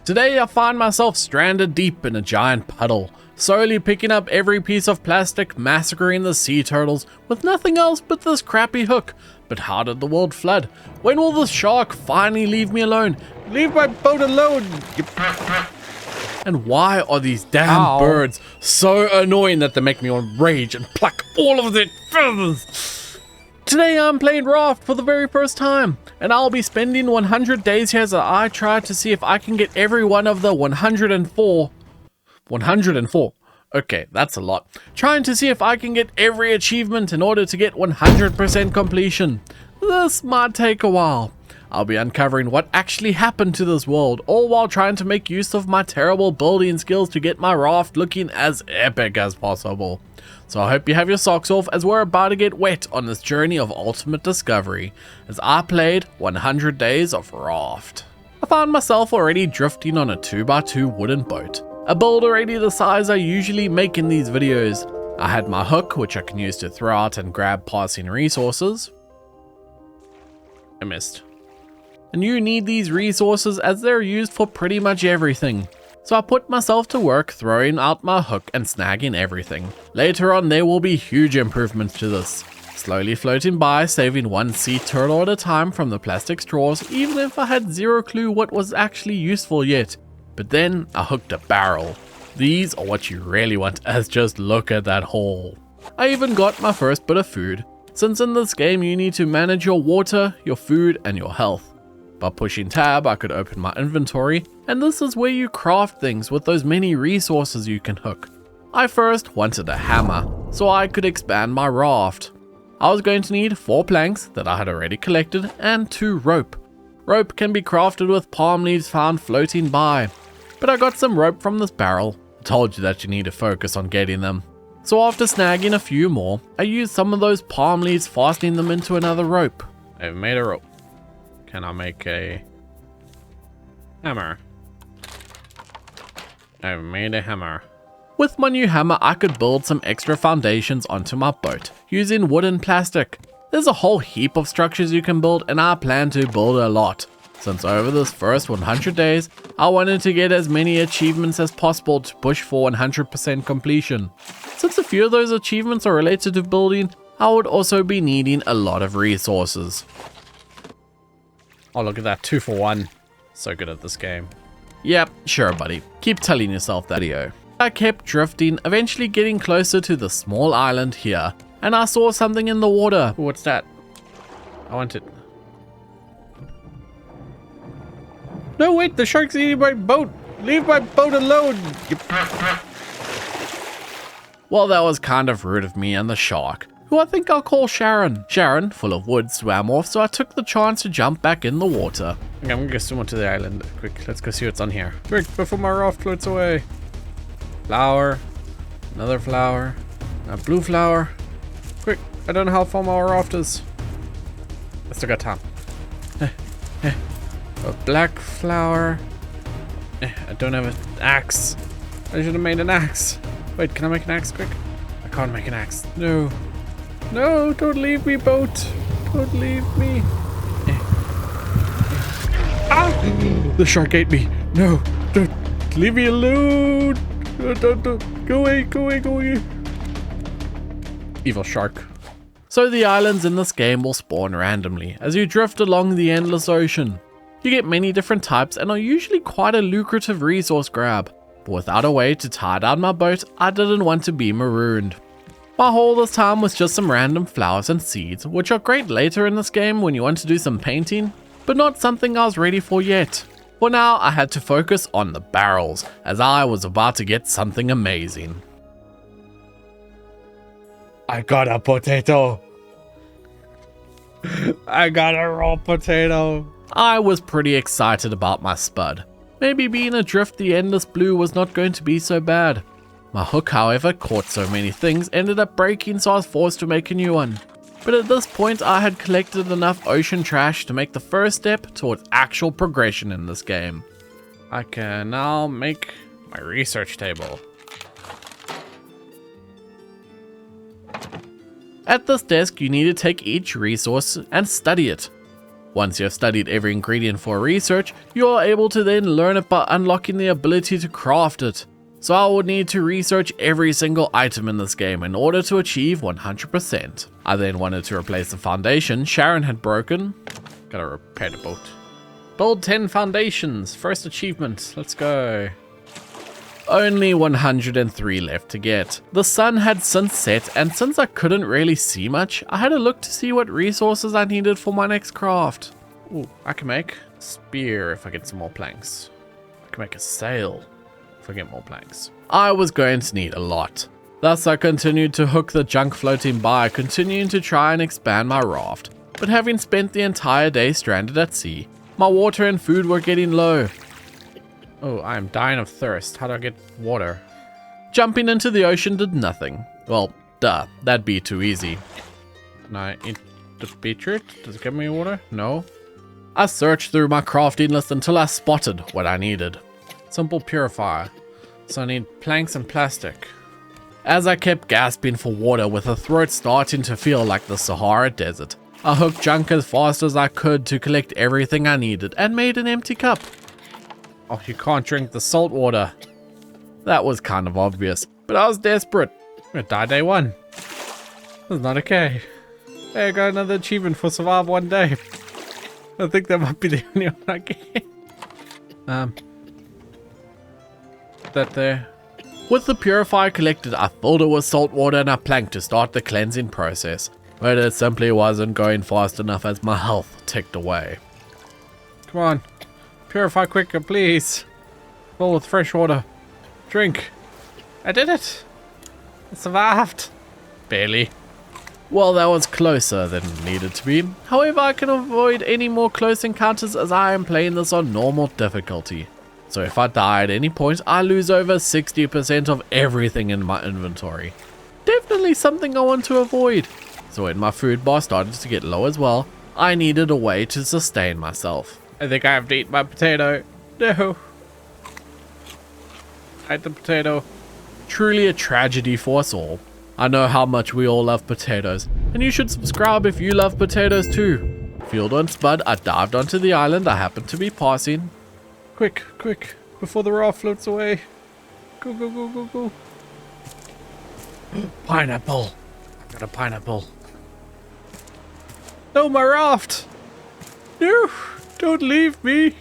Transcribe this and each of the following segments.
Today I find myself stranded deep in a giant puddle, slowly picking up every piece of plastic, massacring the sea turtles with nothing else but this crappy hook. But how did the world flood? When will the shark finally leave me alone? Leave my boat alone! And why are these damn birds so annoying that they make me want to rage and pluck all of their feathers? Today I'm playing Raft for the very first time, and I'll be spending 100 days here as I try to see if I can get every one of the 104. Okay, that's a lot. Trying to see if I can get every achievement in order to get 100% completion. This might take a while. I'll be uncovering what actually happened to this world, all while trying to make use of my terrible building skills to get my raft looking as epic as possible. So I hope you have your socks off as we're about to get wet on this journey of ultimate discovery, as I played 100 Days of Raft. I found myself already drifting on a 2x2 wooden boat, a build already the size I usually make in these videos. I had my hook, which I can use to throw out and grab passing resources. I missed. And you need these resources as they're used for pretty much everything. So I put myself to work throwing out my hook and snagging everything. Later on there will be huge improvements to this. Slowly floating by, saving one sea turtle at a time from the plastic straws, even if I had zero clue what was actually useful yet. But then I hooked a barrel. These are what you really want, as just look at that haul. I even got my first bit of food, since in this game you need to manage your water, your food and your health. By pushing tab, I could open my inventory, and this is where you craft things with those many resources you can hook. I first wanted a hammer, so I could expand my raft. I was going to need 4 planks that I had already collected, and 2 rope. Rope can be crafted with palm leaves found floating by, but I got some rope from this barrel. I told you that you need to focus on getting them. So after snagging a few more, I used some of those palm leaves, fastening them into another rope. I've made a rope. Can I make a hammer? I've made a hammer. With my new hammer, I could build some extra foundations onto my boat, using wood and plastic. There's a whole heap of structures you can build, and I plan to build a lot. Since over this first 100 days, I wanted to get as many achievements as possible to push for 100% completion. Since a few of those achievements are related to building, I would also be needing a lot of resources. Oh, look at that, 2 for 1. So good at this game. Yep, sure buddy, keep telling yourself that. I kept drifting, eventually getting closer to the small island here, and I saw something in the water. Ooh, what's that? I want it. No wait, the shark's eating my boat! Leave my boat alone! Well, that was kind of rude of me and the shark, who I think I'll call Sharon. Sharon, full of wood, swam off, so I took the chance to jump back in the water. Okay, I'm gonna go swim onto the island. Quick, let's go see what's on here. Quick, before my raft floats away. Flower. Another flower. A blue flower. Quick, I don't know how far my raft is. I still got time. A black flower. I don't have an axe. I should have made an axe. Wait, can I make an axe quick? I can't make an axe. No. No, don't leave me, boat. Don't leave me. Ah! The shark ate me. No, don't leave me alone. Don't. Go away, go away, go away. Evil shark. So the islands in this game will spawn randomly as you drift along the endless ocean. You get many different types and are usually quite a lucrative resource grab. But without a way to tie down my boat, I didn't want to be marooned. My haul this time was just some random flowers and seeds, which are great later in this game when you want to do some painting, but not something I was ready for yet. For now, I had to focus on the barrels, as I was about to get something amazing. I got a potato! I got a raw potato! I was pretty excited about my spud. Maybe being adrift the endless blue was not going to be so bad. My hook, however, caught so many things, ended up breaking, so I was forced to make a new one. But at this point, I had collected enough ocean trash to make the first step towards actual progression in this game. I can now make my research table. At this desk, you need to take each resource and study it. Once you have studied every ingredient for research, you are able to then learn it by unlocking the ability to craft it. So I would need to research every single item in this game in order to achieve 100%. I then wanted to replace the foundation Sharon had broken. Gotta repair the boat. Build 10 foundations. First achievement. Let's go. Only 103 left to get. The sun had since set, and since I couldn't really see much, I had a look to see what resources I needed for my next craft. Ooh, I can make a spear if I get some more planks. I can make a sail if I get more planks. I was going to need a lot. Thus I continued to hook the junk floating by, continuing to try and expand my raft. But having spent the entire day stranded at sea, my water and food were getting low. Oh, I am dying of thirst. How do I get water? Jumping into the ocean did nothing. Well, duh, that'd be too easy. Can I eat the beetroot? Does it give me water? No. I searched through my crafting list until I spotted what I needed. Simple purifier. So I need planks and plastic. As I kept gasping for water with a throat starting to feel like the Sahara Desert, I hooked junk as fast as I could to collect everything I needed and made an empty cup. Oh, you can't drink the salt water. That was kind of obvious, but I was desperate. I'm gonna die day one. That's not okay. Hey, I got another achievement for survive one day. I think that might be the only one I get. That there. With the purifier collected, I filled it with salt water and a plank to start the cleansing process. But it simply wasn't going fast enough as my health ticked away. Come on. Purify quicker, please. Fill with fresh water. Drink. I did it. I survived. Barely. Well, that was closer than it needed to be. However, I can avoid any more close encounters as I am playing this on normal difficulty. So if I die at any point, I lose over 60% of everything in my inventory. Definitely something I want to avoid. So when my food bar started to get low as well, I needed a way to sustain myself. I think I have to eat my potato. No. I ate the potato. Truly a tragedy for us all. I know how much we all love potatoes, and you should subscribe if you love potatoes too. Fueled on Spud, I dived onto the island I happened to be passing. Quick, quick, before the raft floats away. Go, go, go, go, go. Pineapple. I got a pineapple. No, my raft. No, don't leave me.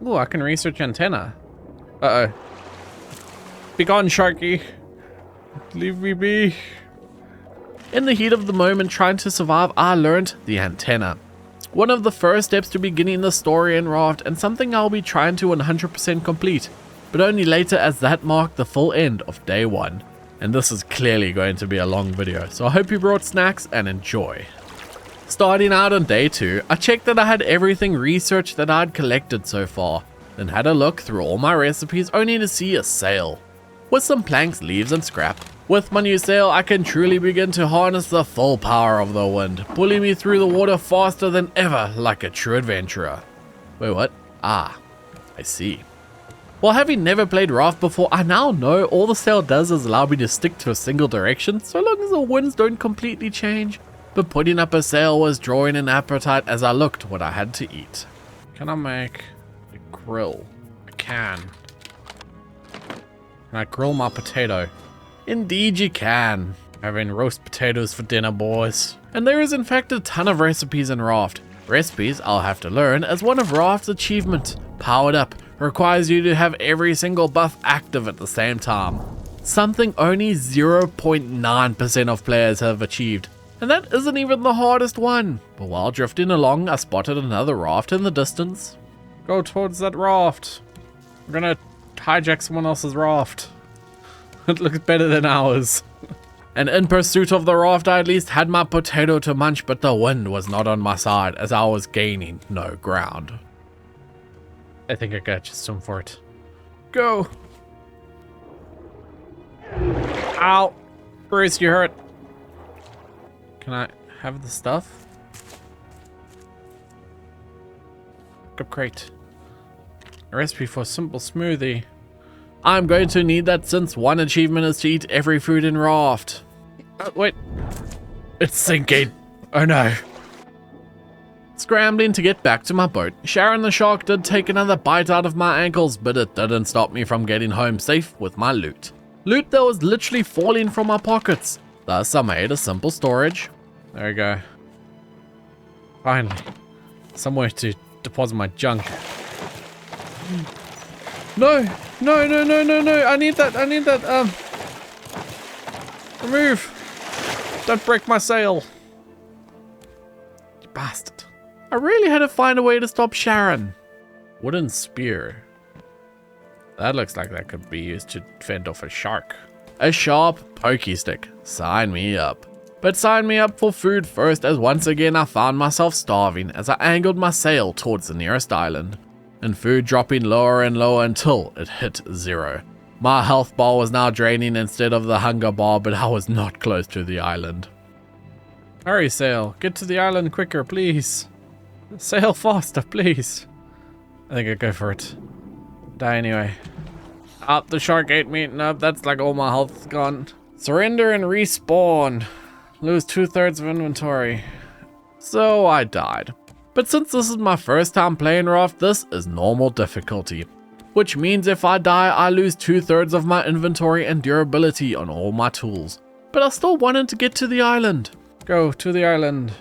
Oh, I can research antenna. Uh-oh. Be gone, Sharky. Leave me be. In the heat of the moment trying to survive, I learned the antenna. One of the first steps to beginning the story in Raft, and something I'll be trying to 100% complete, but only later as that marked the full end of day one. And this is clearly going to be a long video, so I hope you brought snacks and enjoy. Starting out on day 2, I checked that I had everything researched that I'd collected so far, then had a look through all my recipes only to see a sail. With some planks, leaves and scrap. With my new sail, I can truly begin to harness the full power of the wind, pulling me through the water faster than ever like a true adventurer. Wait, what? Ah, I see. While having never played Raft before, I now know all the sail does is allow me to stick to a single direction, so long as the winds don't completely change. But putting up a sail was drawing an appetite as I looked what I had to eat. Can I make a grill? I can. Can I grill my potato? Indeed you can. Having roast potatoes for dinner, boys. And there is in fact a ton of recipes in Raft. Recipes I'll have to learn as one of Raft's achievements. Powered Up requires you to have every single buff active at the same time. Something only 0.9% of players have achieved. And that isn't even the hardest one. But while drifting along, I spotted another raft in the distance. Go towards that raft. We're gonna hijack someone else's raft. It looks better than ours. And in pursuit of the raft, I at least had my potato to munch, but the wind was not on my side as I was gaining no ground. I think I got just some for it. Go. Ow. Bruce, you hurt. Can I have the stuff? Cup crate. A recipe for a simple smoothie. I'm going to need that since one achievement is to eat every food in Raft. Oh, wait. It's sinking. Oh no. Scrambling to get back to my boat, Sharon the shark did take another bite out of my ankles, but it didn't stop me from getting home safe with my loot. Loot that was literally falling from my pockets. Thus I made a simple storage. There we go. Finally. Somewhere to deposit my junk. No! No, no, no, no, no! I need that, remove! Don't break my sail! You bastard. I really had to find a way to stop Sharon. Wooden spear. That looks like that could be used to fend off a shark. A sharp pokey stick. Sign me up. But sign me up for food first, as once again I found myself starving as I angled my sail towards the nearest island, and food dropping lower and lower until it hit 0. My health bar was now draining instead of the hunger bar, but I was not close to the island. Hurry, sail. Get to the island quicker, please. Sail faster, please. I think I'll go for it. Die anyway. The shark ate me. Nope, that's like all my health's gone. Surrender and respawn. Lose 2/3 of inventory. So I died. But since this is my first time playing Raft, this is normal difficulty. Which means if I die, I lose 2/3 of my inventory and durability on all my tools. But I still wanted to get to the island. Go to the island.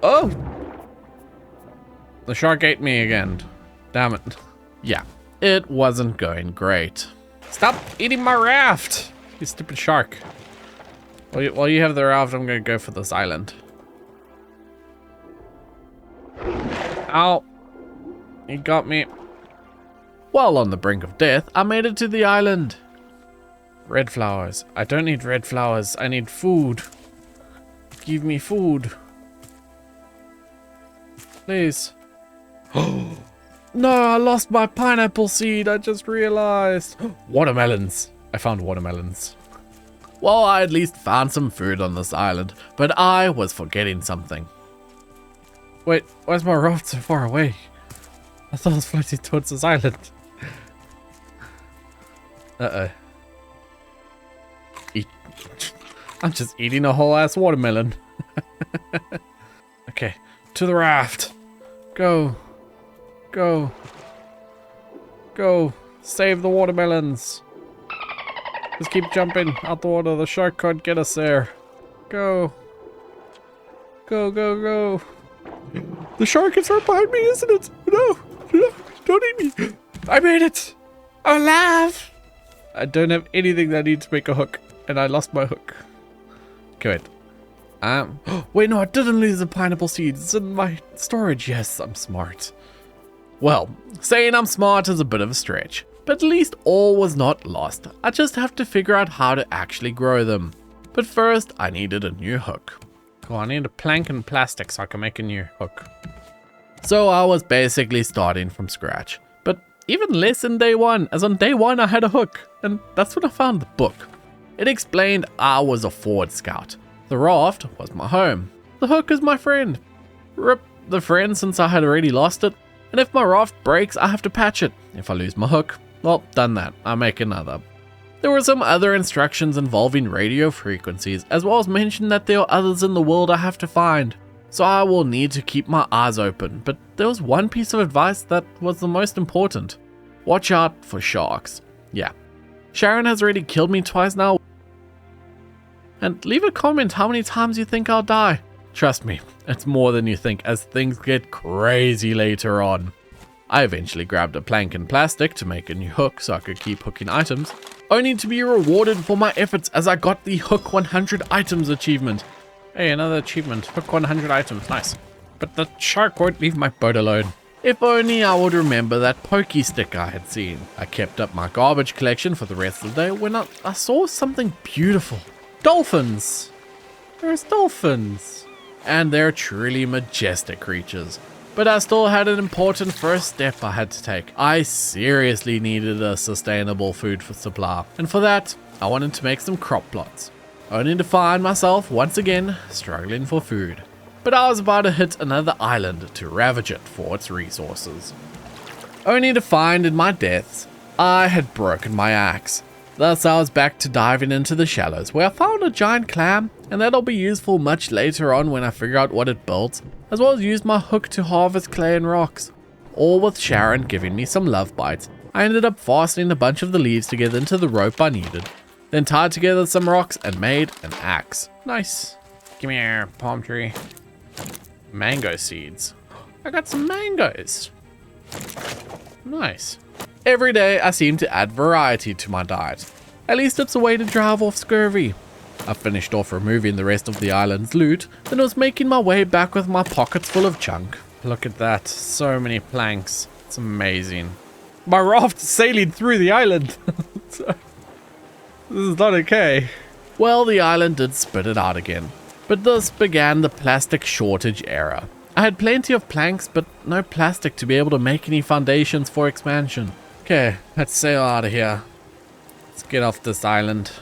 Oh! The shark ate me again. Damn it. Yeah, it wasn't going great. Stop eating my raft, you stupid shark. While you have the raft, I'm gonna go for this island. Ow. You got me. While on the brink of death, I made it to the island. Red flowers. I don't need red flowers. I need food. Give me food. Please. Oh. No, I lost my pineapple seed. I just realized. Watermelons. I found watermelons. Well, I at least found some food on this island, but I was forgetting something. Wait, why's my raft so far away? I thought I was floating towards this island. Uh-oh. I'm just eating a whole ass watermelon. Okay, to the raft. Go. Go. Go. Save the watermelons. Just keep jumping out the water. The shark can't get us there. Go. Go, go, go. The shark is right behind me, isn't it? No. No. Don't eat me. I made it. I'm alive. I don't have anything that I need to make a hook. And I lost my hook. Okay, wait. Wait, no, I didn't lose the pineapple seeds. It's in my storage. Yes, I'm smart. Well, saying I'm smart is a bit of a stretch. But at least all was not lost. I just have to figure out how to actually grow them. But first, I needed a new hook. Cool, I need a plank and plastic so I can make a new hook. So I was basically starting from scratch. But even less than day one, as on day one I had a hook. And that's when I found the book. It explained I was a forward scout. The raft was my home. The hook is my friend. Rip the friend since I had already lost it. And if my raft breaks, I have to patch it. If I lose my hook, well, done that. I make another. There were some other instructions involving radio frequencies, as well as mention that there are others in the world I have to find. So I will need to keep my eyes open. But there was one piece of advice that was the most important. Watch out for sharks. Yeah. Sharon has already killed me twice now. And leave a comment how many times you think I'll die. Trust me, it's more than you think as things get crazy later on. I eventually grabbed a plank and plastic to make a new hook so I could keep hooking items, only to be rewarded for my efforts as I got the Hook 100 Items achievement. Hey, another achievement, Hook 100 Items, nice. But the shark won't leave my boat alone. If only I would remember that pokey stick I had seen. I kept up my garbage collection for the rest of the day when I saw something beautiful. Dolphins! There's dolphins! And they're truly majestic creatures. But I still had an important first step I had to take. I seriously needed a sustainable food supply. And for that, I wanted to make some crop plots. Only to find myself, once again, struggling for food. But I was about to hit another island to ravage it for its resources. Only to find in my deaths, I had broken my axe. Thus I was back to diving into the shallows where I found a giant clam and that'll be useful much later on when I figure out what it builds, as well as use my hook to harvest clay and rocks. All with Sharon giving me some love bites. I ended up fastening a bunch of the leaves together into the rope I needed, then tied together some rocks and made an axe. Nice. Give me here, palm tree. Mango seeds. I got some mangoes. Nice. Every day I seem to add variety to my diet. At least it's a way to drive off scurvy. I finished off removing the rest of the island's loot, then was making my way back with my pockets full of junk. Look at that, so many planks. It's amazing. My raft is sailing through the island. This is not okay. Well, the island did spit it out again. But this began the plastic shortage era. I had plenty of planks, but no plastic to be able to make any foundations for expansion. Okay, let's sail out of here. Let's get off this island.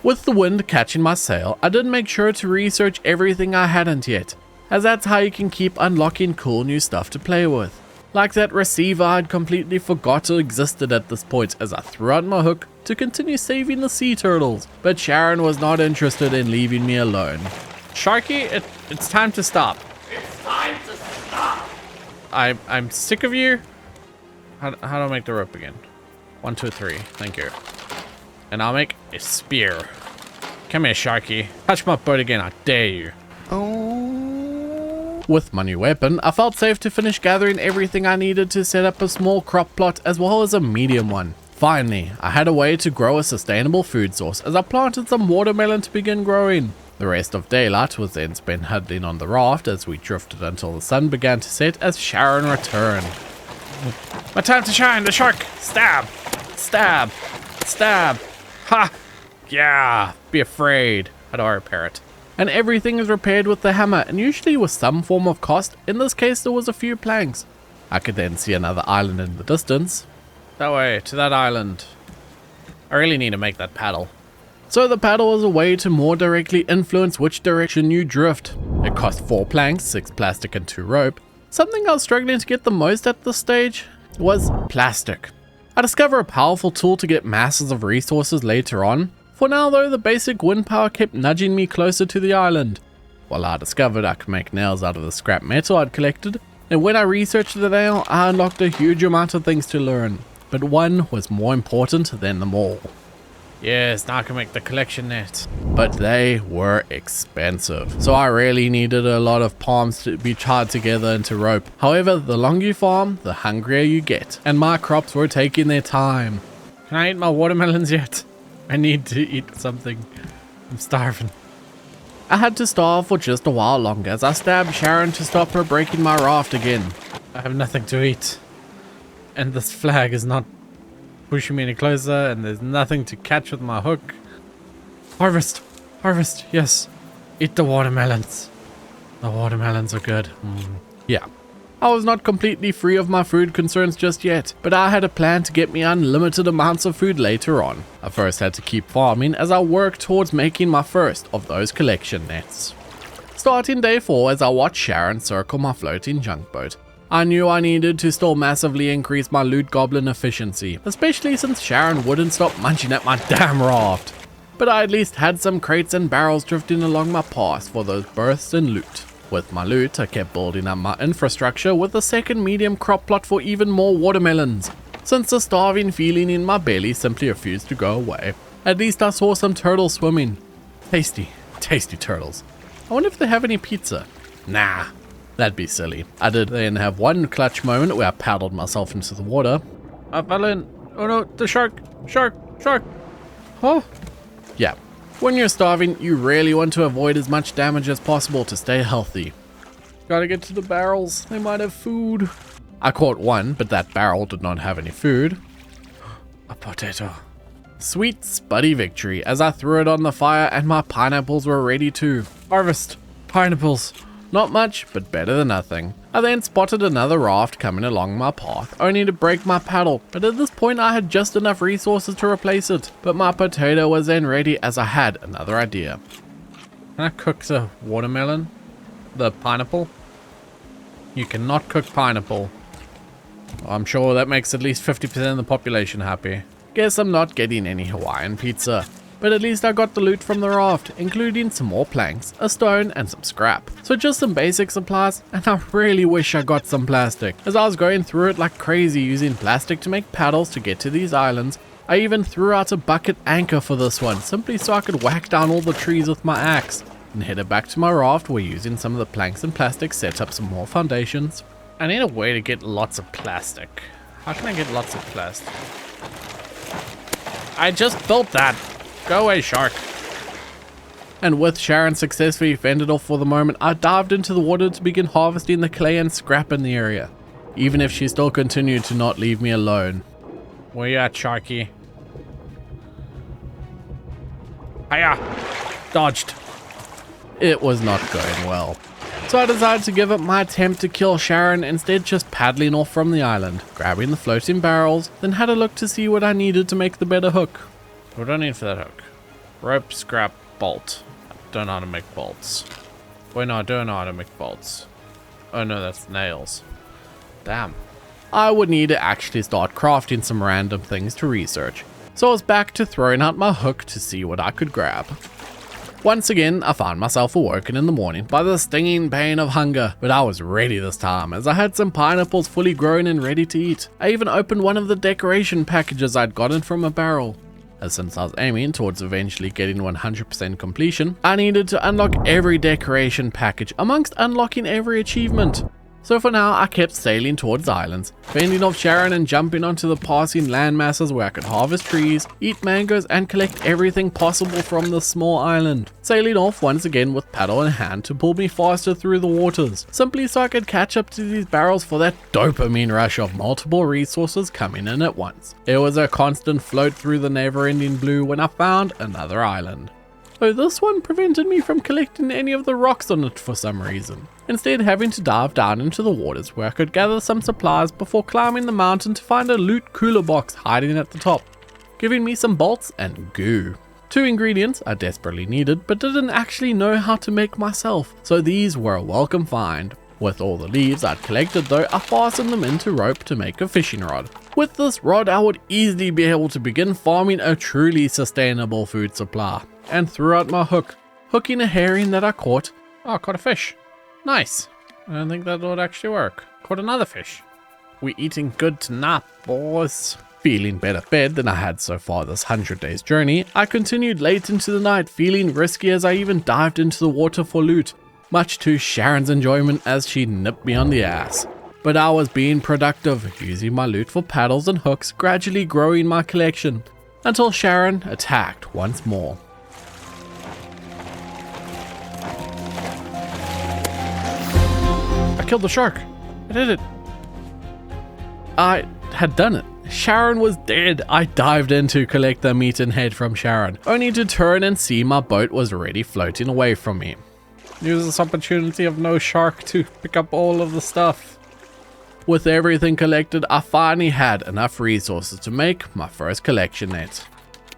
With the wind catching my sail, I did make sure to research everything I hadn't yet, as that's how you can keep unlocking cool new stuff to play with. Like that receiver I'd completely forgot existed at this point as I threw out my hook to continue saving the sea turtles, but Sharon was not interested in leaving me alone. Sharky, it's time to stop. It's time to stop. I'm sick of you. How do I make the rope again? 1, 2, 3. Thank you. And I'll make a spear. Come here, Sharky. Touch my boat again, I dare you. With my new weapon, I felt safe to finish gathering everything I needed to set up a small crop plot as well as a medium one. Finally, I had a way to grow a sustainable food source as I planted some watermelon to begin growing. The rest of daylight was then spent huddling on the raft as we drifted until the sun began to set as Sharon returned. My time to shine, the shark! Stab! Stab! Stab! Ha! Yeah! Be afraid. How do I repair it? And everything is repaired with the hammer, and usually with some form of cost. In this case, there was a few planks. I could then see another island in the distance. That way, to that island. I really need to make that paddle. So the paddle was a way to more directly influence which direction you drift. It cost 4 planks, 6 plastic and 2 rope. Something I was struggling to get the most at this stage was plastic. I discovered a powerful tool to get masses of resources later on. For now though, the basic wind power kept nudging me closer to the island. While I discovered I could make nails out of the scrap metal I'd collected, and when I researched the nail, I unlocked a huge amount of things to learn. But one was more important than them all. Yes, now I can make the collection net. But they were expensive, so I really needed a lot of palms to be tied together into rope. However, the longer you farm, the hungrier you get, and my crops were taking their time. Can I eat my watermelons yet? I need to eat something. I'm starving. I had to starve for just a while longer as I stabbed Sharon to stop her breaking my raft again. I have nothing to eat. And this flag is not pushing me any closer, and there's nothing to catch with my hook. Harvest! Harvest, yes. Eat the watermelons. The watermelons are good. Yeah. I was not completely free of my food concerns just yet, but I had a plan to get me unlimited amounts of food later on. I first had to keep farming as I worked towards making my first of those collection nets. Starting day 4 as I watched Sharon circle my floating junk boat, I knew I needed to still massively increase my loot goblin efficiency, especially since Sharon wouldn't stop munching at my damn raft. But I at least had some crates and barrels drifting along my path for those bursts in loot. With my loot, I kept building up my infrastructure with a second medium crop plot for even more watermelons, since the starving feeling in my belly simply refused to go away. At least I saw some turtles swimming. Tasty, tasty turtles. I wonder if they have any pizza. Nah, that'd be silly. I did then have one clutch moment where I paddled myself into the water. I fell in. Oh no, the shark, shark, shark. Oh, yeah. When you're starving, you really want to avoid as much damage as possible to stay healthy. Gotta get to the barrels, they might have food. I caught one, but that barrel did not have any food. A potato. Sweet spuddy victory as I threw it on the fire and my pineapples were ready too. Harvest. Pineapples. Not much, but better than nothing. I then spotted another raft coming along my path, only to break my paddle, but at this point I had just enough resources to replace it. But my potato was then ready as I had another idea. Can I cook the watermelon? The pineapple? You cannot cook pineapple. I'm sure that makes at least 50% of the population happy. Guess I'm not getting any Hawaiian pizza. But But at least I got the loot from the raft, including some more planks, a stone and some scrap. So just some basic supplies, and I really wish I got some plastic, as I was going through it like crazy using plastic to make paddles to get to these islands. I even threw out a bucket anchor for this one, simply so I could whack down all the trees with my axe. And headed back to my raft where using some of the planks and plastic set up some more foundations. I need a way to get lots of plastic. How can I get lots of plastic? I just built that. Go away, shark. And with Sharon successfully fended off for the moment, I dived into the water to begin harvesting the clay and scrap in the area, even if she still continued to not leave me alone. Where you at, Sharky? Hiya! Dodged. It was not going well. So I decided to give up my attempt to kill Sharon, instead just paddling off from the island, grabbing the floating barrels, then had a look to see what I needed to make the better hook. What do I need for that hook? Rope, scrap, bolt. I don't know how to make bolts. Wait, no, I don't know how to make bolts. Oh no, that's nails. Damn. I would need to actually start crafting some random things to research. So I was back to throwing out my hook to see what I could grab. Once again, I found myself awoken in the morning by the stinging pain of hunger, but I was ready this time as I had some pineapples fully grown and ready to eat. I even opened one of the decoration packages I'd gotten from a barrel. As since I was aiming towards eventually getting 100% completion, I needed to unlock every decoration package amongst unlocking every achievement. So for now, I kept sailing towards islands, fending off Sharon and jumping onto the passing land masses where I could harvest trees, eat mangoes and collect everything possible from this small island. Sailing off once again with paddle in hand to pull me faster through the waters, simply so I could catch up to these barrels for that dopamine rush of multiple resources coming in at once. It was a constant float through the never-ending blue when I found another island. Though this one prevented me from collecting any of the rocks on it for some reason, instead having to dive down into the waters where I could gather some supplies before climbing the mountain to find a loot cooler box hiding at the top, giving me some bolts and goo. Two ingredients I desperately needed but didn't actually know how to make myself, so these were a welcome find. With all the leaves I'd collected though, I fastened them into rope to make a fishing rod. With this rod I would easily be able to begin farming a truly sustainable food supply. And threw out my hook, hooking a herring that I caught. Oh, I caught a fish. Nice. I don't think that would actually work. Caught another fish. We eating good tonight, boys. Feeling better fed than I had so far this 100 days journey, I continued late into the night, feeling risky as I even dived into the water for loot, much to Sharon's enjoyment as she nipped me on the ass. But I was being productive, using my loot for paddles and hooks, gradually growing my collection, until Sharon attacked once more. I killed the shark. I did it. I had done it. Sharon was dead. I dived in to collect the meat and head from Sharon, only to turn and see my boat was already floating away from me. Use this opportunity of no shark to pick up all of the stuff. With everything collected, I finally had enough resources to make my first collection net.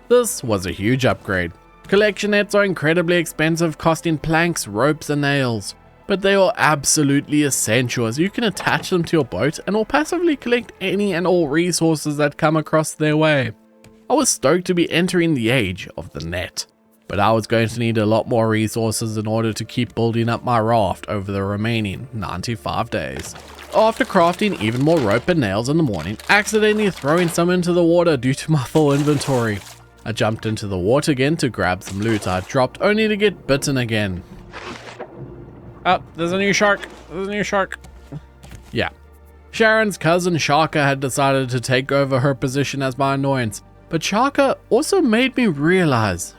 This was a huge upgrade. Collection nets are incredibly expensive, costing planks, ropes and nails. But they are absolutely essential as you can attach them to your boat and will passively collect any and all resources that come across their way. I was stoked to be entering the age of the net, but I was going to need a lot more resources in order to keep building up my raft over the remaining 95 days. After crafting even more rope and nails in the morning, accidentally throwing some into the water due to my full inventory, I jumped into the water again to grab some loot I dropped only to get bitten again. Oh, there's a new shark. There's a new shark. Yeah. Sharon's cousin Sharka had decided to take over her position as my annoyance, but Sharka also made me realize,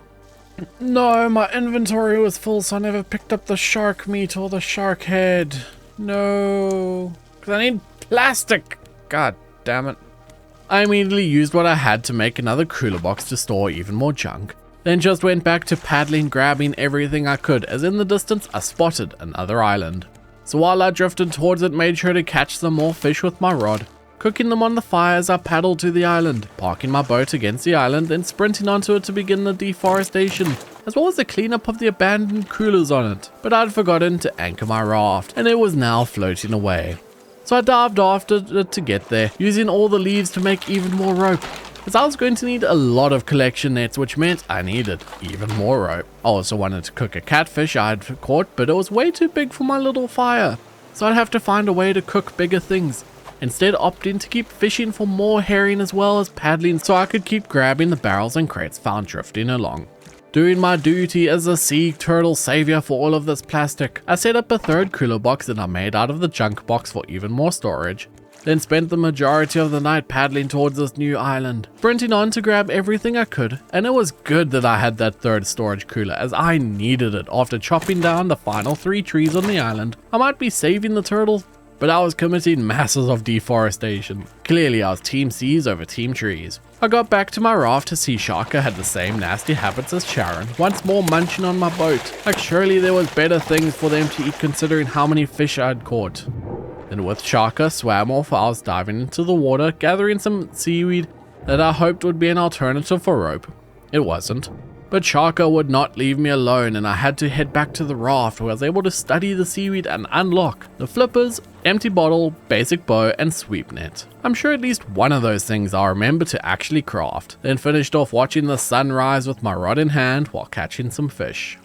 no, my inventory was full, so I never picked up the shark meat or the shark head. No, because I need plastic. God damn it. I immediately used what I had to make another cooler box to store even more junk. Then just went back to paddling, grabbing everything I could, as in the distance I spotted another island. So while I drifted towards it, made sure to catch some more fish with my rod, cooking them on the fire as I paddled to the island, parking my boat against the island, then sprinting onto it to begin the deforestation, as well as the cleanup of the abandoned coolers on it. But I'd forgotten to anchor my raft, and it was now floating away. So I dived after it to get there, using all the leaves to make even more rope, as I was going to need a lot of collection nets, which meant I needed even more rope. I also wanted to cook a catfish I had caught, but it was way too big for my little fire, so I'd have to find a way to cook bigger things. Instead, opting to keep fishing for more herring as well as paddling so I could keep grabbing the barrels and crates found drifting along. Doing my duty as a sea turtle savior for all of this plastic, I set up a third cooler box that I made out of the junk box for even more storage. Then spent the majority of the night paddling towards this new island, sprinting on to grab everything I could, and it was good that I had that third storage cooler as I needed it after chopping down the final 3 trees on the island. I might be saving the turtles, but I was committing masses of deforestation. Clearly I was team seas over team trees. I got back to my raft to see Shaka had the same nasty habits as Sharon, once more munching on my boat. Like surely there was better things for them to eat considering how many fish I'd caught. Then with Shaka swam off, I was diving into the water, gathering some seaweed that I hoped would be an alternative for rope. It wasn't. But Shaka would not leave me alone, and I had to head back to the raft where I was able to study the seaweed and unlock the flippers, empty bottle, basic bow, and sweep net. I'm sure at least one of those things I'll remember to actually craft. Then finished off watching the sun rise with my rod in hand while catching some fish.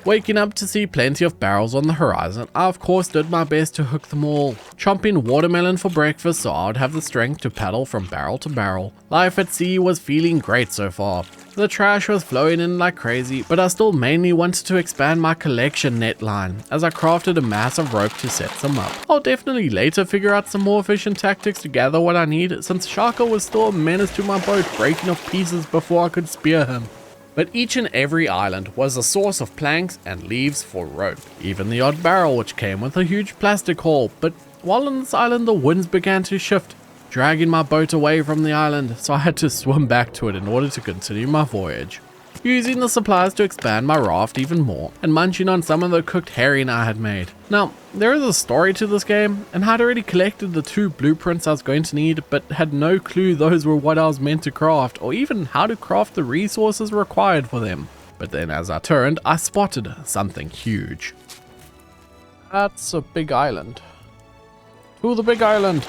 Waking up to see plenty of barrels on the horizon, I of course did my best to hook them all. Chomping watermelon for breakfast so I would have the strength to paddle from barrel to barrel. Life at sea was feeling great so far. The trash was flowing in like crazy, but I still mainly wanted to expand my collection net line, as I crafted a massive rope to set some up. I'll definitely later figure out some more efficient tactics to gather what I need, since Shaka was still a menace to my boat, breaking off pieces before I could spear him. But each and every island was a source of planks and leaves for rope. Even the odd barrel which came with a huge plastic haul, but while on this island the winds began to shift, dragging my boat away from the island, so I had to swim back to it in order to continue my voyage. Using the supplies to expand my raft even more, and munching on some of the cooked herring I had made. Now, there is a story to this game, and I'd already collected the 2 blueprints I was going to need, but had no clue those were what I was meant to craft, or even how to craft the resources required for them. But then as I turned, I spotted something huge. That's a big island. To the big island!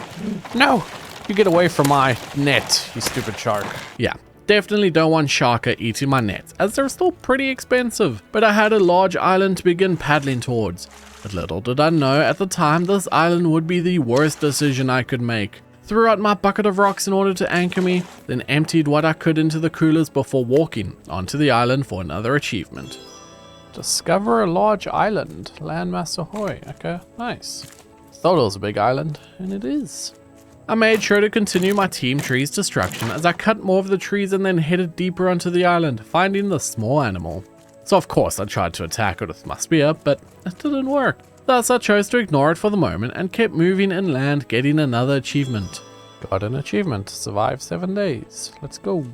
No! You get away from my net, you stupid shark. Yeah. Definitely don't want Shaka eating my nets, as they're still pretty expensive, but I had a large island to begin paddling towards. But little did I know at the time this island would be the worst decision I could make. Threw out my bucket of rocks in order to anchor me, then emptied what I could into the coolers before walking onto the island for another achievement. Discover a large island, landmass ahoy. Okay, nice. Thought it was a big island, and it is. I made sure to continue my team tree's destruction as I cut more of the trees and then headed deeper onto the island, finding the small animal. So of course I tried to attack it with my spear, but it didn't work. Thus I chose to ignore it for the moment and kept moving inland, getting another achievement. Got an achievement, survive 7 days. Let's go.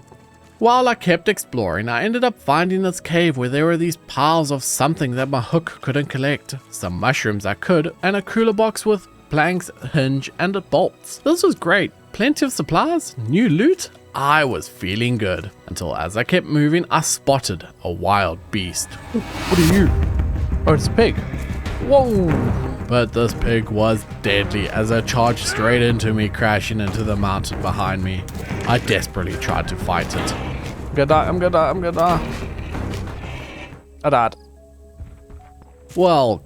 While I kept exploring, I ended up finding this cave where there were these piles of something that my hook couldn't collect. Some mushrooms I could, and a cooler box with planks, hinge, and bolts. This was great. Plenty of supplies, new loot. I was feeling good. Until as I kept moving, I spotted a wild beast. What are you? Oh, it's a pig. Whoa! But this pig was deadly as it charged straight into me, crashing into the mountain behind me. I desperately tried to fight it. I'm gonna die. I died. Well,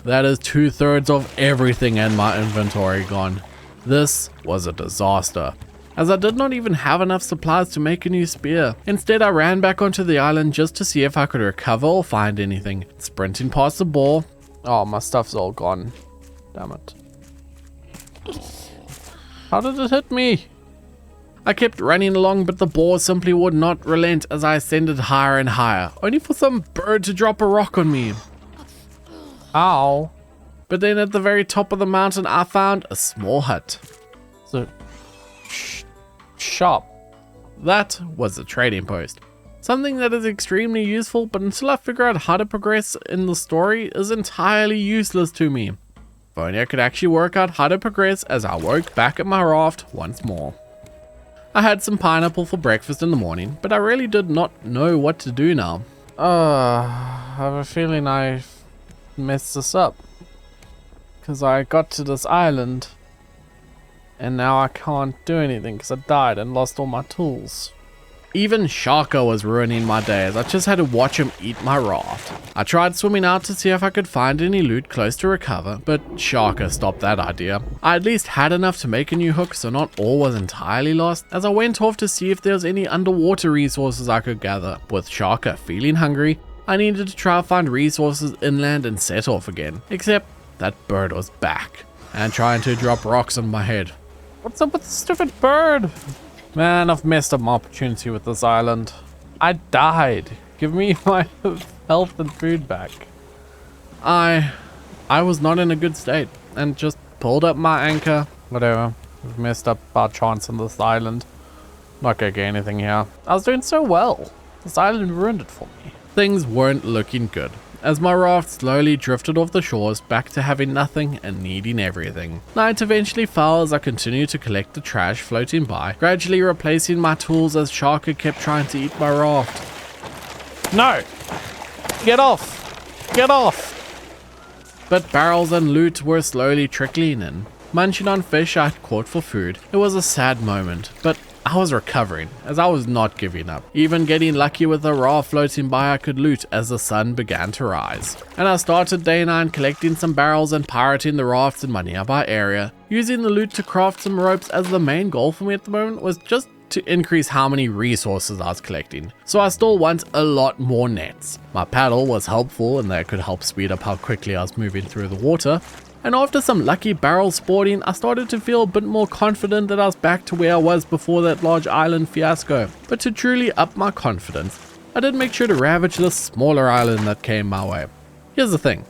that is 2/3 of everything in my inventory gone. This was a disaster, as I did not even have enough supplies to make a new spear. Instead, I ran back onto the island just to see if I could recover or find anything. Sprinting past the boar. Oh, my stuff's all gone. Damn it. How did it hit me? I kept running along, but the boar simply would not relent as I ascended higher and higher, only for some bird to drop a rock on me. Ow. But then at the very top of the mountain, I found a small hut. So, shop. That was a trading post. Something that is extremely useful, but until I figure out how to progress in the story, is entirely useless to me. If only I could actually work out how to progress as I woke back at my raft once more. I had some pineapple for breakfast in the morning, but I really did not know what to do now. I have a feeling I messed this up. Because I got to this island And now I can't do anything because I died and lost all my tools. Even Sharka was ruining my day as I just had to watch him eat my raft. I tried swimming out to see if I could find any loot close to recover, but Sharka stopped that idea. I at least had enough to make a new hook, so not all was entirely lost, as I went off to see if there was any underwater resources I could gather. With Sharka feeling hungry, I needed to try to find resources inland and set off again, except that bird was back and trying to drop rocks on my head. What's up with the stupid bird? Man, I've messed up my opportunity with this island. I died. Give me my health and food back. I was not in a good state and just pulled up my anchor. Whatever. We've messed up our chance on this island. Not gonna get anything here. I was doing so well. This island ruined it for me. Things weren't looking good, as my raft slowly drifted off the shores back to having nothing and needing everything. Night eventually fell as I continued to collect the trash floating by, gradually replacing my tools as Sharka kept trying to eat my raft. No! Get off! Get off! But barrels and loot were slowly trickling in. Munching on fish I had caught for food, it was a sad moment, but I was recovering, as I was not giving up. Even getting lucky with a raft floating by I could loot as the sun began to rise. And I started day 9 collecting some barrels and pirating the rafts in my nearby area, using the loot to craft some ropes, as the main goal for me at the moment was just to increase how many resources I was collecting. So I still want a lot more nets. My paddle was helpful and that could help speed up how quickly I was moving through the water. And after some lucky barrel sporting, I started to feel a bit more confident that I was back to where I was before that large island fiasco. But to truly up my confidence, I did make sure to ravage this smaller island that came my way. Here's the thing.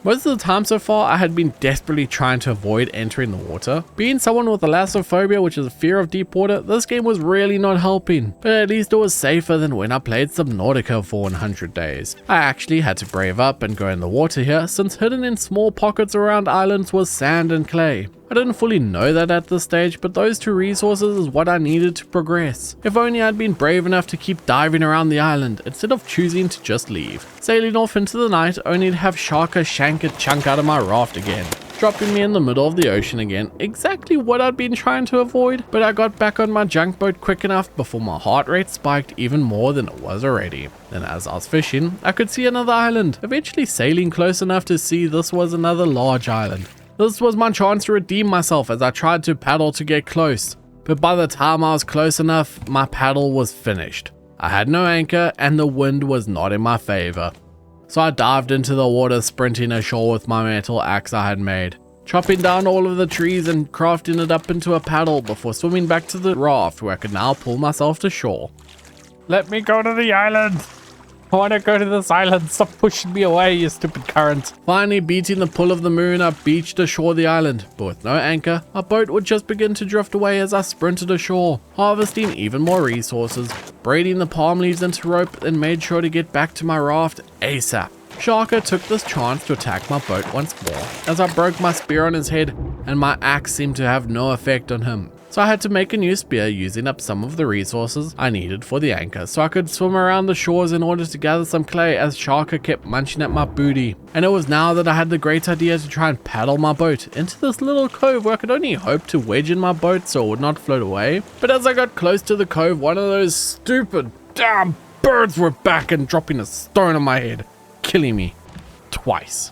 Most of the time so far, I had been desperately trying to avoid entering the water. Being someone with thalassophobia, which is a fear of deep water, this game was really not helping. But at least it was safer than when I played Subnautica for 100 days. I actually had to brave up and go in the water here, since hidden in small pockets around islands was sand and clay. I didn't fully know that at this stage, but those two resources is what I needed to progress. If only I'd been brave enough to keep diving around the island, instead of choosing to just leave. Sailing off into the night, only to have Sharka shank a chunk out of my raft again, dropping me in the middle of the ocean again, exactly what I'd been trying to avoid. But I got back on my junk boat quick enough before my heart rate spiked even more than it was already. Then as I was fishing, I could see another island, eventually sailing close enough to see this was another large island. This was my chance to redeem myself as I tried to paddle to get close, but by the time I was close enough, my paddle was finished. I had no anchor and the wind was not in my favor. So I dived into the water, sprinting ashore with my metal axe I had made, chopping down all of the trees and crafting it up into a paddle before swimming back to the raft where I could now pull myself to shore. Let me go to the island! I want to go to this island. Stop pushing me away, you stupid current. Finally beating the pull of the moon, I beached ashore the island, but with no anchor, my boat would just begin to drift away as I sprinted ashore, harvesting even more resources, braiding the palm leaves into rope, and made sure to get back to my raft ASAP. Sharka took this chance to attack my boat once more, as I broke my spear on his head, and my axe seemed to have no effect on him. So I had to make a new spear using up some of the resources I needed for the anchor, so I could swim around the shores in order to gather some clay as Sharka kept munching at my booty. And it was now that I had the great idea to try and paddle my boat into this little cove where I could only hope to wedge in my boat so it would not float away. But as I got close to the cove, one of those stupid damn birds were back and dropping a stone on my head, killing me twice.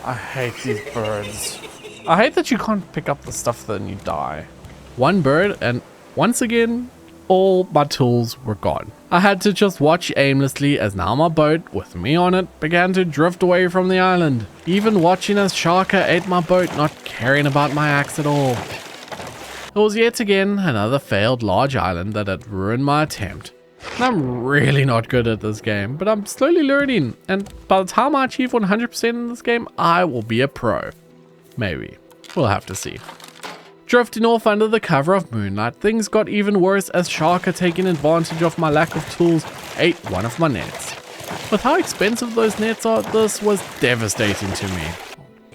I hate these birds. I hate that you can't pick up the stuff then you die. One bird, and once again, all my tools were gone. I had to just watch aimlessly as now my boat, with me on it, began to drift away from the island. Even watching as Sharka ate my boat, not caring about my axe at all. It was yet again another failed large island that had ruined my attempt. And I'm really not good at this game, but I'm slowly learning, and by the time I achieve 100% in this game, I will be a pro. Maybe. We'll have to see. Drifting off under the cover of moonlight, things got even worse as Sharka, taking advantage of my lack of tools, ate one of my nets. With how expensive those nets are, this was devastating to me.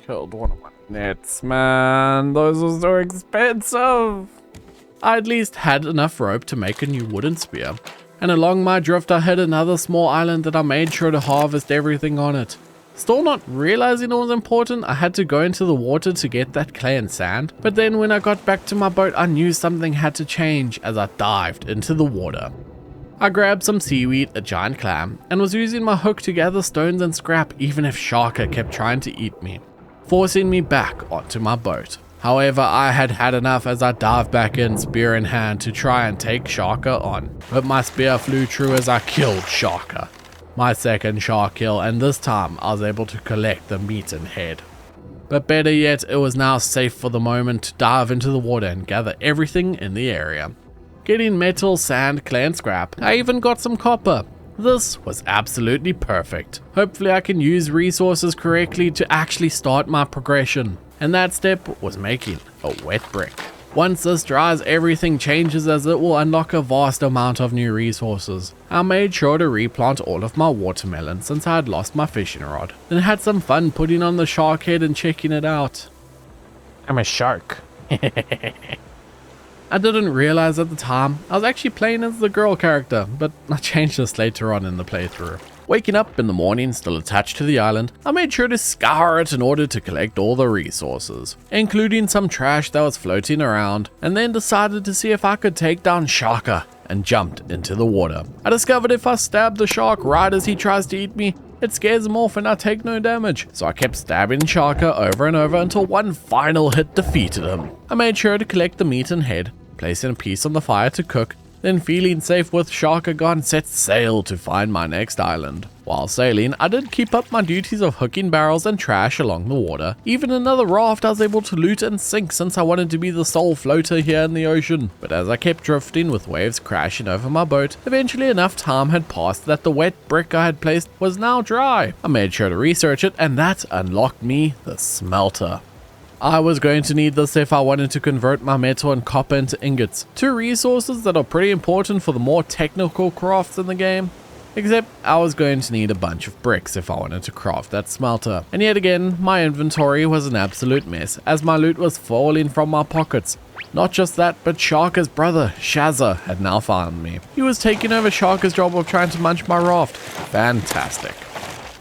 Killed one of my nets, man. Those are so expensive. I at least had enough rope to make a new wooden spear, and along my drift I hit another small island that I made sure to harvest everything on it. Still not realizing it was important, I had to go into the water to get that clay and sand, but then when I got back to my boat I knew something had to change as I dived into the water. I grabbed some seaweed, a giant clam, and was using my hook to gather stones and scrap even if Sharka kept trying to eat me, forcing me back onto my boat. However, I had had enough as I dived back in, spear in hand, to try and take Sharka on, but my spear flew true as I killed Sharka. My second shark kill, and this time I was able to collect the meat and head. But better yet, it was now safe for the moment to dive into the water and gather everything in the area. Getting metal, sand, clay and scrap, I even got some copper. This was absolutely perfect. Hopefully I can use resources correctly to actually start my progression. And that step was making a wet brick. Once this dries, everything changes as it will unlock a vast amount of new resources. I made sure to replant all of my watermelon since I had lost my fishing rod, then had some fun putting on the shark head and checking it out. I'm a shark. I didn't realize at the time I was actually playing as the girl character, but I changed this later on in the playthrough. Waking up in the morning still attached to the island, I made sure to scour it in order to collect all the resources, including some trash that was floating around, and then decided to see if I could take down Sharka and jumped into the water. I discovered if I stab the shark right as he tries to eat me, it scares him off and I take no damage, so I kept stabbing Sharka over and over until one final hit defeated him. I made sure to collect the meat and head, placing a piece on the fire to cook, then feeling safe with Sharka gone, set sail to find my next island. While sailing, I did keep up my duties of hooking barrels and trash along the water. Even another raft I was able to loot and sink since I wanted to be the sole floater here in the ocean. But as I kept drifting with waves crashing over my boat, eventually enough time had passed that the wet brick I had placed was now dry. I made sure to research it, and that unlocked me the smelter. I was going to need this if I wanted to convert my metal and copper into ingots, two resources that are pretty important for the more technical crafts in the game. Except I was going to need a bunch of bricks if I wanted to craft that smelter. And yet again, my inventory was an absolute mess as my loot was falling from my pockets. Not just that, but Sharka's brother, Shazza, had now found me. He was taking over Sharka's job of trying to munch my raft. Fantastic.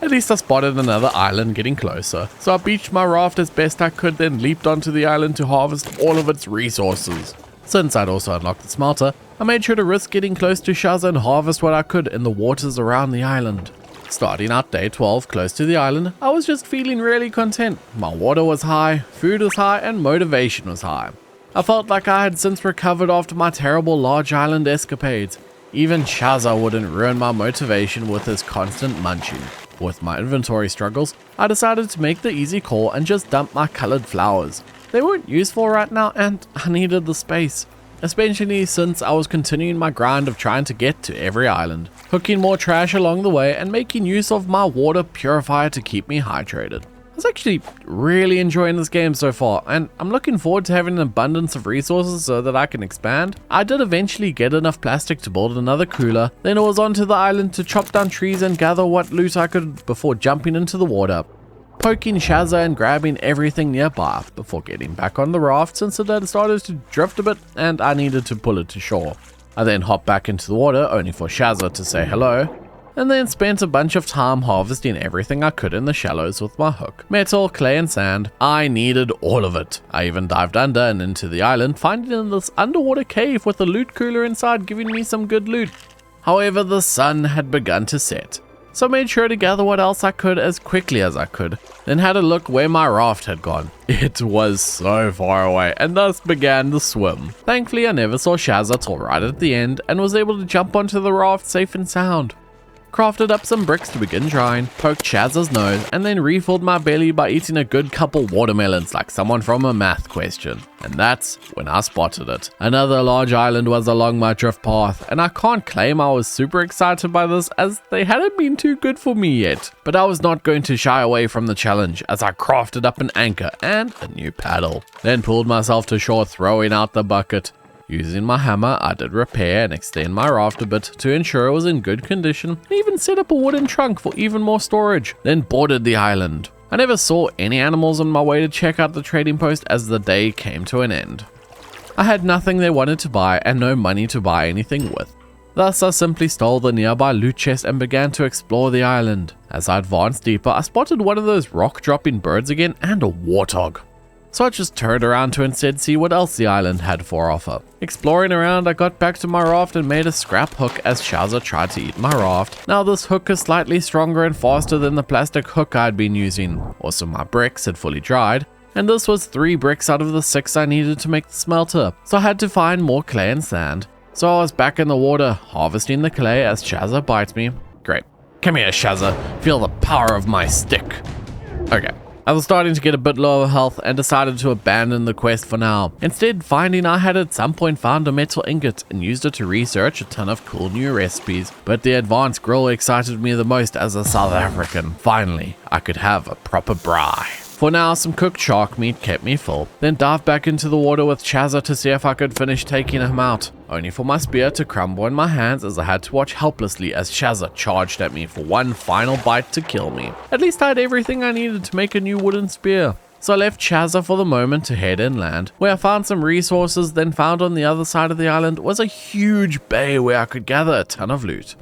At least I spotted another island getting closer, so I beached my raft as best I could, then leaped onto the island to harvest all of its resources. Since I'd also unlocked the smelter, I made sure to risk getting close to Shazza and harvest what I could in the waters around the island. Starting out day 12 close to the island, I was just feeling really content. My water was high, food was high, and motivation was high. I felt like I had since recovered after my terrible large island escapades. Even Shazza wouldn't ruin my motivation with his constant munching. With my inventory struggles, I decided to make the easy call and just dump my colored flowers. They weren't useful right now and I needed the space, especially since I was continuing my grind of trying to get to every island, hooking more trash along the way and making use of my water purifier to keep me hydrated. I was actually really enjoying this game so far, and I'm looking forward to having an abundance of resources so that I can expand. I did eventually get enough plastic to build another cooler, then it was onto the island to chop down trees and gather what loot I could before jumping into the water, poking Shazza and grabbing everything nearby before getting back on the raft since it had started to drift a bit and I needed to pull it to shore. I then hopped back into the water only for Shazza to say hello, and then spent a bunch of time harvesting everything I could in the shallows with my hook. Metal, clay and sand. I needed all of it. I even dived under and into the island, finding this underwater cave with a loot cooler inside giving me some good loot. However, the sun had begun to set, so I made sure to gather what else I could as quickly as I could, then had a look where my raft had gone. It was so far away, and thus began the swim. Thankfully, I never saw Shazza till right at the end, and was able to jump onto the raft safe and sound. Crafted up some bricks to begin drying, poked Shazza's nose, and then refilled my belly by eating a good couple watermelons like someone from a math question. And that's when I spotted it. Another large island was along my drift path, and I can't claim I was super excited by this as they hadn't been too good for me yet. But I was not going to shy away from the challenge as I crafted up an anchor and a new paddle. Then pulled myself to shore, throwing out the bucket. Using my hammer, I did repair and extend my raft a bit to ensure it was in good condition, and even set up a wooden trunk for even more storage, then boarded the island. I never saw any animals on my way to check out the trading post as the day came to an end. I had nothing they wanted to buy and no money to buy anything with. Thus, I simply stole the nearby loot chest and began to explore the island. As I advanced deeper, I spotted one of those rock-dropping birds again and a warthog. So I just turned around to instead see what else the island had for offer. Exploring around, I got back to my raft and made a scrap hook as Shazza tried to eat my raft. Now this hook is slightly stronger and faster than the plastic hook I'd been using. Also, my bricks had fully dried, and this was 3 bricks out of the 6 I needed to make the smelter, so I had to find more clay and sand. So I was back in the water, harvesting the clay as Shazza bites me. Great. Come here, Shazza. Feel the power of my stick. Okay. I was starting to get a bit low of health and decided to abandon the quest for now. Instead, finding I had at some point found a metal ingot and used it to research a ton of cool new recipes. But the advanced grill excited me the most as a South African. Finally, I could have a proper braai. For now, some cooked shark meat kept me full, then dived back into the water with Shazza to see if I could finish taking him out, only for my spear to crumble in my hands as I had to watch helplessly as Shazza charged at me for one final bite to kill me. At least I had everything I needed to make a new wooden spear. So I left Shazza for the moment to head inland, where I found some resources, then found on the other side of the island was a huge bay where I could gather a ton of loot.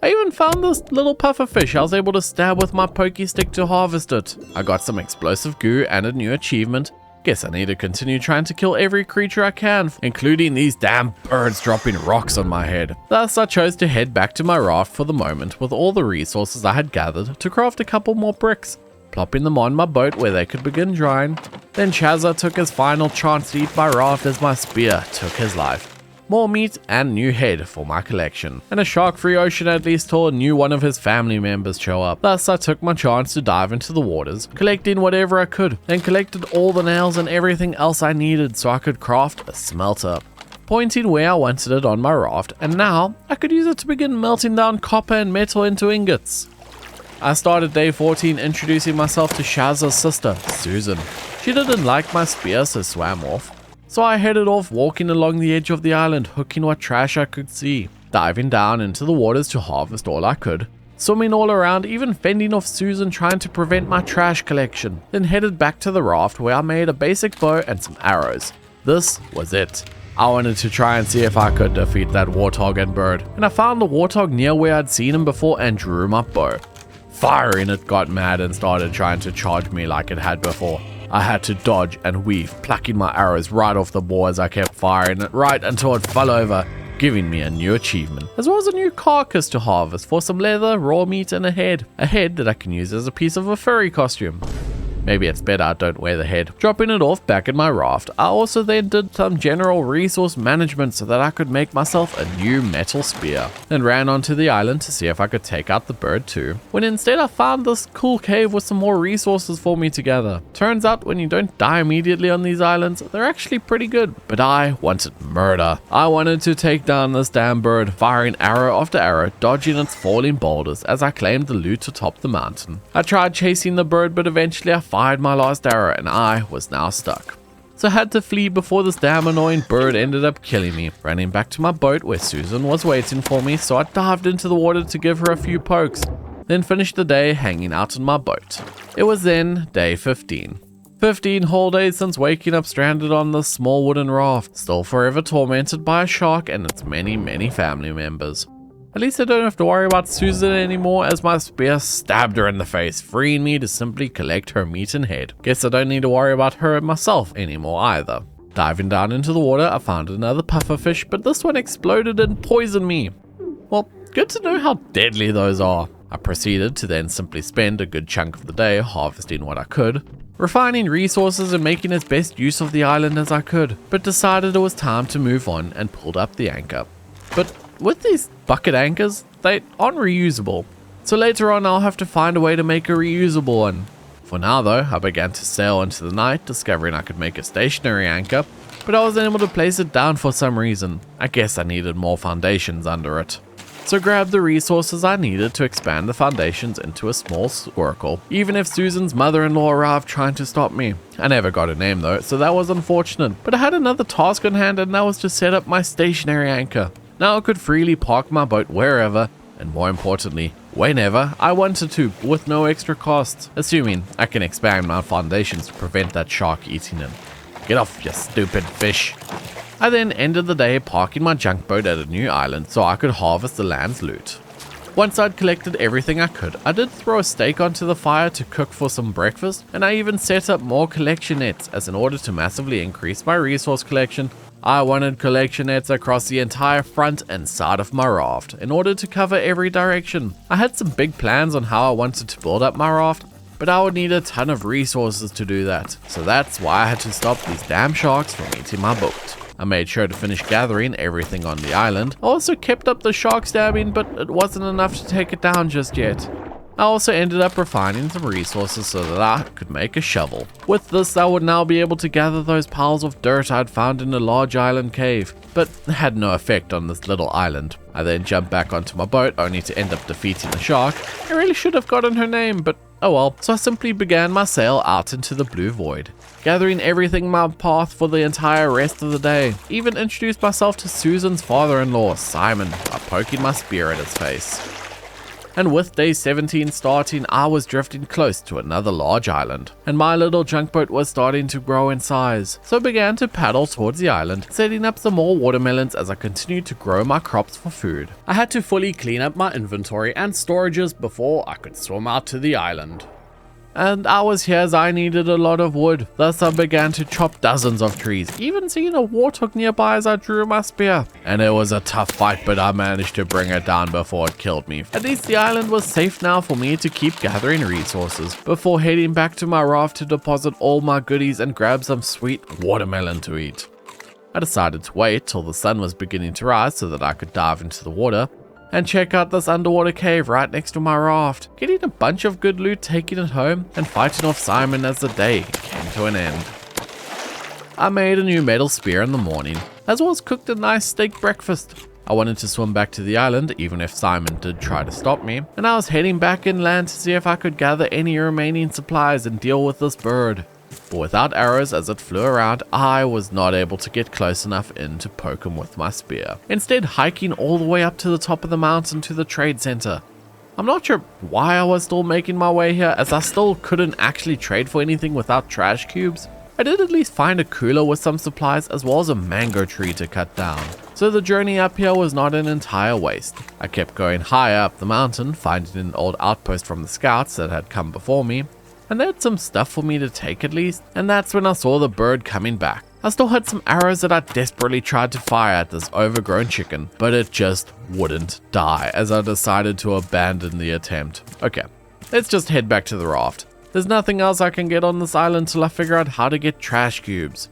I even found this little puffer fish I was able to stab with my pokey stick to harvest it. I got some explosive goo and a new achievement. Guess I need to continue trying to kill every creature I can, including these damn birds dropping rocks on my head. Thus, I chose to head back to my raft for the moment with all the resources I had gathered to craft a couple more bricks, plopping them on my boat where they could begin drying. Then Shazza took his final chance to eat my raft as my spear took his life. More meat and new head for my collection. And a shark-free ocean at least saw a new one of his family members show up. Thus, I took my chance to dive into the waters, collecting whatever I could, then collected all the nails and everything else I needed so I could craft a smelter, pointing where I wanted it on my raft, and now I could use it to begin melting down copper and metal into ingots. I started day 14 introducing myself to Shazza's sister, Susan. She didn't like my spear, so swam off. So I headed off walking along the edge of the island, hooking what trash I could see, diving down into the waters to harvest all I could, swimming all around, even fending off Susan trying to prevent my trash collection, then headed back to the raft where I made a basic bow and some arrows. This was it. I wanted to try and see if I could defeat that warthog and bird, and I found the warthog near where I'd seen him before and drew my bow. Firing it got mad and started trying to charge me like it had before. I had to dodge and weave, plucking my arrows right off the bow as I kept firing it right until it fell over, giving me a new achievement, as well as a new carcass to harvest for some leather, raw meat, and a head that I can use as a piece of a furry costume. Maybe it's better I don't wear the head. Dropping it off back in my raft, I also then did some general resource management so that I could make myself a new metal spear. Then ran onto the island to see if I could take out the bird too, when instead I found this cool cave with some more resources for me to gather. Turns out when you don't die immediately on these islands, they're actually pretty good. But I wanted murder. I wanted to take down this damn bird, firing arrow after arrow, dodging its falling boulders as I claimed the loot atop the mountain. I tried chasing the bird, but eventually I fired my last arrow and I was now stuck. So I had to flee before this damn annoying bird ended up killing me. Running back to my boat where Susan was waiting for me, so I dived into the water to give her a few pokes, then finished the day hanging out on my boat. It was then day 15. 15 whole days since waking up stranded on this small wooden raft, still forever tormented by a shark and its many family members. At least I don't have to worry about Susan anymore as my spear stabbed her in the face, freeing me to simply collect her meat and head. Guess I don't need to worry about her and myself anymore either. Diving down into the water, I found another pufferfish, but this one exploded and poisoned me. Well, good to know how deadly those are. I proceeded to then simply spend a good chunk of the day harvesting what I could, refining resources and making as best use of the island as I could, but decided it was time to move on and pulled up the anchor. But with these bucket anchors, they aren't reusable, so later on I'll have to find a way to make a reusable one. For now though, I began to sail into the night, discovering I could make a stationary anchor, but I wasn't able to place it down for some reason. I guess I needed more foundations under it. So grabbed the resources I needed to expand the foundations into a small circle, even if Susan's mother-in-law arrived trying to stop me. I never got a name though, so that was unfortunate, but I had another task on hand and that was to set up my stationary anchor. Now I could freely park my boat wherever, and more importantly, whenever I wanted to, with no extra costs, assuming I can expand my foundations to prevent that shark eating it. Get off, you stupid fish. I then ended the day parking my junk boat at a new island so I could harvest the land's loot. Once I'd collected everything I could, I did throw a steak onto the fire to cook for some breakfast, and I even set up more collection nets as in order to massively increase my resource collection. I wanted collection nets across the entire front and side of my raft in order to cover every direction. I had some big plans on how I wanted to build up my raft, but I would need a ton of resources to do that, so that's why I had to stop these damn sharks from eating my boat. I made sure to finish gathering everything on the island. I also kept up the shark stabbing, but it wasn't enough to take it down just yet. I also ended up refining some resources so that I could make a shovel. With this, I would now be able to gather those piles of dirt I'd found in a large island cave, but it had no effect on this little island. I then jumped back onto my boat only to end up defeating the shark. I really should have gotten her name, but oh well. So I simply began my sail out into the blue void, gathering everything in my path for the entire rest of the day. Even introduced myself to Susan's father-in-law, Simon, by poking my spear at his face. And with day 17 starting, I was drifting close to another large island, and my little junk boat was starting to grow in size, so I began to paddle towards the island, setting up some more watermelons as I continued to grow my crops for food. I had to fully clean up my inventory and storages before I could swim out to the island. And I was here as I needed a lot of wood, thus I began to chop dozens of trees, even seeing a warthog nearby as I drew my spear. And it was a tough fight, but I managed to bring it down before it killed me. At least the island was safe now for me to keep gathering resources, before heading back to my raft to deposit all my goodies and grab some sweet watermelon to eat. I decided to wait till the sun was beginning to rise so that I could dive into the water and check out this underwater cave right next to my raft, getting a bunch of good loot, taking it home, and fighting off Simon as the day came to an end. I made a new metal spear in the morning, as well as cooked a nice steak breakfast. I wanted to swim back to the island, even if Simon did try to stop me, and I was heading back inland to see if I could gather any remaining supplies and deal with this bird. But without arrows as it flew around, I was not able to get close enough in to poke him with my spear, instead hiking all the way up to the top of the mountain to the trade center. I'm not sure why I was still making my way here, as I still couldn't actually trade for anything without trash cubes. I did at least find a cooler with some supplies as well as a mango tree to cut down, so the journey up here was not an entire waste. I kept going higher up the mountain, finding an old outpost from the scouts that had come before me, and they had some stuff for me to take at least, and that's when I saw the bird coming back. I still had some arrows that I desperately tried to fire at this overgrown chicken, but it just wouldn't die, as I decided to abandon the attempt. Okay, let's just head back to the raft. There's nothing else I can get on this island till I figure out how to get trash cubes.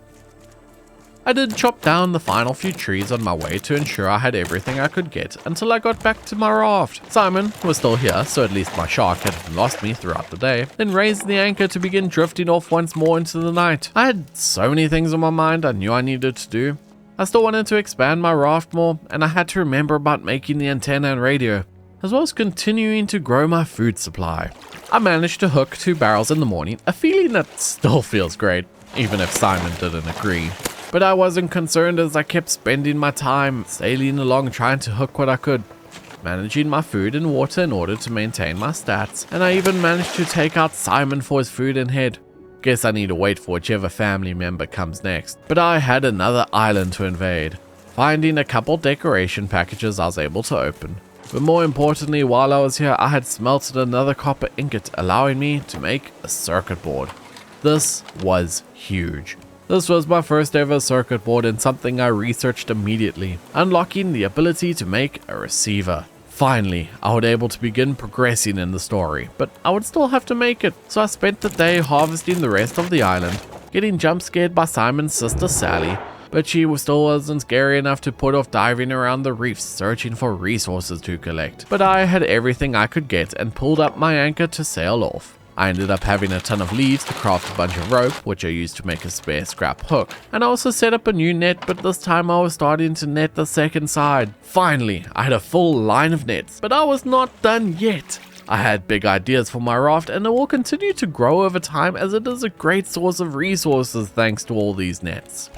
I did chop down the final few trees on my way to ensure I had everything I could get until I got back to my raft. Simon was still here, so at least my shark hadn't lost me throughout the day, then raised the anchor to begin drifting off once more into the night. I had so many things on my mind I knew I needed to do. I still wanted to expand my raft more, and I had to remember about making the antenna and radio, as well as continuing to grow my food supply. I managed to hook 2 barrels in the morning, a feeling that still feels great, even if Simon didn't agree. But I wasn't concerned as I kept spending my time sailing along trying to hook what I could, managing my food and water in order to maintain my stats, and I even managed to take out Simon for his food and head. Guess I need to wait for whichever family member comes next. But I had another island to invade. Finding a couple decoration packages I was able to open. But more importantly, while I was here, I had smelted another copper ingot, allowing me to make a circuit board. This was huge. This was my first ever circuit board and something I researched immediately, unlocking the ability to make a receiver. Finally, I was able to begin progressing in the story, but I would still have to make it, so I spent the day harvesting the rest of the island, getting jump scared by Simon's sister Sally, but she still wasn't scary enough to put off diving around the reefs searching for resources to collect. But I had everything I could get and pulled up my anchor to sail off. I ended up having a ton of leaves to craft a bunch of rope, which I used to make a spare scrap hook. And I also set up a new net, but this time I was starting to net the second side. Finally, I had a full line of nets, but I was not done yet. I had big ideas for my raft, and it will continue to grow over time as it is a great source of resources thanks to all these nets.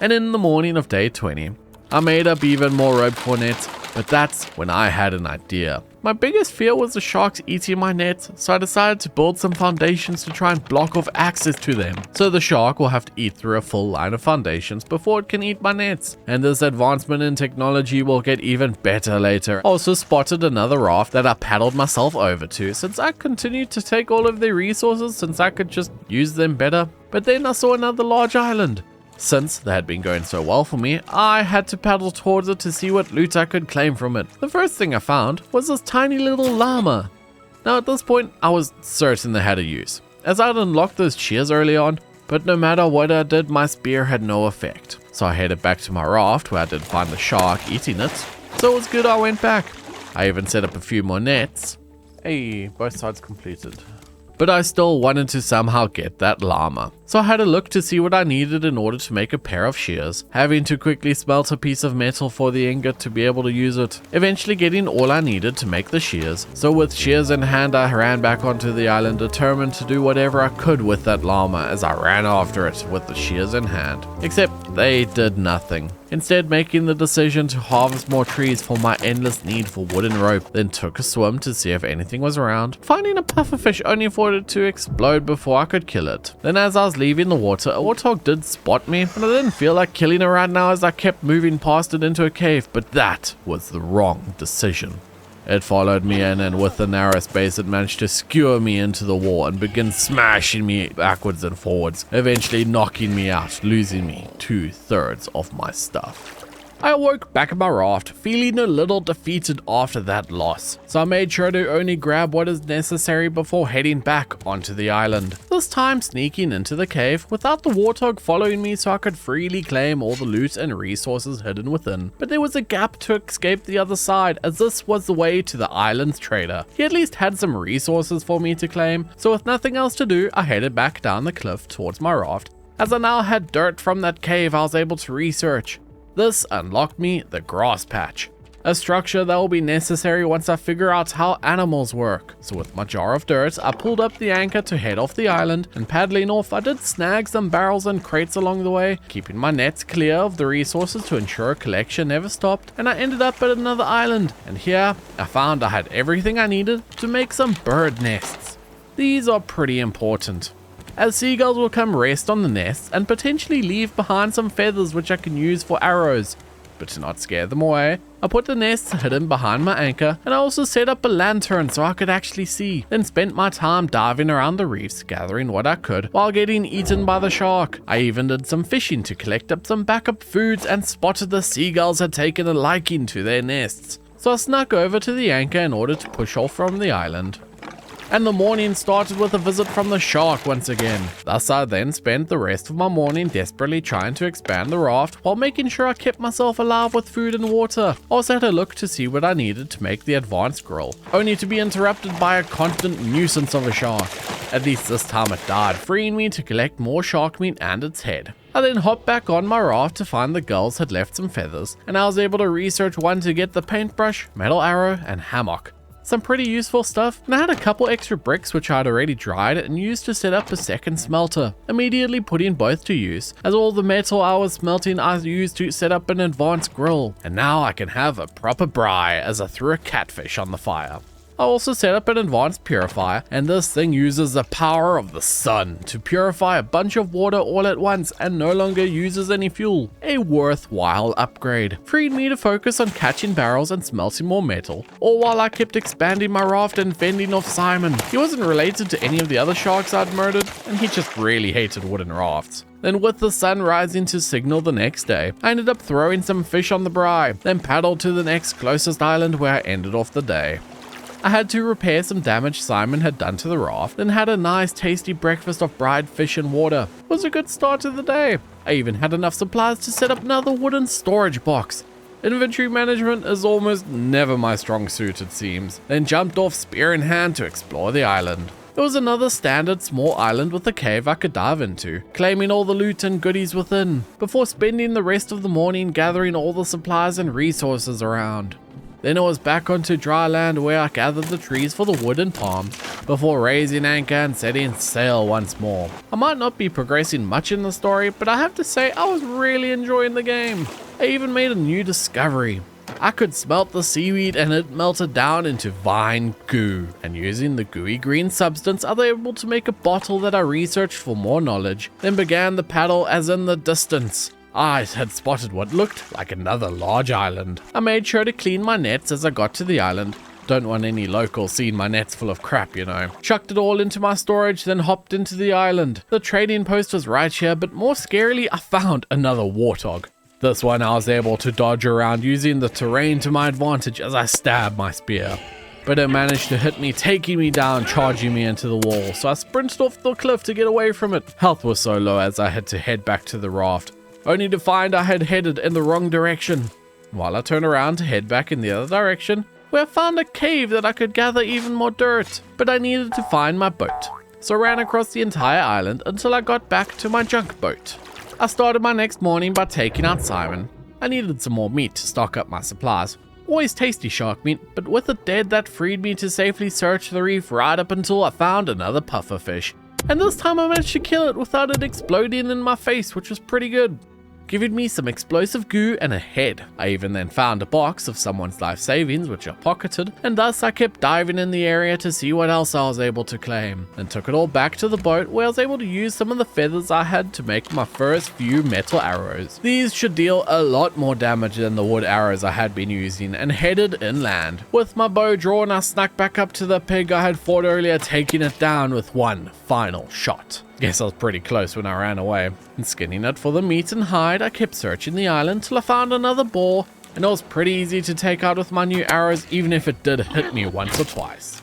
And in the morning of day 20, I made up even more rope for nets, but that's when I had an idea. My biggest fear was the sharks eating my nets, so I decided to build some foundations to try and block off access to them. So the shark will have to eat through a full line of foundations before it can eat my nets. And this advancement in technology will get even better later. I also spotted another raft that I paddled myself over to, since I continued to take all of their resources since I could just use them better. But then I saw another large island. Since they had been going so well for me, I had to paddle towards it to see what loot I could claim from it. The first thing I found was this tiny little llama. Now at this point, I was certain they had a use, as I'd unlocked those cheers early on, but no matter what I did, my spear had no effect. So I headed back to my raft where I did find the shark eating it, so it was good I went back. I even set up a few more nets. Hey, both sides completed. But I still wanted to somehow get that llama. So I had a look to see what I needed in order to make a pair of shears, having to quickly smelt a piece of metal for the ingot to be able to use it, eventually getting all I needed to make the shears. So with shears in hand, I ran back onto the island, determined to do whatever I could with that llama as I ran after it with the shears in hand. Except they did nothing. Instead, making the decision to harvest more trees for my endless need for wood and rope, then took a swim to see if anything was around, finding a pufferfish only for it to explode before I could kill it. Then as I was leaving the water, a warthog did spot me, but I didn't feel like killing it right now as I kept moving past it into a cave, but that was the wrong decision. It followed me in, and with the narrow space it managed to skewer me into the wall and begin smashing me backwards and forwards, eventually knocking me out, losing me 2/3 of my stuff. I awoke back at my raft, feeling a little defeated after that loss, so I made sure to only grab what is necessary before heading back onto the island. This time sneaking into the cave without the warthog following me so I could freely claim all the loot and resources hidden within. But there was a gap to escape the other side, as this was the way to the island's trader. He at least had some resources for me to claim, so with nothing else to do, I headed back down the cliff towards my raft. As I now had dirt from that cave, I was able to research. This unlocked me the grass patch, a structure that will be necessary once I figure out how animals work. So with my jar of dirt, I pulled up the anchor to head off the island, and paddling off, I did snag some barrels and crates along the way, keeping my nets clear of the resources to ensure collection never stopped, and I ended up at another island, and here I found I had everything I needed to make some bird nests. These are pretty important, as seagulls will come rest on the nests and potentially leave behind some feathers which I can use for arrows. But to not scare them away, I put the nests hidden behind my anchor, and I also set up a lantern so I could actually see, then spent my time diving around the reefs gathering what I could while getting eaten by the shark. I even did some fishing to collect up some backup foods and spotted the seagulls had taken a liking to their nests. So I snuck over to the anchor in order to push off from the island. And the morning started with a visit from the shark once again. Thus I then spent the rest of my morning desperately trying to expand the raft while making sure I kept myself alive with food and water. I also had a look to see what I needed to make the advanced grill, only to be interrupted by a constant nuisance of a shark. At least this time it died, freeing me to collect more shark meat and its head. I then hopped back on my raft to find the girls had left some feathers, and I was able to research one to get the paintbrush, metal arrow, and hammock. Some pretty useful stuff, and I had a couple extra bricks which I had already dried and used to set up a second smelter, immediately putting both to use, as all the metal I was smelting I used to set up an advanced grill, and now I can have a proper braai as I threw a catfish on the fire. I also set up an advanced purifier, and this thing uses the power of the sun to purify a bunch of water all at once and no longer uses any fuel. A worthwhile upgrade, freeing me to focus on catching barrels and smelting more metal, all while I kept expanding my raft and fending off Simon. He wasn't related to any of the other sharks I'd murdered, and he just really hated wooden rafts. Then with the sun rising to signal the next day, I ended up throwing some fish on the braai, then paddled to the next closest island where I ended off the day. I had to repair some damage Simon had done to the raft, then had a nice tasty breakfast of fried fish and water. It was a good start to the day. I even had enough supplies to set up another wooden storage box. Inventory management is almost never my strong suit, it seems. Then jumped off spear in hand to explore the island. It was another standard small island with a cave I could dive into, claiming all the loot and goodies within, before spending the rest of the morning gathering all the supplies and resources around. Then I was back onto dry land where I gathered the trees for the wood and palm, before raising anchor and setting sail once more. I might not be progressing much in the story, but I have to say I was really enjoying the game. I even made a new discovery. I could smelt the seaweed and it melted down into vine goo. And using the gooey green substance, I was able to make a bottle that I researched for more knowledge, then began the paddle as in the distance. I had spotted what looked like another large island. I made sure to clean my nets as I got to the island. Don't want any locals seeing my nets full of crap, you know. Chucked it all into my storage, then hopped into the island. The trading post was right here, but more scarily, I found another warthog. This one I was able to dodge around using the terrain to my advantage as I stabbed my spear. But it managed to hit me, taking me down, charging me into the wall, so I sprinted off the cliff to get away from it. Health was so low as I had to head back to the raft, only to find I had headed in the wrong direction. While I turned around to head back in the other direction, where I found a cave that I could gather even more dirt, but I needed to find my boat. So I ran across the entire island until I got back to my junk boat. I started my next morning by taking out Simon. I needed some more meat to stock up my supplies. Always tasty shark meat, but with it dead that freed me to safely search the reef right up until I found another pufferfish. And this time I managed to kill it without it exploding in my face, which was pretty good. Giving me some explosive goo and a head. I even then found a box of someone's life savings, which I pocketed, and thus I kept diving in the area to see what else I was able to claim, and took it all back to the boat where I was able to use some of the feathers I had to make my first few metal arrows. These should deal a lot more damage than the wood arrows I had been using, and headed inland. With my bow drawn, I snuck back up to the pig I had fought earlier, taking it down with one final shot. Guess I was pretty close when I ran away. And skinning it for the meat and hide, I kept searching the island till I found another boar, and it was pretty easy to take out with my new arrows, even if it did hit me once or twice.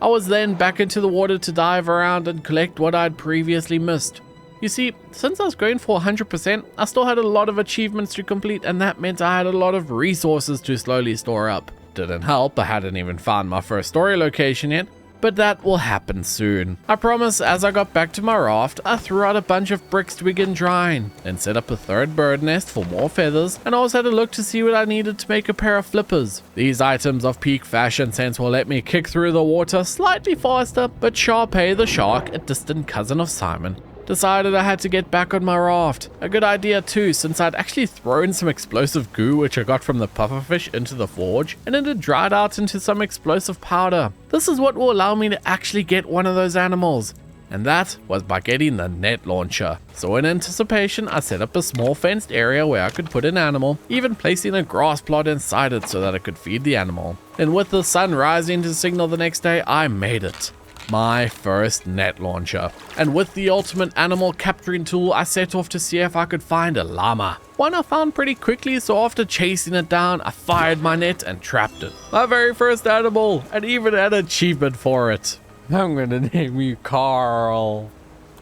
I was then back into the water to dive around and collect what I'd previously missed. You see, since I was going for 100%, I still had a lot of achievements to complete, and that meant I had a lot of resources to slowly store up. Didn't help, I hadn't even found my first story location yet, but that will happen soon. I promise. As I got back to my raft, I threw out a bunch of bricks to begin drying, then set up a third bird nest for more feathers, and also had a look to see what I needed to make a pair of flippers. These items of peak fashion sense will let me kick through the water slightly faster, but Sharpay the shark, a distant cousin of Simon, decided I had to get back on my raft. A good idea too, since I'd actually thrown some explosive goo which I got from the pufferfish into the forge, and it had dried out into some explosive powder. This is what will allow me to actually get one of those animals, and that was by getting the net launcher. So in anticipation, I set up a small fenced area where I could put an animal, even placing a grass plot inside it so that I could feed the animal. And with the sun rising to signal the next day, I made it. My first net launcher. And with the ultimate animal capturing tool, I set off to see if I could find a llama. One I found pretty quickly, so after chasing it down, I fired my net and trapped it. My very first animal, and even an achievement for it. I'm gonna name you Carl.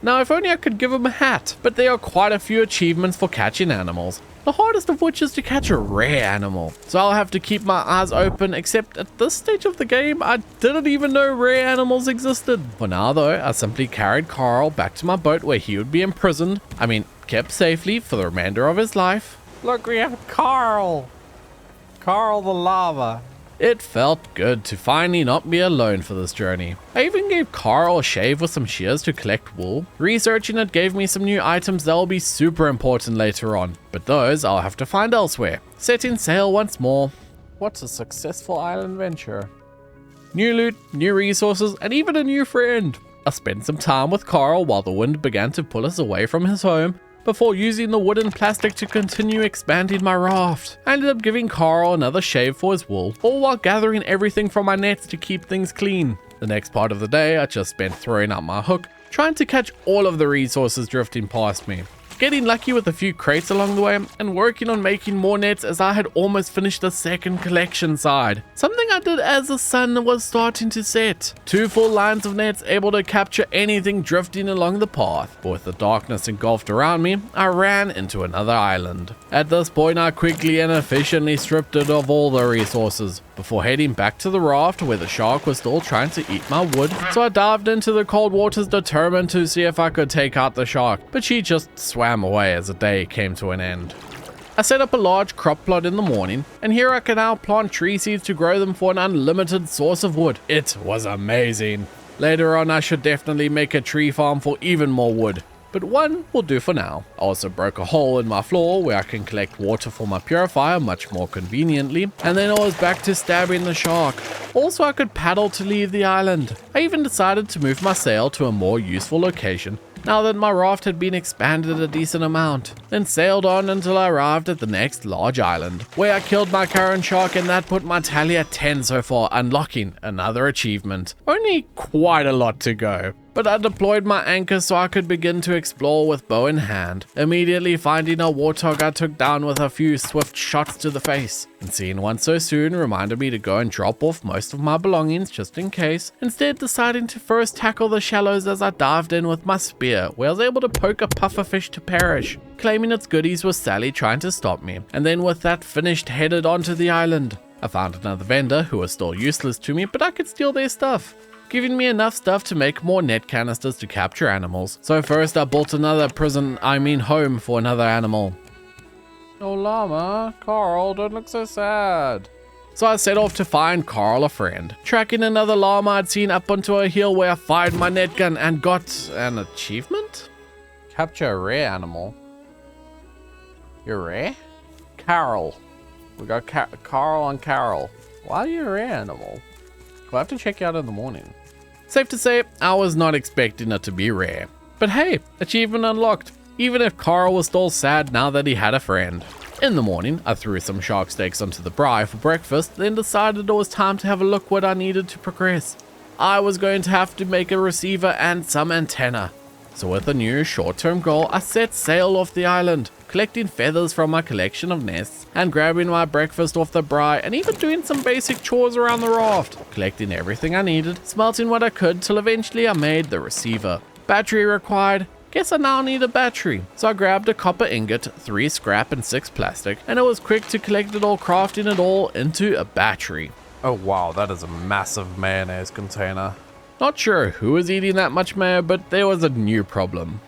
Now, if only I could give him a hat, but there are quite a few achievements for catching animals. The hardest of which is to catch a rare animal, so I'll have to keep my eyes open, except at this stage of the game, I didn't even know rare animals existed. For now though, I simply carried Carl back to my boat where he would be imprisoned, kept safely for the remainder of his life. Look, we have Carl. Carl the lava. It felt good to finally not be alone for this journey. I even gave Carl a shave with some shears to collect wool. Researching it gave me some new items that will be super important later on, but those I'll have to find elsewhere. Setting sail once more. What's a successful island venture? New loot, new resources, and even a new friend. I spent some time with Carl while the wind began to pull us away from his home, before using the wood and plastic to continue expanding my raft. I ended up giving Carl another shave for his wool, all while gathering everything from my nets to keep things clean. The next part of the day I just spent throwing out my hook, trying to catch all of the resources drifting past me. Getting lucky with a few crates along the way, and working on making more nets as I had almost finished the second collection side. Something I did as the sun was starting to set. 2 full lines of nets able to capture anything drifting along the path. But with the darkness engulfed around me, I ran into another island. At this point, I quickly and efficiently stripped it of all the resources, before heading back to the raft where the shark was still trying to eat my wood. So I dived into the cold waters determined to see if I could take out the shark, but she just swam away as the day came to an end. I set up a large crop plot in the morning, and here I can now plant tree seeds to grow them for an unlimited source of wood. It was amazing. Later on, I should definitely make a tree farm for even more wood. but one will do for now. I also broke a hole in my floor where I can collect water for my purifier much more conveniently, and then I was back to stabbing the shark. Also, I could paddle to leave the island. I even decided to move my sail to a more useful location now that my raft had been expanded a decent amount, then sailed on until I arrived at the next large island, where I killed my current shark, and that put my tally at 10 so far, unlocking another achievement. Only quite a lot to go. But I deployed my anchor so I could begin to explore with bow in hand. Immediately finding a warthog I took down with a few swift shots to the face. And seeing one so soon reminded me to go and drop off most of my belongings just in case, instead deciding to first tackle the shallows as I dived in with my spear, where I was able to poke a pufferfish to perish. Claiming its goodies was Sally trying to stop me, and then with that finished headed onto the island. I found another vendor who was still useless to me, but I could steal their stuff, giving me enough stuff to make more net canisters to capture animals. So first I built another home for another animal. Oh llama, Carl, don't look so sad. So I set off to find Carl a friend, tracking another llama I'd seen up onto a hill where I fired my net gun and got an achievement? Capture a rare animal. You're rare? Carol. We got Carl and Carol. Why are you a rare animal? We'll have to check you out in the morning. Safe to say, I was not expecting it to be rare. But hey, achievement unlocked, even if Carl was still sad now that he had a friend. In the morning, I threw some shark steaks onto the braai for breakfast, then decided it was time to have a look what I needed to progress. I was going to have to make a receiver and some antenna. So with a new short-term goal, I set sail off the island, collecting feathers from my collection of nests, and grabbing my breakfast off the braai, and even doing some basic chores around the raft, collecting everything I needed, smelting what I could, till eventually I made the receiver. Battery required. Guess I now need a battery. So I grabbed a copper ingot, 3 scrap and 6 plastic, and it was quick to collect it all, crafting it all into a battery. Oh wow, that is a massive mayonnaise container. Not sure who was eating that much mayo, but there was a new problem.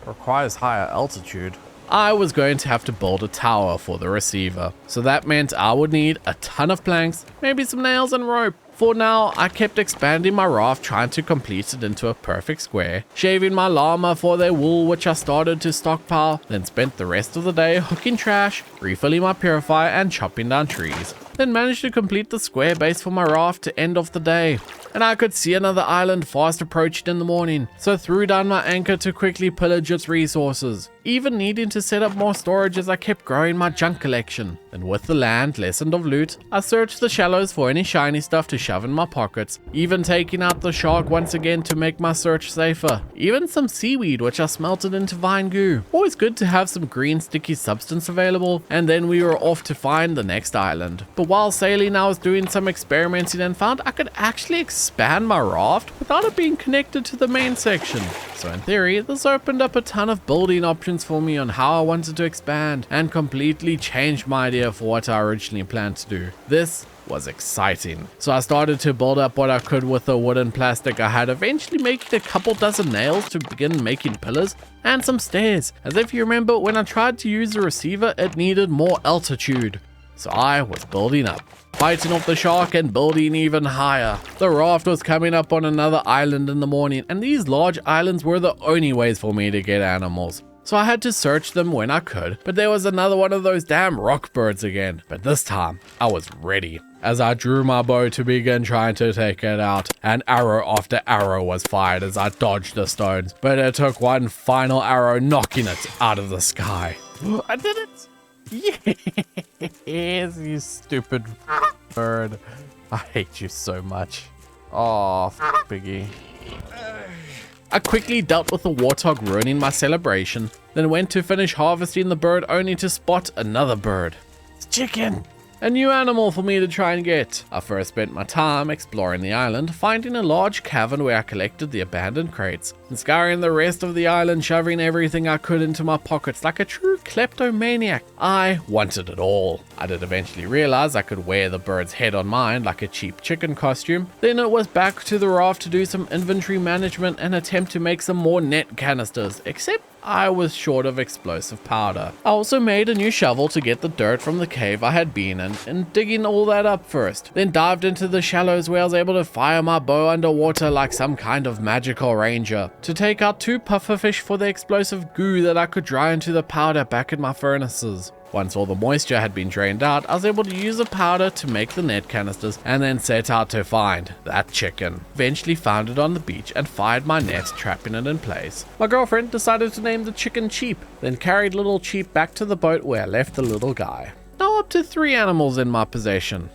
Requires higher altitude. I was going to have to build a tower for the receiver, so that meant I would need a ton of planks, maybe some nails and rope. For now, I kept expanding my raft, trying to complete it into a perfect square, shaving my llama for their wool, which I started to stockpile, then spent the rest of the day hooking trash, refilling my purifier, and chopping down trees. Then managed to complete the square base for my raft to end off the day. And I could see another island fast approaching in the morning, so threw down my anchor to quickly pillage its resources, even needing to set up more storage as I kept growing my junk collection. And with the land lessened of loot, I searched the shallows for any shiny stuff to shove in my pockets, even taking out the shark once again to make my search safer. Even some seaweed which I smelted into vine goo. Always good to have some green sticky substance available, and then we were off to find the next island. But while sailing, I was doing some experimenting and found I could actually expand my raft without it being connected to the main section. So in theory, this opened up a ton of building options for me on how I wanted to expand, and completely changed my idea for what I originally planned to do. This was exciting. So I started to build up what I could with the wood and plastic I had, eventually making a couple dozen nails to begin making pillars and some stairs, as if you remember when I tried to use the receiver, it needed more altitude. So I was building up, fighting off the shark and building even higher. The raft was coming up on another island in the morning, and these large islands were the only ways for me to get animals. So I had to search them when I could, but there was another one of those damn rock birds again. But this time, I was ready. As I drew my bow to begin trying to take it out, and arrow after arrow was fired as I dodged the stones, but it took one final arrow knocking it out of the sky. I did it! Yes, you stupid bird. I hate you so much. Oh, Biggie. I quickly dealt with the warthog ruining my celebration, then went to finish harvesting the bird only to spot another bird. It's chicken! A new animal for me to try and get. I first spent my time exploring the island, finding a large cavern where I collected the abandoned crates, and scouring the rest of the island, shoving everything I could into my pockets like a true kleptomaniac. I wanted it all. I did eventually realize I could wear the bird's head on mine like a cheap chicken costume. Then it was back to the raft to do some inventory management and attempt to make some more net canisters, except I was short of explosive powder. I also made a new shovel to get the dirt from the cave I had been in, and digging all that up first. Then dived into the shallows where I was able to fire my bow underwater like some kind of magical ranger, to take out 2 pufferfish for the explosive goo that I could dry into the powder back in my furnaces. Once all the moisture had been drained out, I was able to use the powder to make the net canisters and then set out to find that chicken. Eventually found it on the beach and fired my net, trapping it in place. My girlfriend decided to name the chicken Cheap, then carried little Cheap back to the boat where I left the little guy. Now up to 3 animals in my possession.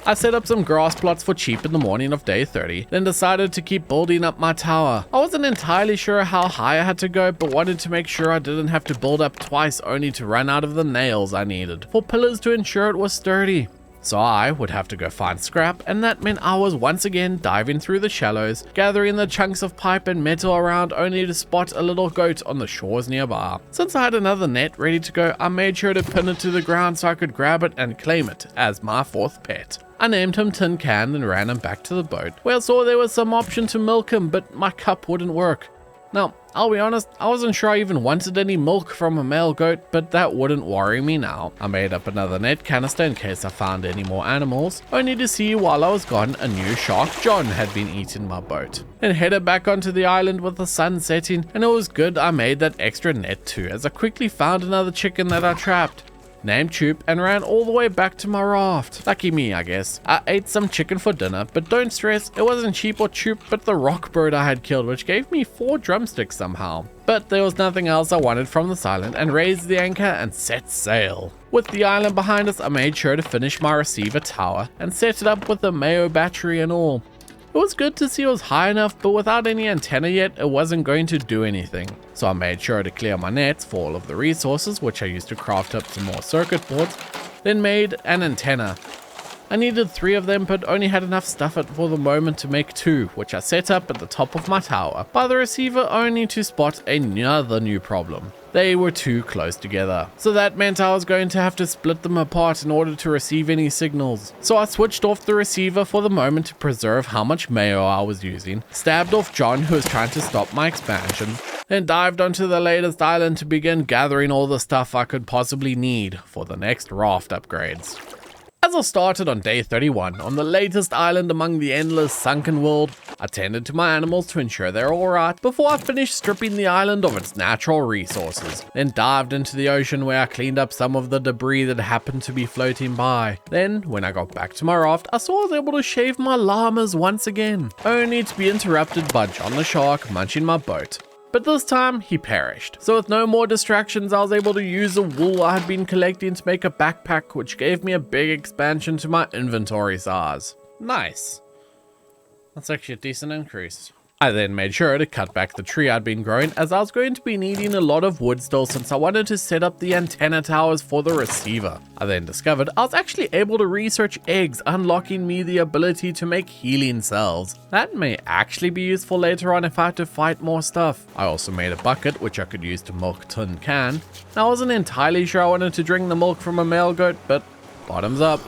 I set up some grass plots for Cheap in the morning of day 30, then decided to keep building up my tower. I wasn't entirely sure how high I had to go, but wanted to make sure I didn't have to build up twice only to run out of the nails I needed for pillars to ensure it was sturdy. So I would have to go find scrap, and that meant I was once again diving through the shallows, gathering the chunks of pipe and metal around only to spot a little goat on the shores nearby. Since I had another net ready to go, I made sure to pin it to the ground so I could grab it and claim it as my 4th pet. I named him Tin Can and ran him back to the boat, where I saw there was some option to milk him, but my cup wouldn't work. Now, I'll be honest, I wasn't sure I even wanted any milk from a male goat, but that wouldn't worry me now. I made up another net canister in case I found any more animals, only to see while I was gone a new shark John had been eating my boat. Then headed back onto the island with the sun setting, and it was good I made that extra net too, as I quickly found another chicken that I trapped. Named Choop, and ran all the way back to my raft. Lucky me, I guess. I ate some chicken for dinner, but don't stress, it wasn't Cheap or Choop, but the rock bird I had killed, which gave me 4 drumsticks somehow. But there was nothing else I wanted from this island, and raised the anchor and set sail. With the island behind us, I made sure to finish my receiver tower, and set it up with a Mayo battery and all. It was good to see it was high enough, but without any antenna yet, it wasn't going to do anything. So I made sure to clear my nets for all of the resources, which I used to craft up some more circuit boards, then made an antenna. I needed 3 of them, but only had enough stuff for the moment to make 2, which I set up at the top of my tower, by the receiver only to spot another new problem. They were too close together, so that meant I was going to have to split them apart in order to receive any signals. So I switched off the receiver for the moment to preserve how much mayo I was using, stabbed off John who was trying to stop my expansion, then dived onto the latest island to begin gathering all the stuff I could possibly need for the next raft upgrades. As I started on day 31 on the latest island among the endless sunken world, I tended to my animals to ensure they're alright before I finished stripping the island of its natural resources, then dived into the ocean where I cleaned up some of the debris that happened to be floating by. Then, when I got back to my raft, I saw I was able to shave my llamas once again, only to be interrupted by John the Shark munching my boat. But this time, he perished. So with no more distractions, I was able to use the wool I had been collecting to make a backpack, which gave me a big expansion to my inventory size. Nice. That's actually a decent increase. I then made sure to cut back the tree I'd been growing, as I was going to be needing a lot of wood still since I wanted to set up the antenna towers for the receiver. I then discovered I was actually able to research eggs, unlocking me the ability to make healing cells. That may actually be useful later on if I had to fight more stuff. I also made a bucket which I could use to milk Tin Can. I wasn't entirely sure I wanted to drink the milk from a male goat, but bottoms up.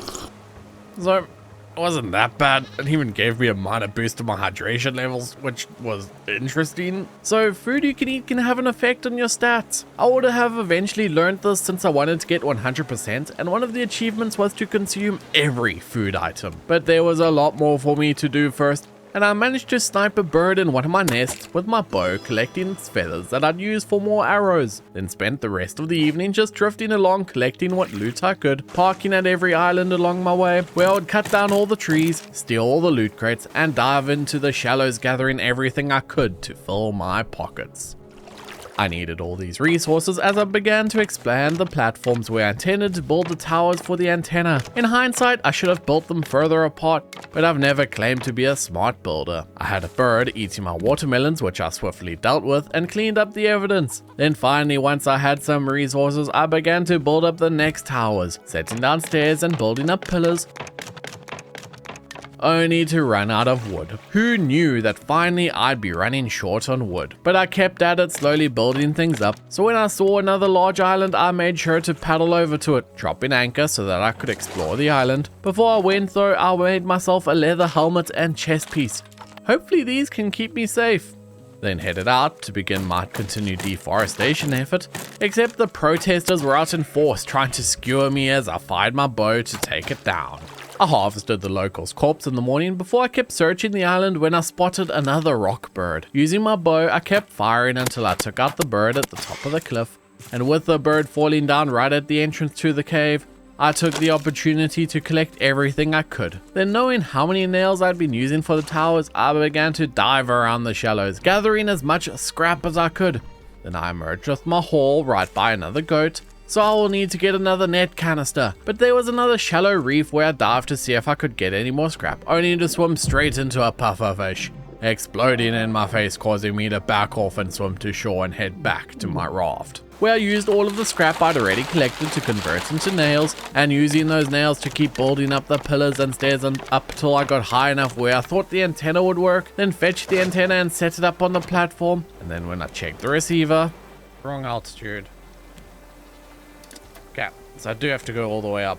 So it wasn't that bad. It even gave me a minor boost to my hydration levels, which was interesting. So food you can eat can have an effect on your stats. I would have eventually learned this since I wanted to get 100%, and one of the achievements was to consume every food item. But there was a lot more for me to do first, and I managed to snipe a bird in one of my nests with my bow, collecting its feathers that I'd use for more arrows. Then spent the rest of the evening just drifting along, collecting what loot I could, parking at every island along my way, where I would cut down all the trees, steal all the loot crates, and dive into the shallows gathering everything I could to fill my pockets. I needed all these resources as I began to expand the platforms where I intended to build the towers for the antenna. In hindsight, I should have built them further apart, but I've never claimed to be a smart builder. I had a bird eating my watermelons, which I swiftly dealt with and cleaned up the evidence. Then finally, once I had some resources, I began to build up the next towers, setting down stairs and building up pillars, only to run out of wood. Who knew that finally I'd be running short on wood? But I kept at it, slowly building things up, so when I saw another large island, I made sure to paddle over to it, dropping anchor so that I could explore the island. Before I went though, I made myself a leather helmet and chest piece. Hopefully these can keep me safe. then headed out to begin my continued deforestation effort, except the protesters were out in force trying to skewer me as I fired my bow to take it down. I harvested the local's corpse in the morning before I kept searching the island when I spotted another rock bird. Using my bow, I kept firing until I took out the bird at the top of the cliff, and with the bird falling down right at the entrance to the cave, I took the opportunity to collect everything I could. Then, knowing how many nails I'd been using for the towers, I began to dive around the shallows, gathering as much scrap as I could. Then I emerged with my haul right by another goat, so I will need to get another net canister. But there was another shallow reef where I dived to see if I could get any more scrap, only to swim straight into a pufferfish, exploding in my face, causing me to back off and swim to shore and head back to my raft, where I used all of the scrap I'd already collected to convert into nails, and using those nails to keep building up the pillars and stairs and up till I got high enough where I thought the antenna would work, then fetched the antenna and set it up on the platform, and then when I checked the receiver, wrong altitude. Okay, so I do have to go all the way up.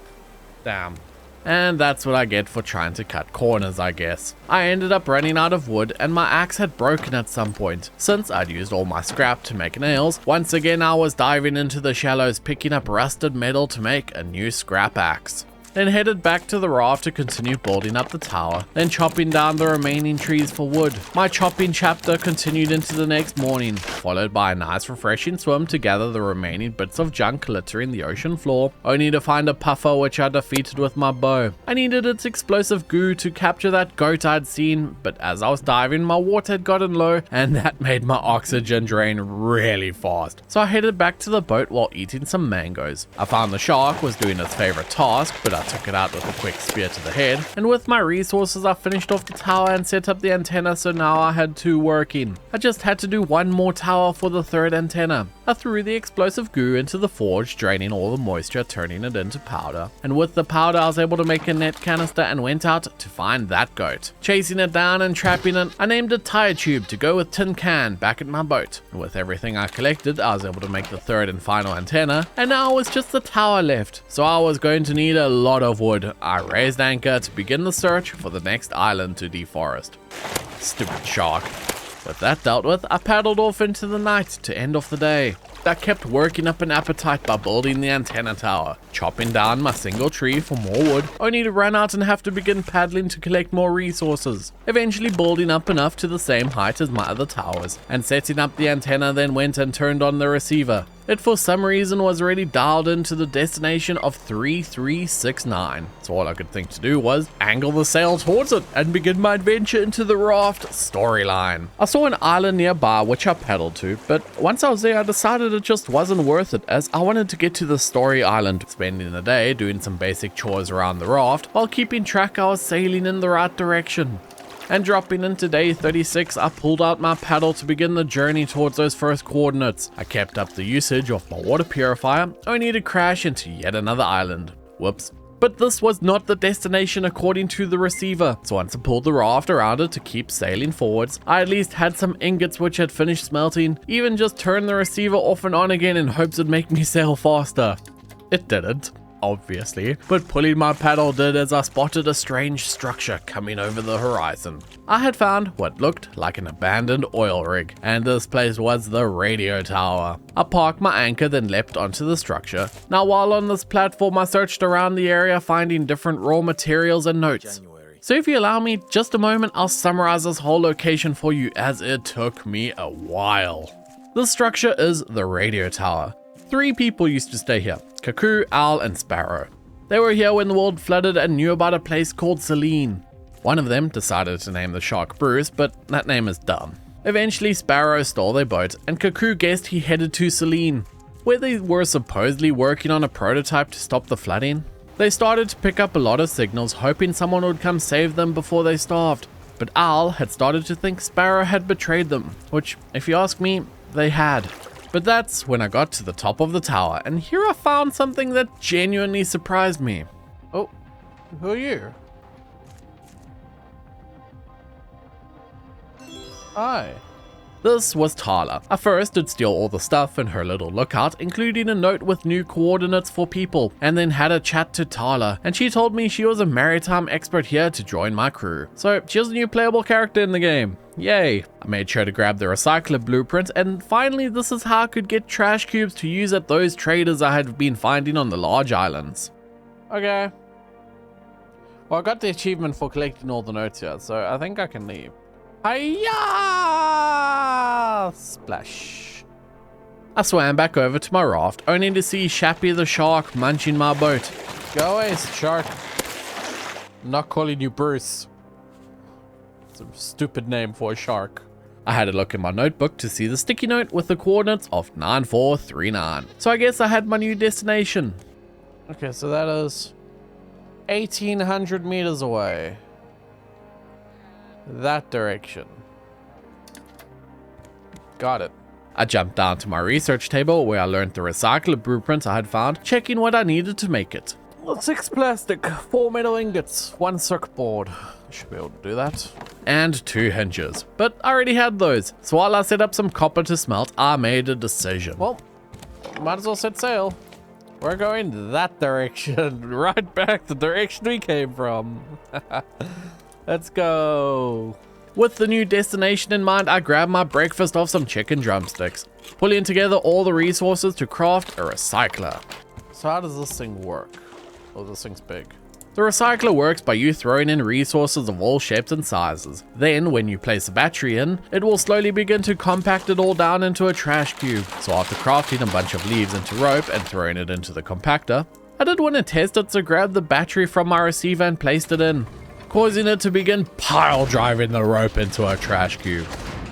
Damn. And that's what I get for trying to cut corners, I guess. I ended up running out of wood and my axe had broken at some point. Since I'd used all my scrap to make nails, once again I was diving into the shallows picking up rusted metal to make a new scrap axe. Then headed back to the raft to continue building up the tower, then chopping down the remaining trees for wood. My chopping chapter continued into the next morning, followed by a nice refreshing swim to gather the remaining bits of junk littering the ocean floor, only to find a puffer which I defeated with my bow. I needed its explosive goo to capture that goat I'd seen, but as I was diving my water had gotten low and that made my oxygen drain really fast. So I headed back to the boat while eating some mangoes. I found the shark was doing its favorite task, but I took it out with a quick spear to the head, and with my resources I finished off the tower and set up the antenna, so now I had two working. I just had to do one more tower for the third antenna. I threw the explosive goo into the forge, draining all the moisture, turning it into powder, and with the powder I was able to make a net canister and went out to find that goat. Chasing it down and trapping it, I named it Tire Tube to go with Tin Can back at my boat, and with everything I collected I was able to make the third and final antenna, and now it was just the tower left, so I was going to need a lot of wood. I raised anchor to begin the search for the next island to deforest. Stupid shark. With that dealt with, I paddled off into the night to end off the day. I kept working up an appetite by building the antenna tower, chopping down my single tree for more wood, only to run out and have to begin paddling to collect more resources, eventually building up enough to the same height as my other towers, and setting up the antenna, then went and turned on the receiver. It for some reason was already dialed into the destination of 3369, so all I could think to do was angle the sail towards it and begin my adventure into the Raft storyline. I saw an island nearby which I paddled to, but once I was there I decided it just wasn't worth it, as I wanted to get to the story island, spending the day doing some basic chores around the raft while keeping track I was sailing in the right direction. And dropping into day 36, I pulled out my paddle to begin the journey towards those first coordinates. I kept up the usage of my water purifier, only to crash into yet another island. Whoops. But this was not the destination according to the receiver, so once I pulled the raft around it to keep sailing forwards, I at least had some ingots which had finished smelting, even just turned the receiver off and on again in hopes it'd make me sail faster. It didn't, obviously, but pulling my paddle did, as I spotted a strange structure coming over the horizon. I had found what looked like an abandoned oil rig, and this place was the radio tower. I parked my anchor, then leapt onto the structure. Now while on this platform I searched around the area, finding different raw materials and notes. So if you allow me just a moment, I'll summarize this whole location for you, as it took me a while. This structure is the radio tower. 3 people used to stay here: Cuckoo, Owl, and Sparrow. They were here when the world flooded and knew about a place called Selene. One of them decided to name the shark Bruce, but that name is dumb. Eventually Sparrow stole their boat and Cuckoo guessed he headed to Selene, where they were supposedly working on a prototype to stop the flooding. They started to pick up a lot of signals, hoping someone would come save them before they starved. But Owl had started to think Sparrow had betrayed them, which, if you ask me, they had. But that's when I got to the top of the tower, and here I found something that genuinely surprised me. Oh, who are you? Hi. This was Tyler. I first did steal all the stuff in her little lookout, including a note with new coordinates for people, and then had a chat to Tyler, and she told me she was a maritime expert here to join my crew. So she was a new playable character in the game. Yay! I made sure to grab the recycler blueprint, and finally this is how I could get trash cubes to use at those traders I had been finding on the large islands. Okay. Well, I got the achievement for collecting all the notes here, so I think I can leave. Hiya! Splash. I swam back over to my raft, only to see Shappy the shark munching my boat. Go away, shark. I'm not calling you Bruce. It's a stupid name for a shark. I had a look in my notebook to see the sticky note with the coordinates of 9439. So I guess I had my new destination. Okay, so that is 1800 meters away. That direction. Got it. I jumped down to my research table where I learned the recycler blueprint I had found, checking what I needed to make it. 6 plastic, 4 metal ingots, 1 circuit board. I should be able to do that. And 2 hinges. But I already had those. So while I set up some copper to smelt, I made a decision. Well, might as well set sail. We're going that direction. Right back the direction we came from. Let's go. With the new destination in mind, I grabbed my breakfast off some chicken drumsticks, pulling together all the resources to craft a recycler. So how does this thing work? Oh, this thing's big. The recycler works by you throwing in resources of all shapes and sizes. Then, when you place a battery in, it will slowly begin to compact it all down into a trash cube. So after crafting a bunch of leaves into rope and throwing it into the compactor, I did want to test it, so grabbed the battery from my receiver and placed it in, causing it to begin pile driving the rope into a trash cube.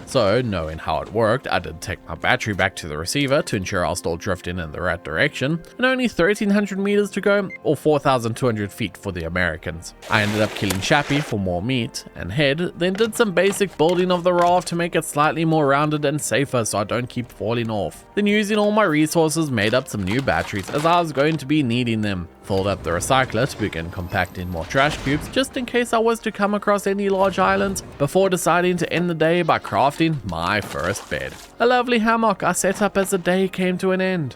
So, knowing how it worked, I did take my battery back to the receiver to ensure I was still drifting in the right direction, and only 1300 meters to go, or 4,200 feet for the Americans. I ended up killing Shappy for more meat and head, then did some basic building of the raft to make it slightly more rounded and safer so I don't keep falling off. Then using all my resources made up some new batteries as I was going to be needing them. Filled up the recycler to begin compacting more trash cubes just in case I was to come across any large islands, before deciding to end the day by crafting my first bed. A lovely hammock I set up as the day came to an end.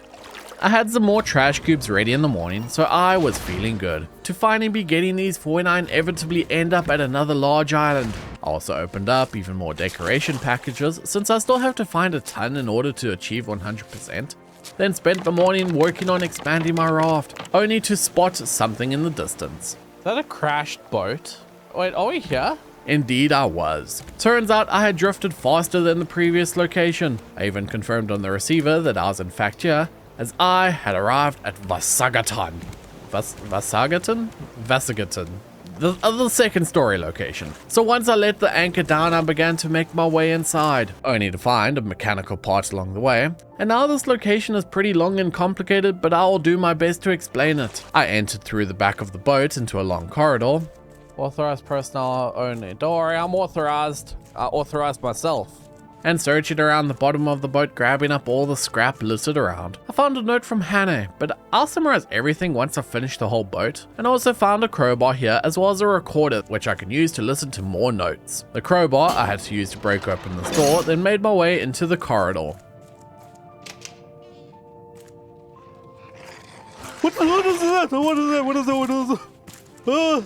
I had some more trash cubes ready in the morning, so I was feeling good to finally be getting these before I inevitably end up at another large island. I also opened up even more decoration packages since I still have to find a ton in order to achieve 100%. Then spent the morning working on expanding my raft, only to spot something in the distance. Is that a crashed boat? Wait, are we here? Indeed I was. Turns out I had drifted faster than the previous location. I even confirmed on the receiver that I was in fact here, as I had arrived at Vasagatan. Vasagatan? Vasagatan. The second story location. So once I let the anchor down, I began to make my way inside, only to find a mechanical part along the way. And now this location is pretty long and complicated, but I will do my best to explain it. I entered through the back of the boat into a long corridor. Authorized personnel only. Don't worry, I'm authorized. I authorized myself. And searching around the bottom of the boat, grabbing up all the scrap littered around. I found a note from Hannah, but I'll summarize everything once I finish the whole boat. And also found a crowbar here, as well as a recorder, which I can use to listen to more notes. The crowbar I had to use to break open the door, then made my way into the corridor. What is that? What is that? What is that? What is that?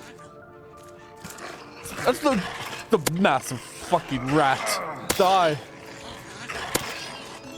That's the massive fucking rat. Die.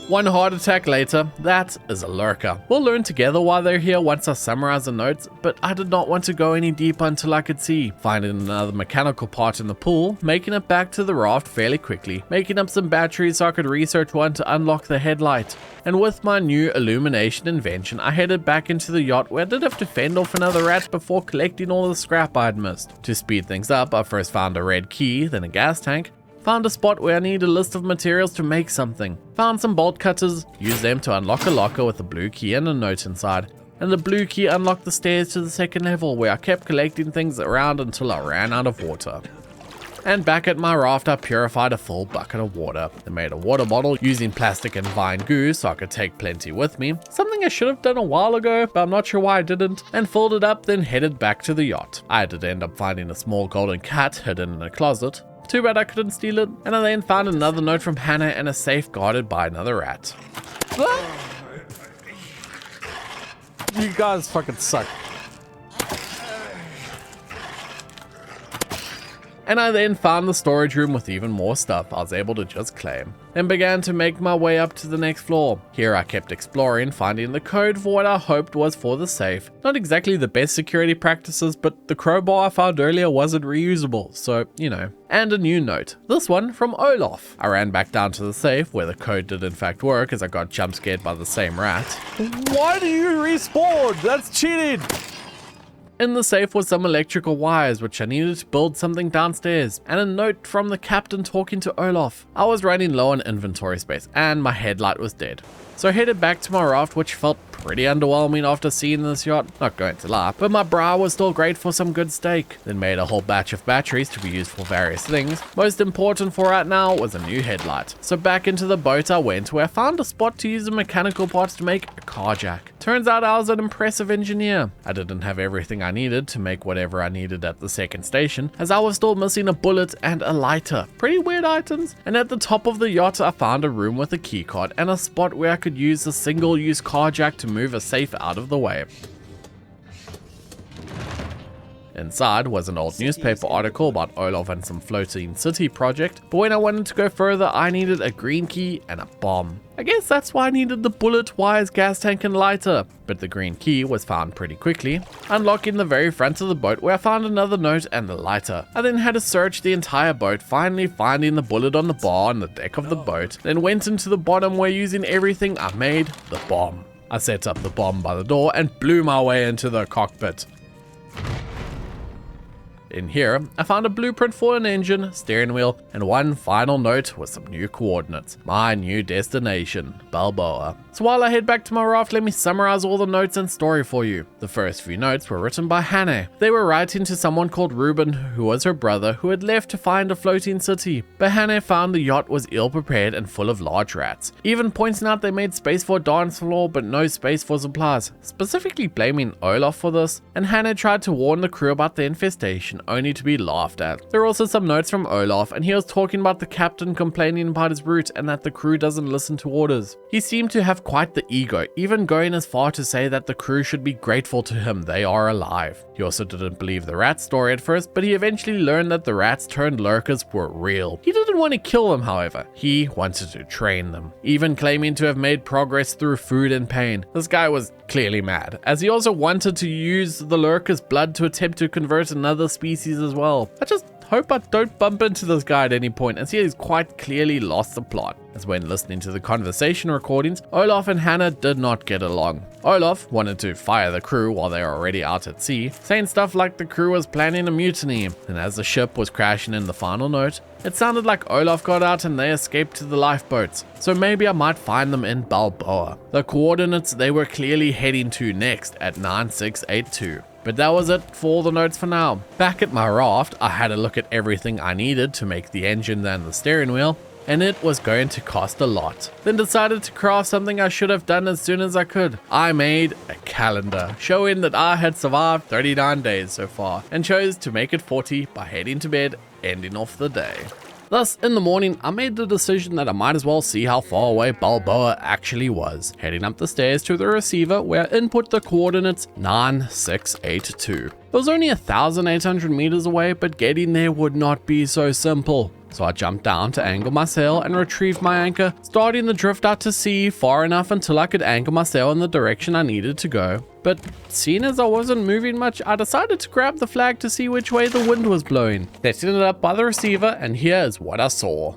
One heart attack later, that is a lurker. We'll learn together why they're here once I summarize the notes, but I did not want to go any deeper until I could see. Finding another mechanical part in the pool, making it back to the raft fairly quickly, making up some batteries so I could research one to unlock the headlight. And with my new illumination invention, I headed back into the yacht where I did have to fend off another rat before collecting all the scrap I'd missed. To speed things up, I first found a red key, then a gas tank. Found a spot where I need a list of materials to make something. Found some bolt cutters, used them to unlock a locker with a blue key and a note inside. And the blue key unlocked the stairs to the second level where I kept collecting things around until I ran out of water. And back at my raft, I purified a full bucket of water. I made a water bottle using plastic and vine goo so I could take plenty with me. Something I should have done a while ago, but I'm not sure why I didn't. And filled it up, then headed back to the yacht. I did end up finding a small golden cat hidden in a closet. Too bad I couldn't steal it. And I then found another note from Hannah and a safe guarded by another rat. You guys fucking suck. And I then found the storage room with even more stuff I was able to just claim. Then began to make my way up to the next floor. Here I kept exploring, finding the code for what I hoped was for the safe. Not exactly the best security practices, but the crowbar I found earlier wasn't reusable, so, you know. And a new note. This one from Olaf. I ran back down to the safe, where the code did in fact work as I got jump scared by the same rat. Why do you respawn? That's cheating. In the safe was some electrical wires which I needed to build something downstairs, and a note from the captain talking to Olaf. I was running low on inventory space and my headlight was dead. So I headed back to my raft, which felt pretty underwhelming after seeing this yacht, not going to lie, but my bra was still great for some good steak. Then made a whole batch of batteries to be used for various things. Most important for right now was a new headlight. So back into the boat I went, where I found a spot to use the mechanical parts to make a car jack. Turns out I was an impressive engineer. I didn't have everything I needed to make whatever I needed at the second station, as I was still missing a bullet and a lighter. Pretty weird items. And at the top of the yacht I found a room with a keycard and a spot where I could use the single-use car jack to move a safe out of the way. Inside was an old newspaper article about Olaf and some floating city project, but when I wanted to go further I needed a green key and a bomb. I guess that's why I needed the bullet, wires, gas tank and lighter, but the green key was found pretty quickly, unlocking the very front of the boat where I found another note and the lighter. I then had to search the entire boat, finally finding the bullet on the bar on the deck of the boat, then went into the bottom where using everything I made the bomb. I set up the bomb by the door and blew my way into the cockpit. In here, I found a blueprint for an engine, steering wheel, and one final note with some new coordinates. My new destination, Balboa. So while I head back to my raft, let me summarize all the notes and story for you. The first few notes were written by Hannah. They were writing to someone called Ruben, who was her brother, who had left to find a floating city. But Hannah found the yacht was ill-prepared and full of large rats, even pointing out they made space for a dance floor but no space for supplies, specifically blaming Olaf for this, and Hannah tried to warn the crew about the infestation, only to be laughed at. There were also some notes from Olaf, and he was talking about the captain complaining about his route and that the crew doesn't listen to orders. He seemed to have quite the ego, even going as far to say that the crew should be grateful to him they are alive. He also didn't believe the rat story at first, but he eventually learned that the rats turned lurkers were real. He didn't want to kill them, however. He wanted to train them, even claiming to have made progress through food and pain. This guy was clearly mad, as he also wanted to use the lurker's blood to attempt to convert another species as well. I just hope I don't bump into this guy at any point and see he's quite clearly lost the plot. As when listening to the conversation recordings, Olaf and Hannah did not get along. Olaf wanted to fire the crew while they were already out at sea, saying stuff like the crew was planning a mutiny, and as the ship was crashing in the final note, it sounded like Olaf got out and they escaped to the lifeboats, so maybe I might find them in Balboa, the coordinates they were clearly heading to next at 9682. But that was it for all the notes for now. Back at my raft, I had a look at everything I needed to make the engine and the steering wheel, and it was going to cost a lot. Then decided to craft something I should have done as soon as I could. I made a calendar, showing that I had survived 39 days so far, and chose to make it 40 by heading to bed, ending off the day. Thus, in the morning, I made the decision that I might as well see how far away Balboa actually was, heading up the stairs to the receiver where I input the coordinates 9682. It was only 1,800 meters away, but getting there would not be so simple. So I jumped down to angle my sail and retrieve my anchor, starting the drift out to sea far enough until I could anchor my sail in the direction I needed to go. But seeing as I wasn't moving much, I decided to grab the flag to see which way the wind was blowing. Setting it up by the receiver, and here is what I saw.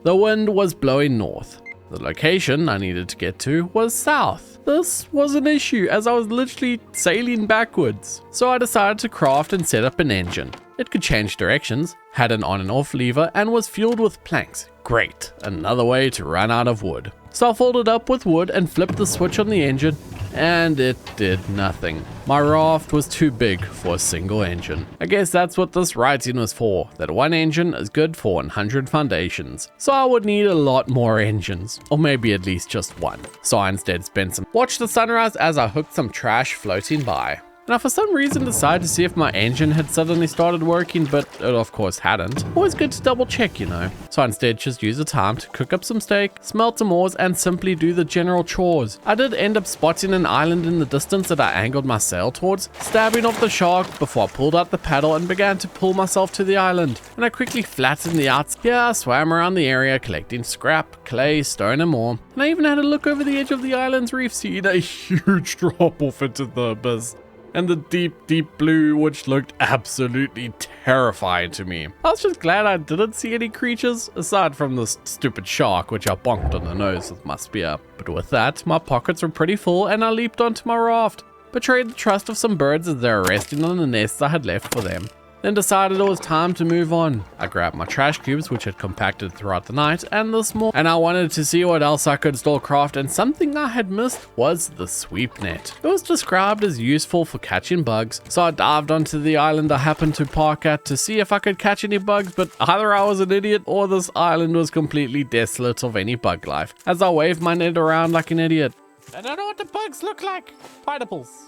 The wind was blowing north. The location I needed to get to was south. This was an issue as I was literally sailing backwards. So I decided to craft and set up an engine. It could change directions, had an on and off lever, and was fueled with planks. Great, another way to run out of wood. So I folded up with wood and flipped the switch on the engine, and it did nothing. My raft was too big for a single engine. I guess that's what this writing was for, that one engine is good for 100 foundations. So I would need a lot more engines, or maybe at least just one. So I instead spent some watch the sunrise as I hooked some trash floating by. and I for some reason decided to see if my engine had suddenly started working, but it of course hadn't. Always good to double check, you know. So I instead just used the time to cook up some steak, smelt some ores, and simply do the general chores. I did end up spotting an island in the distance that I angled my sail towards, stabbing off the shark before I pulled out the paddle and began to pull myself to the island. And I quickly flattened the outs. Here I swam around the area collecting scrap, clay, stone, and more. And I even had a look over the edge of the island's reef, seeing a huge drop off into the abyss and the deep, deep blue, which looked absolutely terrifying to me. I was just glad I didn't see any creatures, aside from this stupid shark, which I bonked on the nose with my spear. But with that, my pockets were pretty full, and I leaped onto my raft, betrayed the trust of some birds as they were resting on the nests I had left for them. Then decided it was time to move on. I grabbed my trash cubes, which had compacted throughout the night and this morning, and I wanted to see what else I could still craft, and something I had missed was the sweep net. It was described as useful for catching bugs, so I dived onto the island I happened to park at to see if I could catch any bugs, but either I was an idiot or this island was completely desolate of any bug life, as I waved my net around like an idiot. I don't know what the bugs look like. Pineapples.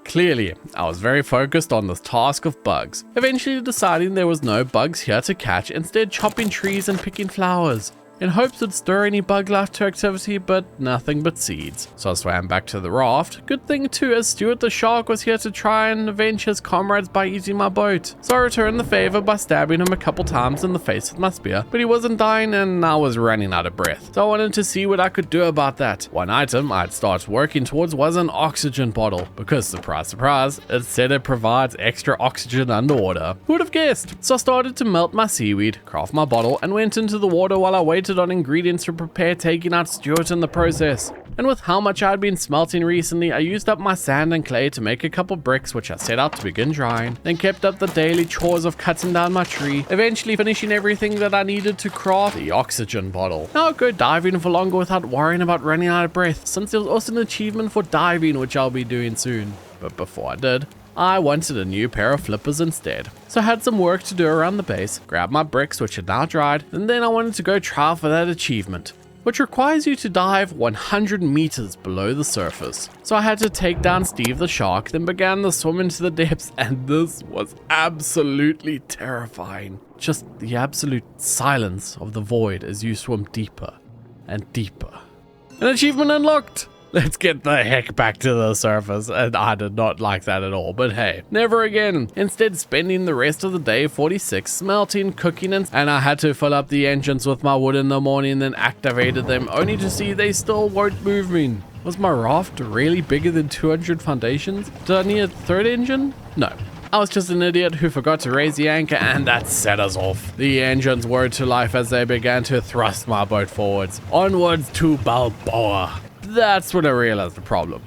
Clearly, I was very focused on this task of bugs, eventually deciding there was no bugs here to catch, instead chopping trees and picking flowers, in hopes it'd stir any bug life to activity, but nothing but seeds. So I swam back to the raft. Good thing too, as Stuart the shark was here to try and avenge his comrades by eating my boat. So I returned the favor by stabbing him a couple times in the face with my spear, but he wasn't dying and I was running out of breath. So I wanted to see what I could do about that. One item I'd start working towards was an oxygen bottle, because surprise surprise, it said it provides extra oxygen underwater. Who would have guessed? So I started to melt my seaweed, craft my bottle, and went into the water while I waited on ingredients to prepare taking out Stuart in the process. And with how much I had been smelting recently, I used up my sand and clay to make a couple bricks, which I set out to begin drying, then kept up the daily chores of cutting down my tree, eventually finishing everything that I needed to craft the oxygen bottle. Now I'd go diving for longer without worrying about running out of breath, since there was also an achievement for diving which I'll be doing soon. But before I did, I wanted a new pair of flippers instead. So I had some work to do around the base, grabbed my bricks which had now dried, and then I wanted to go try for that achievement, which requires you to dive 100 meters below the surface. So I had to take down Steve the shark, then began the swim into the depths, and this was absolutely terrifying. Just the absolute silence of the void as you swim deeper and deeper. An achievement unlocked! Let's get the heck back to the surface, and I did not like that at all, but hey, never again. Instead, spending the rest of the day 46 smelting, cooking, and I had to fill up the engines with my wood in the morning, then activated them only to see they still weren't moving. Was my raft really bigger than 200 foundations? Did I need a third engine? No. I was just an idiot who forgot to raise the anchor, and that set us off. The engines whirred to life as they began to thrust my boat forwards, onwards to Balboa. That's when I realized the problem.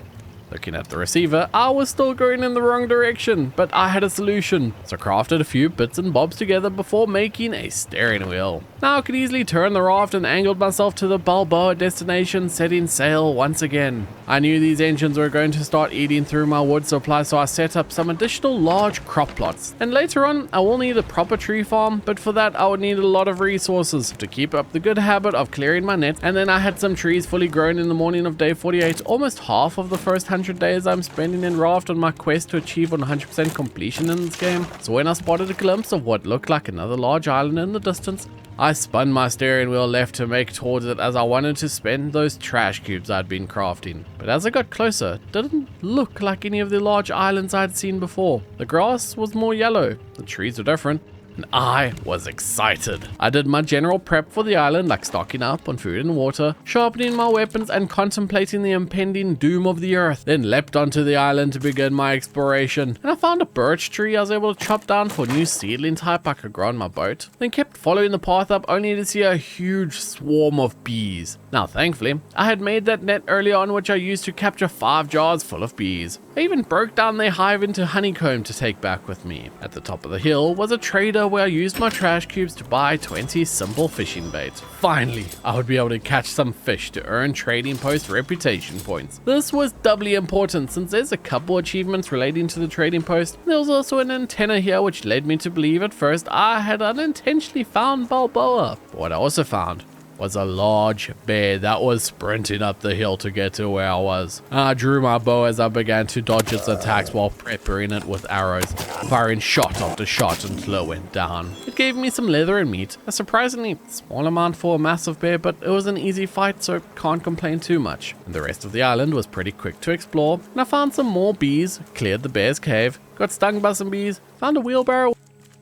Looking at the receiver, I was still going in the wrong direction, but I had a solution. So I crafted a few bits and bobs together before making a steering wheel. Now I could easily turn the raft and angled myself to the Balboa destination, setting sail once again. I knew these engines were going to start eating through my wood supply, so I set up some additional large crop plots. And later on, I will need a proper tree farm, but for that I would need a lot of resources to keep up the good habit of clearing my net. And then I had some trees fully grown in the morning of day 48, almost half of the first 100 days I'm spending in Raft on my quest to achieve 100% completion in this game. So when I spotted a glimpse of what looked like another large island in the distance, I spun my steering wheel left to make towards it, as I wanted to spend those trash cubes I'd been crafting. But as I got closer, it didn't look like any of the large islands I'd seen before. The grass was more yellow, the trees were different, and I was excited. I did my general prep for the island, like stocking up on food and water, sharpening my weapons, and contemplating the impending doom of the earth. Then leapt onto the island to begin my exploration, and I found a birch tree I was able to chop down for a new seedling type I could grow on my boat. Then kept following the path up, only to see a huge swarm of bees. Now thankfully, I had made that net earlier on, which I used to capture 5 jars full of bees. I even broke down their hive into honeycomb to take back with me. At the top of the hill was a trader where I used my trash cubes to buy 20 simple fishing baits. Finally, I would be able to catch some fish to earn trading post reputation points. This was doubly important since there's a couple achievements relating to the trading post. There was also an antenna here which led me to believe at first I had unintentionally found Balboa. But what I also found was a large bear that was sprinting up the hill to get to where I was. I drew my bow as I began to dodge its attacks while preparing it with arrows, firing shot after shot until it went down. It gave me some leather and meat, a surprisingly small amount for a massive bear, but it was an easy fight, so can't complain too much. And the rest of the island was pretty quick to explore, and I found some more bees, cleared the bear's cave, got stung by some bees, found a wheelbarrow.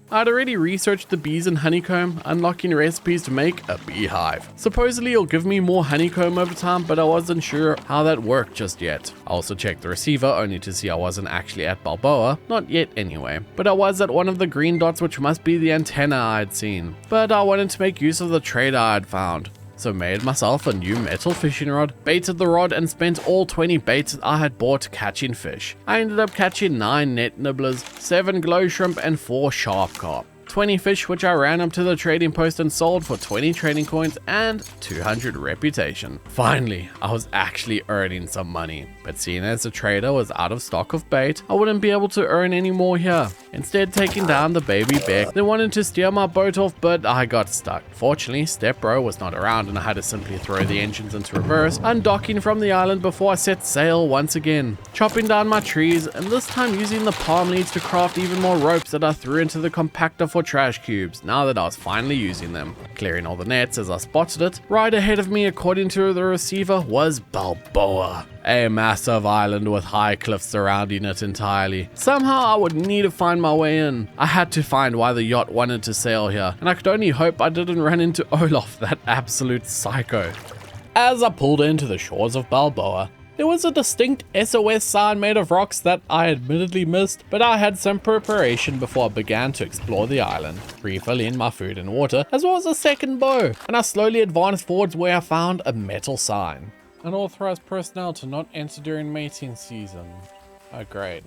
I'd already researched the bees and honeycomb, unlocking recipes to make a beehive. Supposedly it'll give me more honeycomb over time, but I wasn't sure how that worked just yet. I also checked the receiver only to see I wasn't actually at Balboa, not yet anyway, but I was at one of the green dots, which must be the antenna I'd seen. But I wanted to make use of the trader I'd found, so made myself a new metal fishing rod, baited the rod, and spent all 20 baits I had bought catching fish. I ended up catching 9 net nibblers, 7 glow shrimp, and 4 sharp carp. 20 fish, which I ran up to the trading post and sold for 20 trading coins and 200 reputation. Finally, I was actually earning some money, but seeing as the trader was out of stock of bait, I wouldn't be able to earn any more here. Instead, taking down the baby bear, they wanted to steer my boat off, but I got stuck. Fortunately, Step Bro was not around and I had to simply throw the engines into reverse, undocking from the island before I set sail once again, chopping down my trees, and this time using the palm leaves to craft even more ropes that I threw into the compactor for trash cubes now that I was finally using them. Clearing all the nets as I spotted it, right ahead of me according to the receiver was Balboa, a massive island with high cliffs surrounding it entirely. Somehow I would need to find my way in. I had to find why the yacht wanted to sail here, and I could only hope I didn't run into Olaf, that absolute psycho. As I pulled into the shores of Balboa, there was a distinct SOS sign made of rocks that I admittedly missed, but I had some preparation before I began to explore the island, refilling my food and water, as well as a second bow, and I slowly advanced forwards where I found a metal sign. Unauthorized personnel to not enter during mating season. Oh great.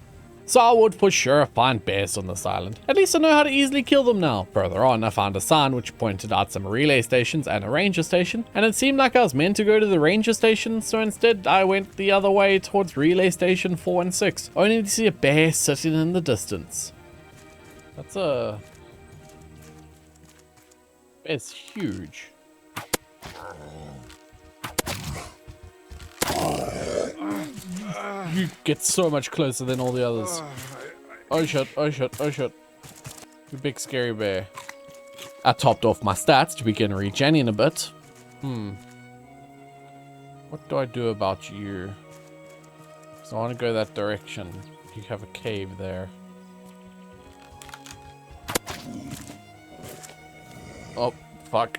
So I would for sure find bears on this island. At least I know how to easily kill them now. Further on, I found a sign which pointed out some relay stations and a ranger station, and it seemed like I was meant to go to the ranger station, so instead I went the other way towards relay station 4 and 6, only to see a bear sitting in the distance. It's huge. You get so much closer than all the others. Oh shit, oh shit, oh shit. You big scary bear. I topped off my stats to begin regenning a bit. What do I do about you? So I want to go that direction. You have a cave there. Oh, fuck.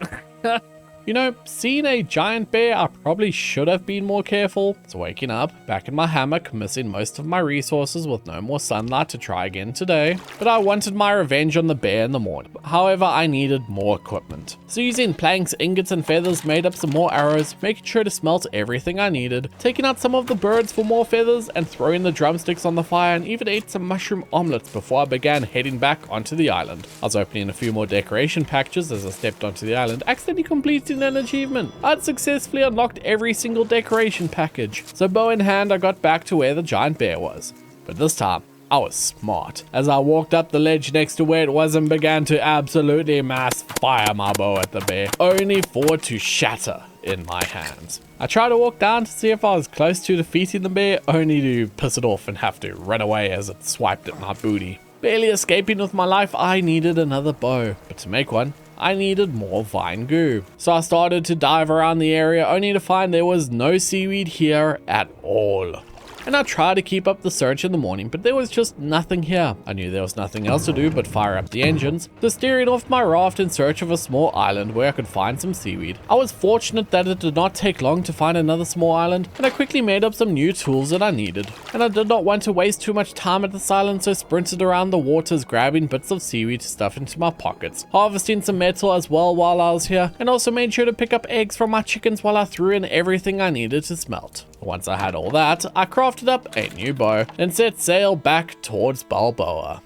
You know, seeing a giant bear, I probably should have been more careful. So waking up, back in my hammock, missing most of my resources with no more sunlight to try again today. But I wanted my revenge on the bear in the morning. However, I needed more equipment. So using planks, ingots, and feathers, made up some more arrows, making sure to smelt everything I needed, taking out some of the birds for more feathers, and throwing the drumsticks on the fire, and even ate some mushroom omelets before I began heading back onto the island. I was opening a few more decoration packages as I stepped onto the island, accidentally completing an achievement. I'd successfully unlocked every single decoration package, so bow in hand I got back to where the giant bear was. But this time, I was smart, as I walked up the ledge next to where it was and began to absolutely mass fire my bow at the bear, only for it to shatter in my hands. I tried to walk down to see if I was close to defeating the bear, only to piss it off and have to run away as it swiped at my booty. Barely escaping with my life, I needed another bow, but to make one, I needed more vine goo. So I started to dive around the area, only to find there was no seaweed here at all. And I tried to keep up the search in the morning, but there was just nothing here. I knew there was nothing else to do but fire up the engines, so steering off my raft in search of a small island where I could find some seaweed. I was fortunate that it did not take long to find another small island, and I quickly made up some new tools that I needed. And I did not want to waste too much time at this island, so sprinted around the waters grabbing bits of seaweed to stuff into my pockets, harvesting some metal as well while I was here, and also made sure to pick up eggs from my chickens while I threw in everything I needed to smelt. Once I had all that, I crafted up a new bow and set sail back towards Balboa.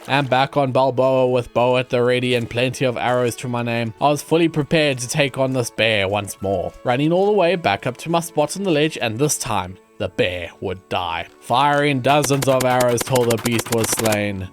And back on Balboa with bow at the ready and plenty of arrows to my name, I was fully prepared to take on this bear once more, running all the way back up to my spot on the ledge, and this time the bear would die, firing dozens of arrows till the beast was slain.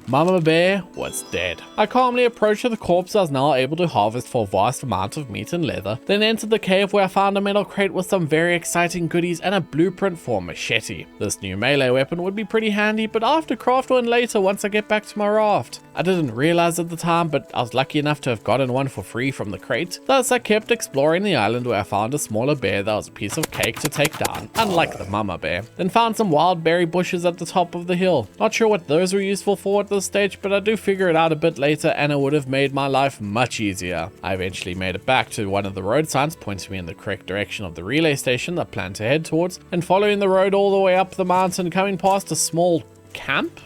Mama Bear was dead. I calmly approached the corpse I was now able to harvest for a vast amount of meat and leather, then entered the cave where I found a metal crate with some very exciting goodies and a blueprint for a machete. This new melee weapon would be pretty handy, but I'll have to craft one later once I get back to my raft. I didn't realize at the time, but I was lucky enough to have gotten one for free from the crate. Thus I kept exploring the island where I found a smaller bear that was a piece of cake to take down, unlike the mama bear. Then found some wild berry bushes at the top of the hill. Not sure what those were useful for at this stage, but I do figure it out a bit later and it would have made my life much easier. I eventually made it back to one of the road signs pointing me in the correct direction of the relay station that I planned to head towards, and following the road all the way up the mountain, coming past a small camp?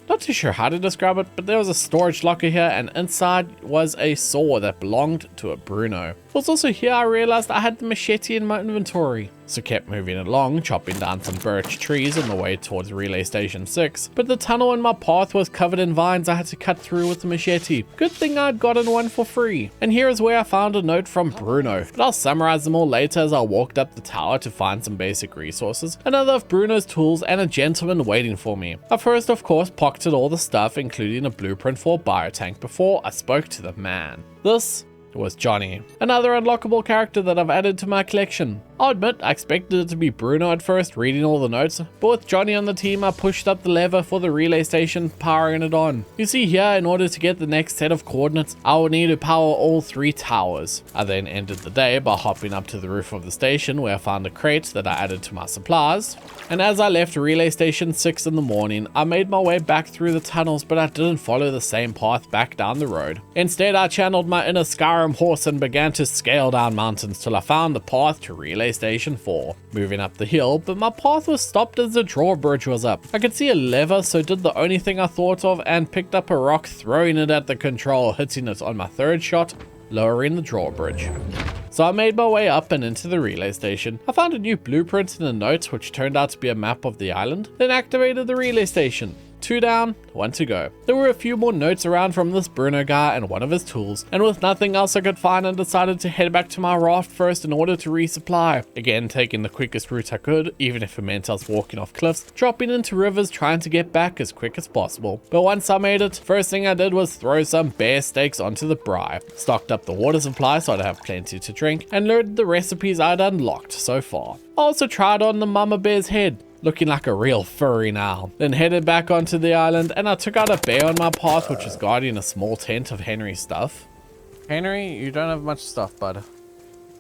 Not too sure how to describe it, but there was a storage locker here and inside was a saw that belonged to a Bruno. It was also here I realized I had the machete in my inventory. So kept moving along, chopping down some birch trees on the way towards relay station 6, but the tunnel in my path was covered in vines I had to cut through with the machete. Good thing I'd gotten one for free. And here is where I found a note from Bruno, but I'll summarize them all later as I walked up the tower to find some basic resources, another of Bruno's tools, and a gentleman waiting for me. I first of course pocketed all the stuff, including a blueprint for a biotank, before I spoke to the man. This was Johnny, another unlockable character that I've added to my collection. I'll admit I expected it to be Bruno at first, reading all the notes, but with Johnny on the team I pushed up the lever for the relay station, powering it on. You see here, in order to get the next set of coordinates, I would need to power all 3 towers. I then ended the day by hopping up to the roof of the station where I found a crate that I added to my supplies, and as I left relay station 6 in the morning, I made my way back through the tunnels, but I didn't follow the same path back down the road. Instead I channeled my inner Skyrim horse and began to scale down mountains till I found the path to relay station 4, moving up the hill, but my path was stopped as the drawbridge was up. I could see a lever, so did the only thing I thought of and picked up a rock, throwing it at the control, hitting it on my 3rd shot, lowering the drawbridge. So I made my way up and into the relay station. I found a new blueprint in a note which turned out to be a map of the island, then activated the relay station. 2 down, 1 to go. There were a few more notes around from this Bruno guy and one of his tools, and with nothing else I could find, I decided to head back to my raft first in order to resupply. Again, taking the quickest route I could, even if it meant I was walking off cliffs, dropping into rivers, trying to get back as quick as possible. But once I made it, first thing I did was throw some bear steaks onto the braai, stocked up the water supply so I'd have plenty to drink, and learned the recipes I'd unlocked so far. I also tried on the mama bear's head, looking like a real furry now. Then headed back onto the island and I took out a bear on my path which was guarding a small tent of Henry's stuff. Henry, you don't have much stuff, bud.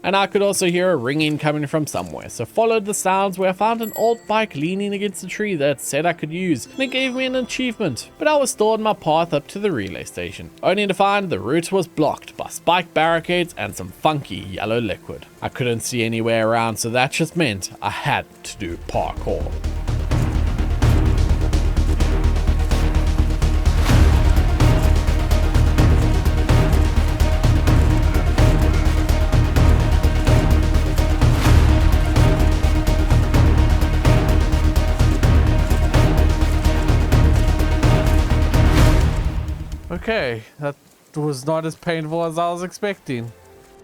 And I could also hear a ringing coming from somewhere, so followed the sounds where I found an old bike leaning against a tree that said I could use, and it gave me an achievement. But I was still on my path up to the relay station, only to find the route was blocked by spike barricades and some funky yellow liquid. I couldn't see anywhere around, so that just meant I had to do parkour. Okay, that was not as painful as I was expecting.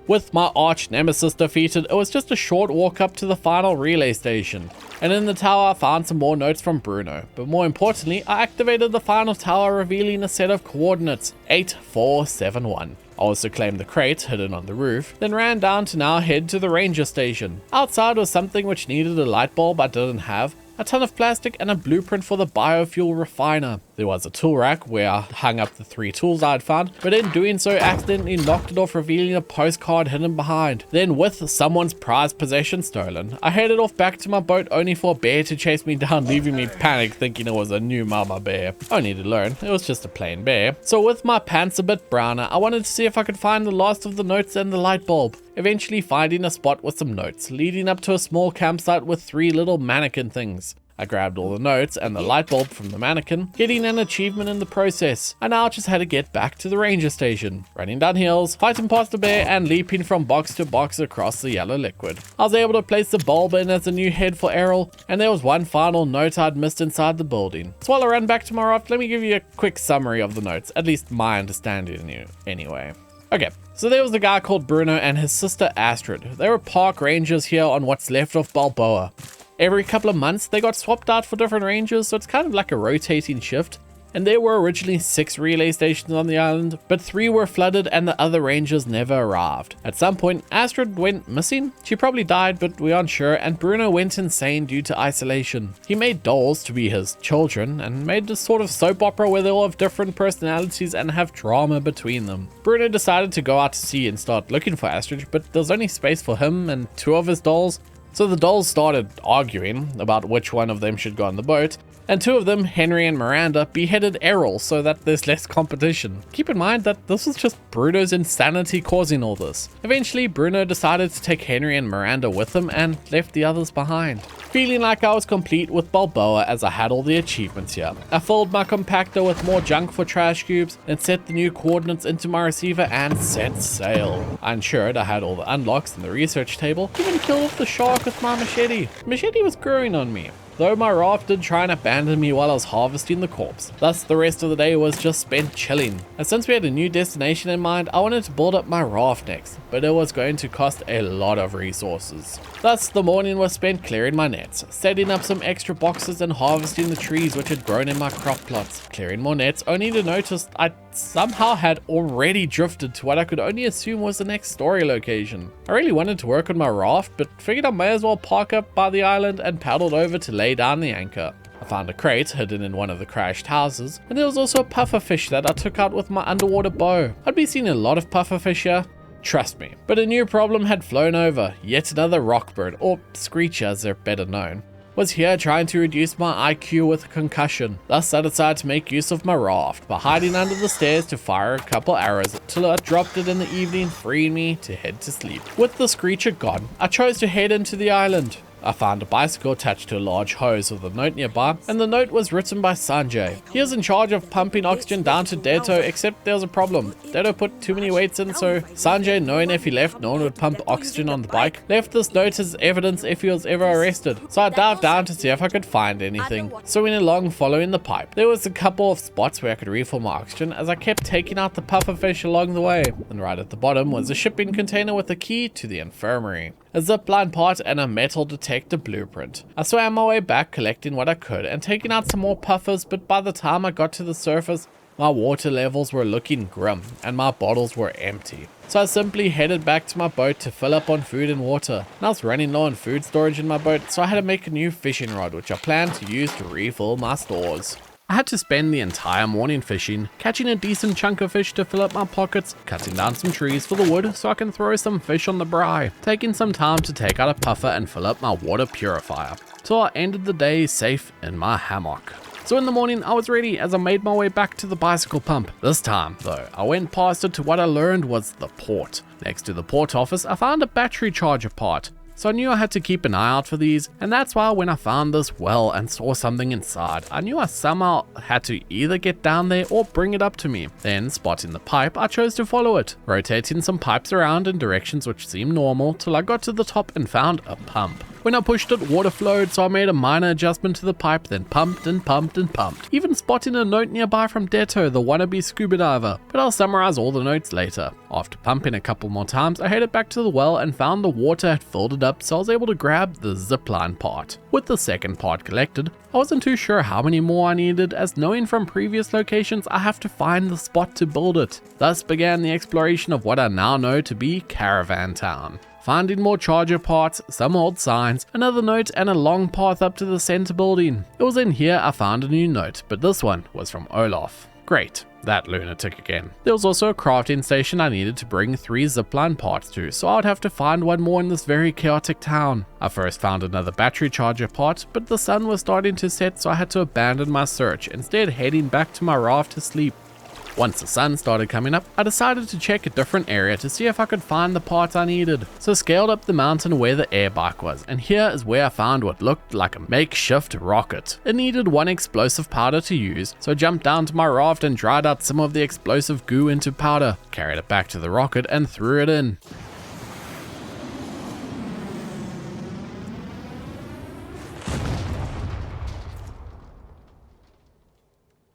With my arch nemesis defeated, it was just a short walk up to the final relay station. And in the tower I found some more notes from Bruno, but more importantly I activated the final tower, revealing a set of coordinates, 8471. I also claimed the crate hidden on the roof, then ran down to now head to the ranger station. Outside was something which needed a light bulb I didn't have, a ton of plastic, and a blueprint for the biofuel refiner. There was a tool rack where I hung up the 3 tools I'd found, but in doing so accidentally knocked it off, revealing a postcard hidden behind. Then with someone's prized possession stolen, I headed off back to my boat only for a bear to chase me down, leaving me panicked thinking it was a new mama bear. Only to learn it was just a plain bear. So with my pants a bit browner, I wanted to see if I could find the last of the notes and the light bulb. Eventually finding a spot with some notes, leading up to a small campsite with 3 little mannequin things. I grabbed all the notes and the light bulb from the mannequin, getting an achievement in the process. I now just had to get back to the ranger station, running down hills, fighting past a bear, and leaping from box to box across the yellow liquid. I was able to place the bulb in as a new head for Errol, and there was one final note I'd missed inside the building. So while I ran back to my raft, let me give you a quick summary of the notes, at least my understanding anyway. Okay, so there was the guy called Bruno and his sister Astrid. They were park rangers here on what's left of Balboa. Every couple of months, they got swapped out for different rangers, so it's kind of like a rotating shift. and there were originally 6 relay stations on the island, but 3 were flooded and the other rangers never arrived. At some point, Astrid went missing. She probably died, but we aren't sure, and Bruno went insane due to isolation. He made dolls to be his children and made this sort of soap opera where they all have different personalities and have drama between them. Bruno decided to go out to sea and start looking for Astrid, but there's only space for him and 2 of his dolls. So the dolls started arguing about which one of them should go on the boat, and 2 of them, Henry and Miranda, beheaded Errol so that there's less competition. Keep in mind that this was just Bruno's insanity causing all this. Eventually, Bruno decided to take Henry and Miranda with him and left the others behind. Feeling like I was complete with Balboa as I had all the achievements here, I filled my compactor with more junk for trash cubes, then set the new coordinates into my receiver and set sail. I ensured I had all the unlocks in the research table, even killed off the shark with my machete. Machete was growing on me, though my raft did try and abandon me while I was harvesting the corpse. Thus, the rest of the day was just spent chilling. And since we had a new destination in mind, I wanted to build up my raft next, but it was going to cost a lot of resources. Thus, the morning was spent clearing my nets, setting up some extra boxes and harvesting the trees which had grown in my crop plots. Clearing more nets, only to notice I somehow had already drifted to what I could only assume was the next story location. I really wanted to work on my raft, but figured I may as well park up by the island and paddled over to lay down the anchor. I found a crate hidden in one of the crashed houses, and there was also a pufferfish that I took out with my underwater bow. I'd be seeing a lot of pufferfish here, trust me. But a new problem had flown over. Yet another rockbird, or screecher as they're better known, was here trying to reduce my IQ with a concussion. Thus I decided to make use of my raft by hiding under the stairs to fire a couple arrows till I dropped it in the evening, freeing me to head to sleep. With the screecher gone, I chose to head into the island. I found a bicycle attached to a large hose with a note nearby, and the note was written by Sanjay. He was in charge of pumping oxygen down to Deto, except there was a problem. Deto put too many weights in, so Sanjay, knowing if he left no one would pump oxygen on the bike, left this note as evidence if he was ever arrested. So I dived down to see if I could find anything. So went along following the pipe. There was a couple of spots where I could refill my oxygen as I kept taking out the pufferfish along the way. And right at the bottom was a shipping container with a key to the infirmary, a zipline part, and a metal detector blueprint. I swam my way back, collecting what I could and taking out some more puffers, but by the time I got to the surface, my water levels were looking grim and my bottles were empty. So I simply headed back to my boat to fill up on food and water. And I was running low on food storage in my boat, so I had to make a new fishing rod, which I planned to use to refill my stores. I had to spend the entire morning fishing, catching a decent chunk of fish to fill up my pockets, cutting down some trees for the wood so I can throw some fish on the braai, taking some time to take out a puffer and fill up my water purifier, till I ended the day safe in my hammock. So in the morning I was ready as I made my way back to the bicycle pump. This time though, I went past it to what I learned was the port. Next to the port office I found a battery charger part. So I knew I had to keep an eye out for these, and that's why when I found this well and saw something inside, I knew I somehow had to either get down there or bring it up to me. Then, spotting the pipe, I chose to follow it, rotating some pipes around in directions which seemed normal till I got to the top and found a pump. When I pushed it, water flowed, so I made a minor adjustment to the pipe, then pumped and pumped and pumped, even spotting a note nearby from Deto, the wannabe scuba diver, but I'll summarize all the notes later. After pumping a couple more times, I headed back to the well and found the water had filled it up, so I was able to grab the zipline part. With the second part collected, I wasn't too sure how many more I needed, as knowing from previous locations I have to find the spot to build it. Thus began the exploration of what I now know to be Caravan Town. Finding more charger parts, some old signs, another note, and a long path up to the center building. It was in here I found a new note, but this one was from Olaf. Great, that lunatic again. There was also a crafting station I needed to bring 3 zipline parts to, so I would have to find one more in this very chaotic town. I first found another battery charger part, but the sun was starting to set, so I had to abandon my search, instead heading back to my raft to sleep. Once the sun started coming up, I decided to check a different area to see if I could find the parts I needed. So I scaled up the mountain where the air bike was, and here is where I found what looked like a makeshift rocket. It needed 1 explosive powder to use, so I jumped down to my raft and dried out some of the explosive goo into powder, carried it back to the rocket and threw it in.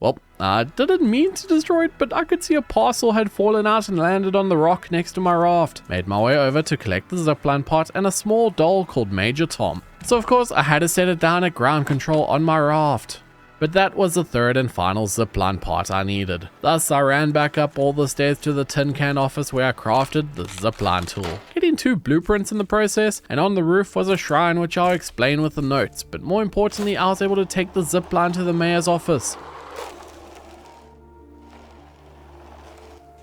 Well, I didn't mean to destroy it, but I could see a parcel had fallen out and landed on the rock next to my raft. Made my way over to collect the zipline part and a small doll called Major Tom. So of course I had to set it down at ground control on my raft. But that was the third and final zipline part I needed. Thus I ran back up all the stairs to the tin can office where I crafted the zipline tool, getting 2 blueprints in the process, and on the roof was a shrine which I'll explain with the notes, but more importantly I was able to take the zipline to the mayor's office.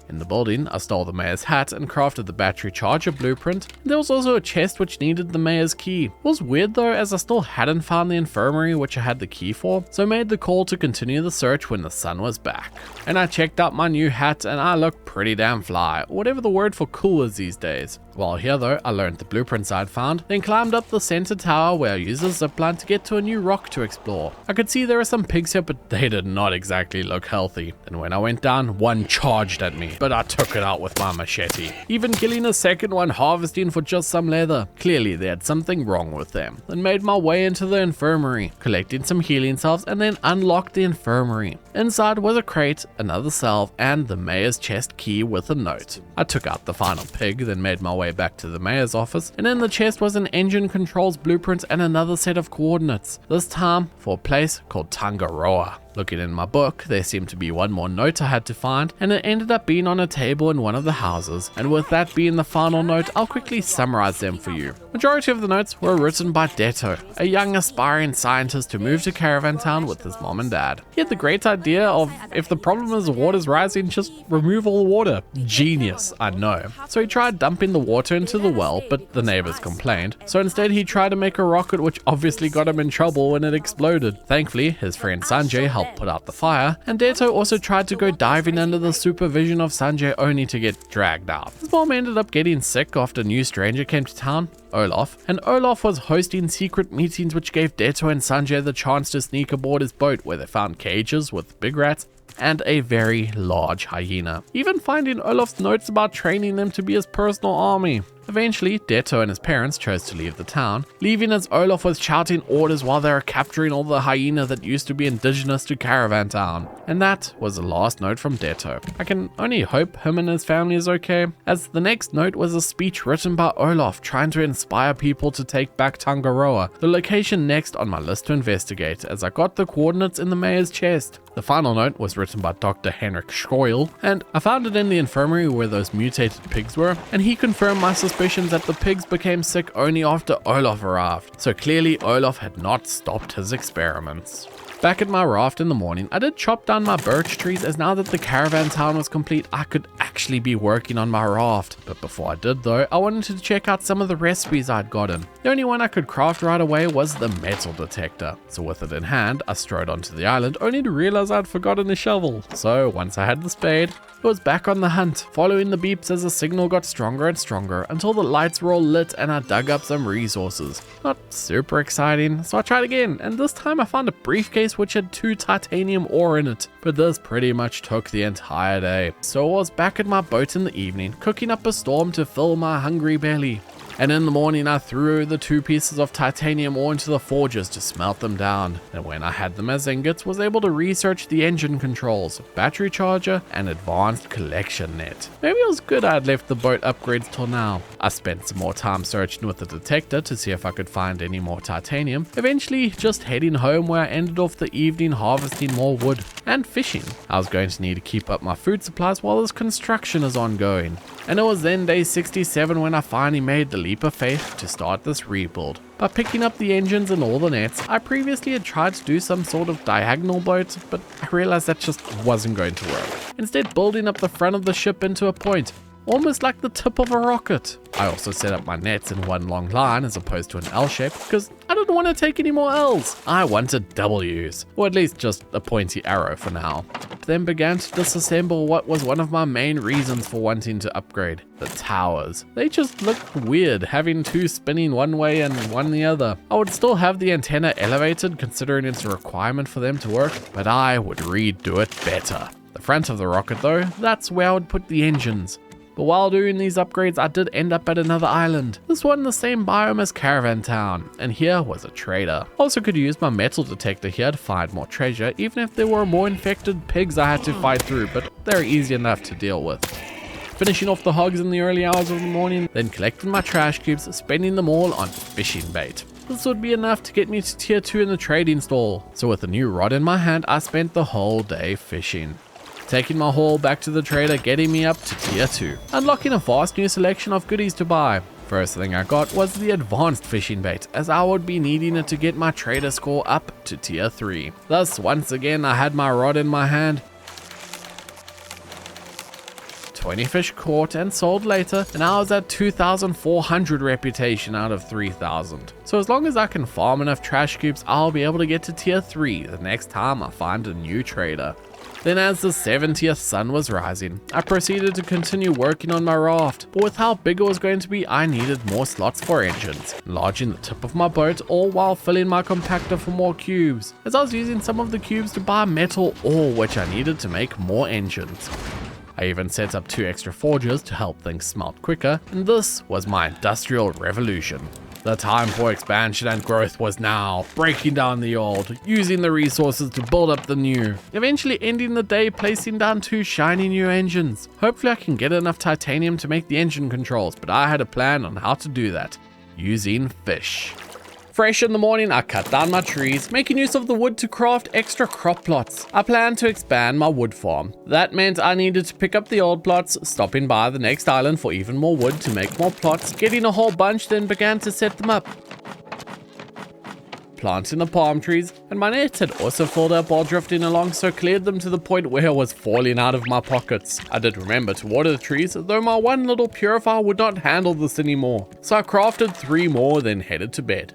In the building, I stole the mayor's hat and crafted the battery charger blueprint. There was also a chest which needed the mayor's key. It was weird though, as I still hadn't found the infirmary which I had the key for, so I made the call to continue the search when the sun was back. And I checked out my new hat and I looked pretty damn fly, whatever the word for cool is these days. While here though, I learned the blueprints I'd found, then climbed up the center tower where I used a zipline to get to a new rock to explore. I could see there were some pigs here, but they did not exactly look healthy. And when I went down, one charged at me, but I took it out with my machete, even killing a second one harvesting for just some leather. Clearly they had something wrong with them. Then made my way into the infirmary, collecting some healing salves, and then unlocked the infirmary. Inside was a crate, another salve, and the mayor's chest key with a note. I took out the final pig, then made my way back to the mayor's office, and in the chest was an engine controls blueprint and another set of coordinates, this time for a place called Tangaroa. Looking in my book, there seemed to be one more note I had to find, and it ended up being on a table in one of the houses, and with that being the final note, I'll quickly summarize them for you. Majority of the notes were written by Detto, a young aspiring scientist who moved to Caravan Town with his mom and dad. He had the great idea of, if the problem is the water's rising, just remove all the water. Genius, I know. So he tried dumping the water into the well, but the neighbors complained, so instead he tried to make a rocket which obviously got him in trouble when it exploded. Thankfully, his friend Sanjay helped put out the fire, and Detto also tried to go diving under the supervision of Sanjay only to get dragged out. His mom ended up getting sick after a new stranger came to town, Olaf, and Olaf was hosting secret meetings which gave Detto and Sanjay the chance to sneak aboard his boat where they found cages with big rats and a very large hyena, even finding Olaf's notes about training them to be his personal army. Eventually, Detto and his parents chose to leave the town, leaving as Olaf was shouting orders while they were capturing all the hyena that used to be indigenous to Caravan Town. And that was the last note from Detto. I can only hope him and his family is okay, as the next note was a speech written by Olaf trying to inspire people to take back Tangaroa, the location next on my list to investigate, as I got the coordinates in the mayor's chest. The final note was written by Dr. Henrik Schroil, and I found it in the infirmary where those mutated pigs were, and he confirmed my suspicions that the pigs became sick only after Olaf arrived, so clearly Olaf had not stopped his experiments. Back at my raft in the morning, I did chop down my birch trees, as now that the caravan town was complete, I could actually be working on my raft. But before I did though, I wanted to check out some of the recipes I'd gotten. The only one I could craft right away was the metal detector. So with it in hand, I strode onto the island only to realize I'd forgotten a shovel. So once I had the spade, I was back on the hunt, following the beeps as the signal got stronger and stronger until the lights were all lit and I dug up some resources. Not super exciting, so I tried again, and this time I found a briefcase which had 2 titanium ore in it, but this pretty much took the entire day. So I was back at my boat in the evening, cooking up a storm to fill my hungry belly. And in the morning I threw the 2 pieces of titanium ore into the forges to smelt them down, and when I had them as ingots, was able to research the engine controls, battery charger, and advanced collection net. Maybe it was good I had left the boat upgrades till now. I spent some more time searching with the detector to see if I could find any more titanium, eventually just heading home where I ended off the evening harvesting more wood and fishing. I was going to need to keep up my food supplies while this construction is ongoing. And it was then day 67 when I finally made the leap of faith to start this rebuild. By picking up the engines and all the nets, I previously had tried to do some sort of diagonal boat, but I realized that just wasn't going to work. Instead, building up the front of the ship into a point, almost like the tip of a rocket. I also set up my nets in one long line as opposed to an L shape because I didn't want to take any more L's. I wanted W's, or at least just a pointy arrow for now. Then began to disassemble what was one of my main reasons for wanting to upgrade, the towers. They just looked weird, having 2 spinning one way and one the other. I would still have the antenna elevated considering it's a requirement for them to work, but I would redo it better. The front of the rocket though, that's where I would put the engines. But while doing these upgrades, I did end up at another island. This one in the same biome as Caravan Town, and here was a trader. Also could use my metal detector here to find more treasure, even if there were more infected pigs I had to fight through, but they're easy enough to deal with. Finishing off the hogs in the early hours of the morning, then collecting my trash cubes, spending them all on fishing bait. This would be enough to get me to tier 2 in the trading stall. So with a new rod in my hand, I spent the whole day fishing. Taking my haul back to the trader, getting me up to tier 2. Unlocking a vast new selection of goodies to buy. First thing I got was the advanced fishing bait, as I would be needing it to get my trader score up to tier 3. Thus, once again, I had my rod in my hand. 20 fish caught and sold later, and I was at 2,400 reputation out of 3,000. So as long as I can farm enough trash cubes, I'll be able to get to tier 3 the next time I find a new trader. Then as the 70th sun was rising, I proceeded to continue working on my raft, but with how big it was going to be, I needed more slots for engines, enlarging the tip of my boat, all while filling my compactor for more cubes, as I was using some of the cubes to buy metal ore which I needed to make more engines. I even set up 2 extra forges to help things smelt quicker, and this was my industrial revolution. The time for expansion and growth was now, breaking down the old, using the resources to build up the new, eventually ending the day placing down 2 shiny new engines. Hopefully I can get enough titanium to make the engine controls, but I had a plan on how to do that, using fish. Fresh in the morning, I cut down my trees, making use of the wood to craft extra crop plots. I planned to expand my wood farm. That meant I needed to pick up the old plots, stopping by the next island for even more wood to make more plots, getting a whole bunch, then began to set them up. Planting the palm trees, and my nets had also filled up while drifting along, so cleared them to the point where it was falling out of my pockets. I did remember to water the trees, though my one little purifier would not handle this anymore, so I crafted 3 more, then headed to bed.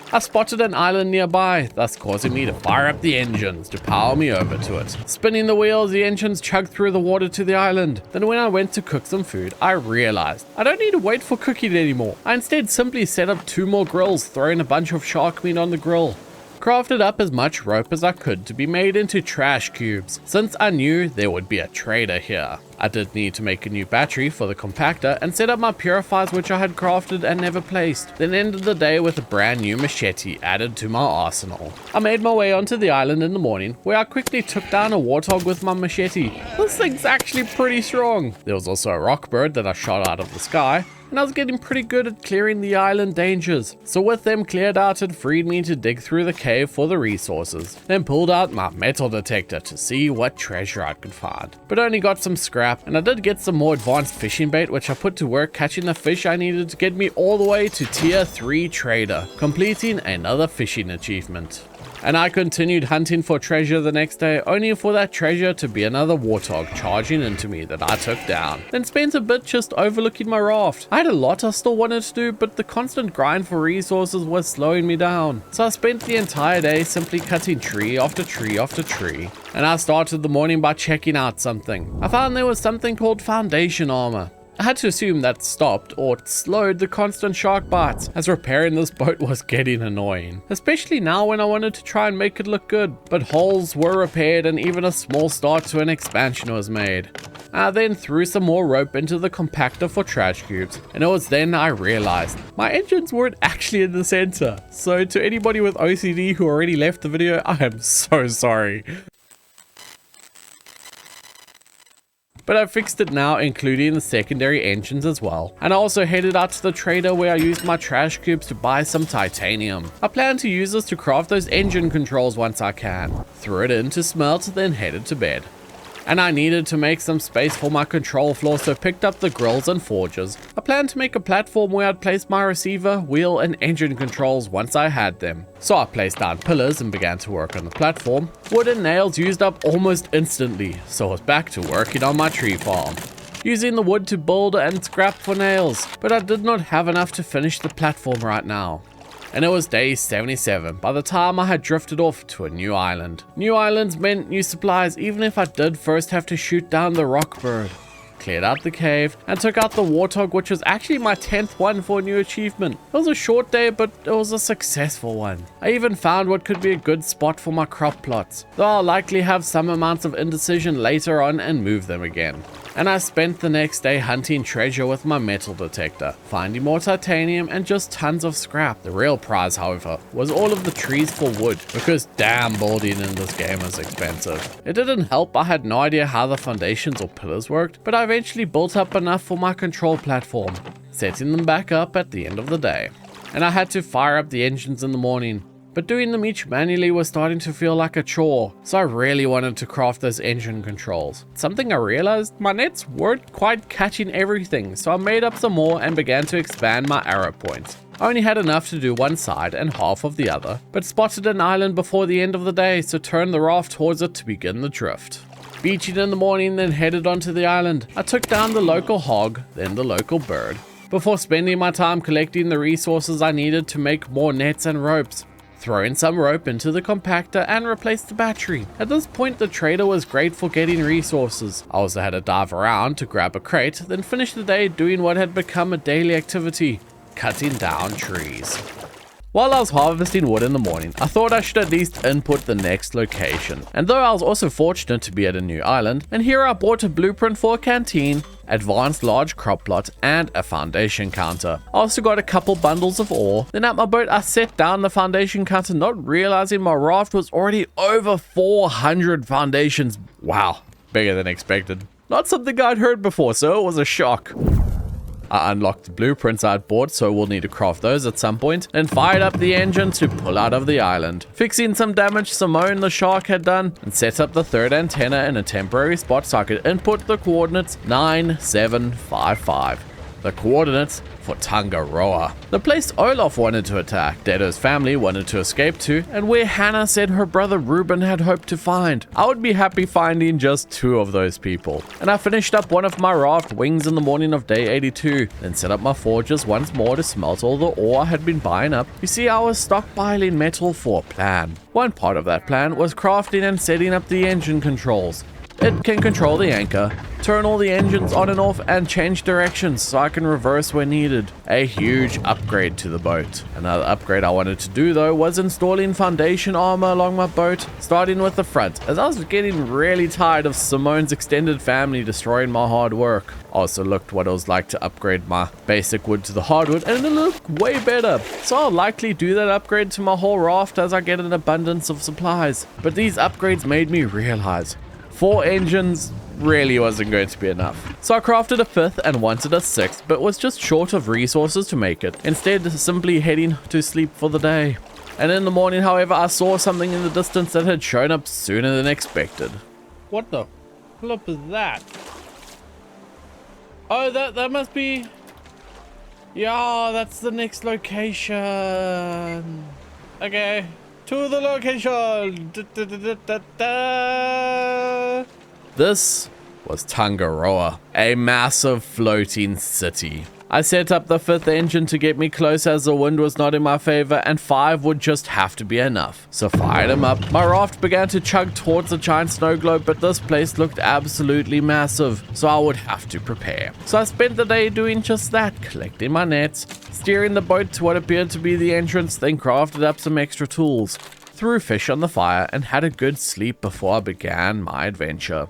I spotted an island nearby, thus causing me to fire up the engines to power me over to it. Spinning the wheels, the engines chugged through the water to the island. Then when I went to cook some food, I realized I don't need to wait for cooking anymore. I instead simply set up 2 more grills, throwing a bunch of shark meat on the grill. Crafted up as much rope as I could to be made into trash cubes, since I knew there would be a trader here. I did need to make a new battery for the compactor and set up my purifiers which I had crafted and never placed, then ended the day with a brand new machete added to my arsenal. I made my way onto the island in the morning, where I quickly took down a warthog with my machete. This thing's actually pretty strong. There was also a rock bird that I shot out of the sky, and I was getting pretty good at clearing the island dangers. So with them cleared out, it freed me to dig through the cave for the resources, then pulled out my metal detector to see what treasure I could find. But only got some scrap, and I did get some more advanced fishing bait which I put to work catching the fish I needed to get me all the way to tier 3 trader, completing another fishing achievement. And I continued hunting for treasure the next day, only for that treasure to be another warthog charging into me that I took down. Then spent a bit just overlooking my raft. I had a lot I still wanted to do, but the constant grind for resources was slowing me down. So I spent the entire day simply cutting tree after tree after tree. And I started the morning by checking out something. I found there was something called foundation armor. I had to assume that stopped or slowed the constant shark bites, as repairing this boat was getting annoying. Especially now when I wanted to try and make it look good, but holes were repaired and even a small start to an expansion was made. I then threw some more rope into the compactor for trash cubes, and it was then I realized my engines weren't actually in the center. So to anybody with OCD who already left the video, I am so sorry. But I fixed it now, including the secondary engines as well. And I also headed out to the trader where I used my trash cubes to buy some titanium. I plan to use this to craft those engine controls once I can. Threw it in to smelt, then headed to bed. And I needed to make some space for my control floor, so picked up the grills and forges. I planned to make a platform where I'd place my receiver, wheel and engine controls once I had them. So I placed down pillars and began to work on the platform. Wood and nails used up almost instantly, so I was back to working on my tree farm. Using the wood to build and scrap for nails, but I did not have enough to finish the platform right now. And it was day 77 by the time I had drifted off to a new island. New islands meant new supplies, even if I did first have to shoot down the rock bird. Cleared out the cave and took out the warthog, which was actually my 10th one for a new achievement. It was a short day, but it was a successful one. I even found what could be a good spot for my crop plots, though I'll likely have some amounts of indecision later on and move them again. And I spent the next day hunting treasure with my metal detector, finding more titanium and just tons of scrap. The real prize, however, was all of the trees for wood, because damn building in this game is expensive. It didn't help I had no idea how the foundations or pillars worked, but I eventually built up enough for my control platform, setting them back up at the end of the day. and I had to fire up the engines in the morning. But doing them each manually was starting to feel like a chore, so I really wanted to craft those engine controls. Something I realized, my nets weren't quite catching everything, so I made up some more and began to expand my arrow points. I only had enough to do one side and half of the other, but spotted an island before the end of the day, so turned the raft towards it to begin the drift. Beaching in the morning, then headed onto the island. I took down the local hog, then the local bird, before spending my time collecting the resources I needed to make more nets and ropes. Throw in some rope into the compactor and replace the battery. At this point, the trader was great for getting resources. I also had to dive around to grab a crate, then finish the day doing what had become a daily activity, cutting down trees. While I was harvesting wood in the morning, I thought I should at least input the next location. And though I was also fortunate to be at a new island, and here I bought a blueprint for a canteen, advanced large crop plot, and a foundation counter. I also got a couple bundles of ore. Then at my boat, I set down the foundation counter, not realizing my raft was already over 400 foundations. Wow, bigger than expected. Not something I'd heard before, so it was a shock. I unlocked the blueprints I'd bought, so we'll need to craft those at some point, and fired up the engine to pull out of the island. Fixing some damage Simone the shark had done, and set up the third antenna in a temporary spot so I could input the coordinates 9755. The coordinates for Tangaroa, the place Olaf wanted to attack, Dedo's family wanted to escape to, and where Hannah said her brother Ruben had hoped to find. I would be happy finding just 2 of those people. And I finished up one of my raft wings in the morning of day 82, then set up my forges once more to smelt all the ore I had been buying up. You see, I was stockpiling metal for a plan. One part of that plan was crafting and setting up the engine controls. It can control the anchor, turn all the engines on and off, and change directions so I can reverse when needed. A huge upgrade to the boat. Another upgrade I wanted to do though was installing foundation armor along my boat, starting with the front, as I was getting really tired of Simone's extended family destroying my hard work. I also looked what it was like to upgrade my basic wood to the hardwood, and it looked way better. So I'll likely do that upgrade to my whole raft as I get an abundance of supplies. But these upgrades made me realize 4 engines really wasn't going to be enough. So I crafted a 5th and wanted a 6th, but was just short of resources to make it, instead simply heading to sleep for the day. And in the morning, however, I saw something in the distance that had shown up sooner than expected. What the flip is that? Oh, that must be... Yeah, that's the next location. Okay. To the location! This was Tangaroa, a massive floating city. I set up the 5th engine to get me close as the wind was not in my favor, and 5 would just have to be enough. So fired him up. My raft began to chug towards the giant snow globe, but this place looked absolutely massive, so I would have to prepare. So I spent the day doing just that, collecting my nets, steering the boat to what appeared to be the entrance, then crafted up some extra tools, threw fish on the fire, and had a good sleep before I began my adventure.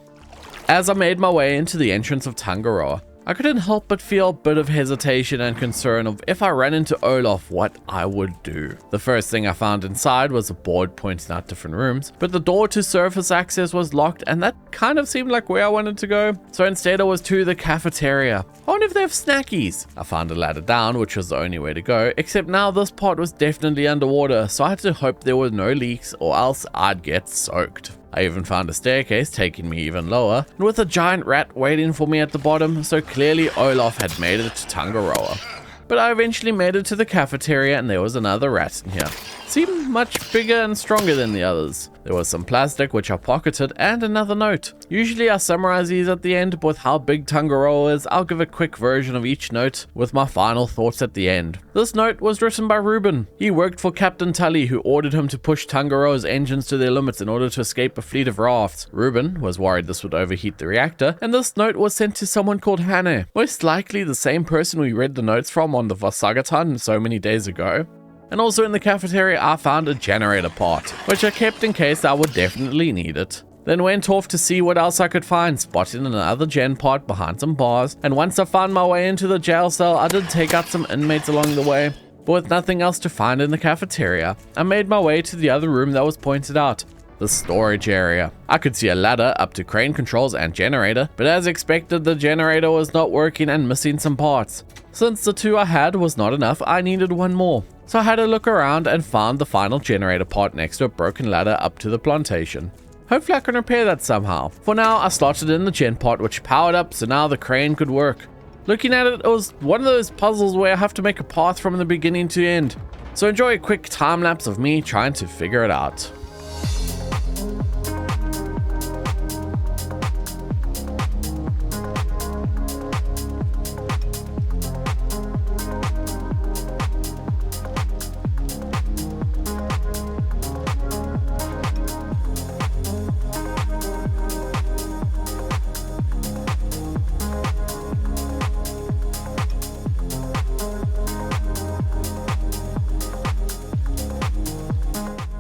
As I made my way into the entrance of Tangaroa, I couldn't help but feel a bit of hesitation and concern of if I ran into Olaf, what I would do. The first thing I found inside was a board pointing out different rooms, but the door to surface access was locked, and that kind of seemed like where I wanted to go. So instead I was to the cafeteria. I wonder if they have snackies. I found a ladder down, which was the only way to go, except now this part was definitely underwater, so I had to hope there were no leaks or else I'd get soaked. I even found a staircase taking me even lower, and with a giant rat waiting for me at the bottom, so clearly Olaf had made it to Tangaroa. But I eventually made it to the cafeteria, and there was another rat in here. Seemed much bigger and stronger than the others. There was some plastic which I pocketed, and another note. Usually I summarize these at the end, but with how big Tangaroa is, I'll give a quick version of each note with my final thoughts at the end. This note was written by Ruben. He worked for Captain Tully, who ordered him to push Tangaroa's engines to their limits in order to escape a fleet of rafts. Ruben was worried this would overheat the reactor, and this note was sent to someone called Hannah, most likely the same person we read the notes from on the Vasagatan so many days ago. And also in the cafeteria I found a generator part, which I kept in case I would definitely need it. Then went off to see what else I could find, spotting another gen part behind some bars, and once I found my way into the jail cell, I did take out some inmates along the way. But with nothing else to find in the cafeteria, I made my way to the other room that was pointed out. the storage area. I could see a ladder up to crane controls and generator, but as expected, the generator was not working and missing some parts. Since the 2 I had was not enough, I needed 1 more. So I had a look around and found the final generator part next to a broken ladder up to the plantation. Hopefully I can repair that somehow. For now, I slotted in the gen part which powered up, so now the crane could work. Looking at it, it was one of those puzzles where I have to make a path from the beginning to end. So enjoy a quick time lapse of me trying to figure it out.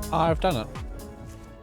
I've done it.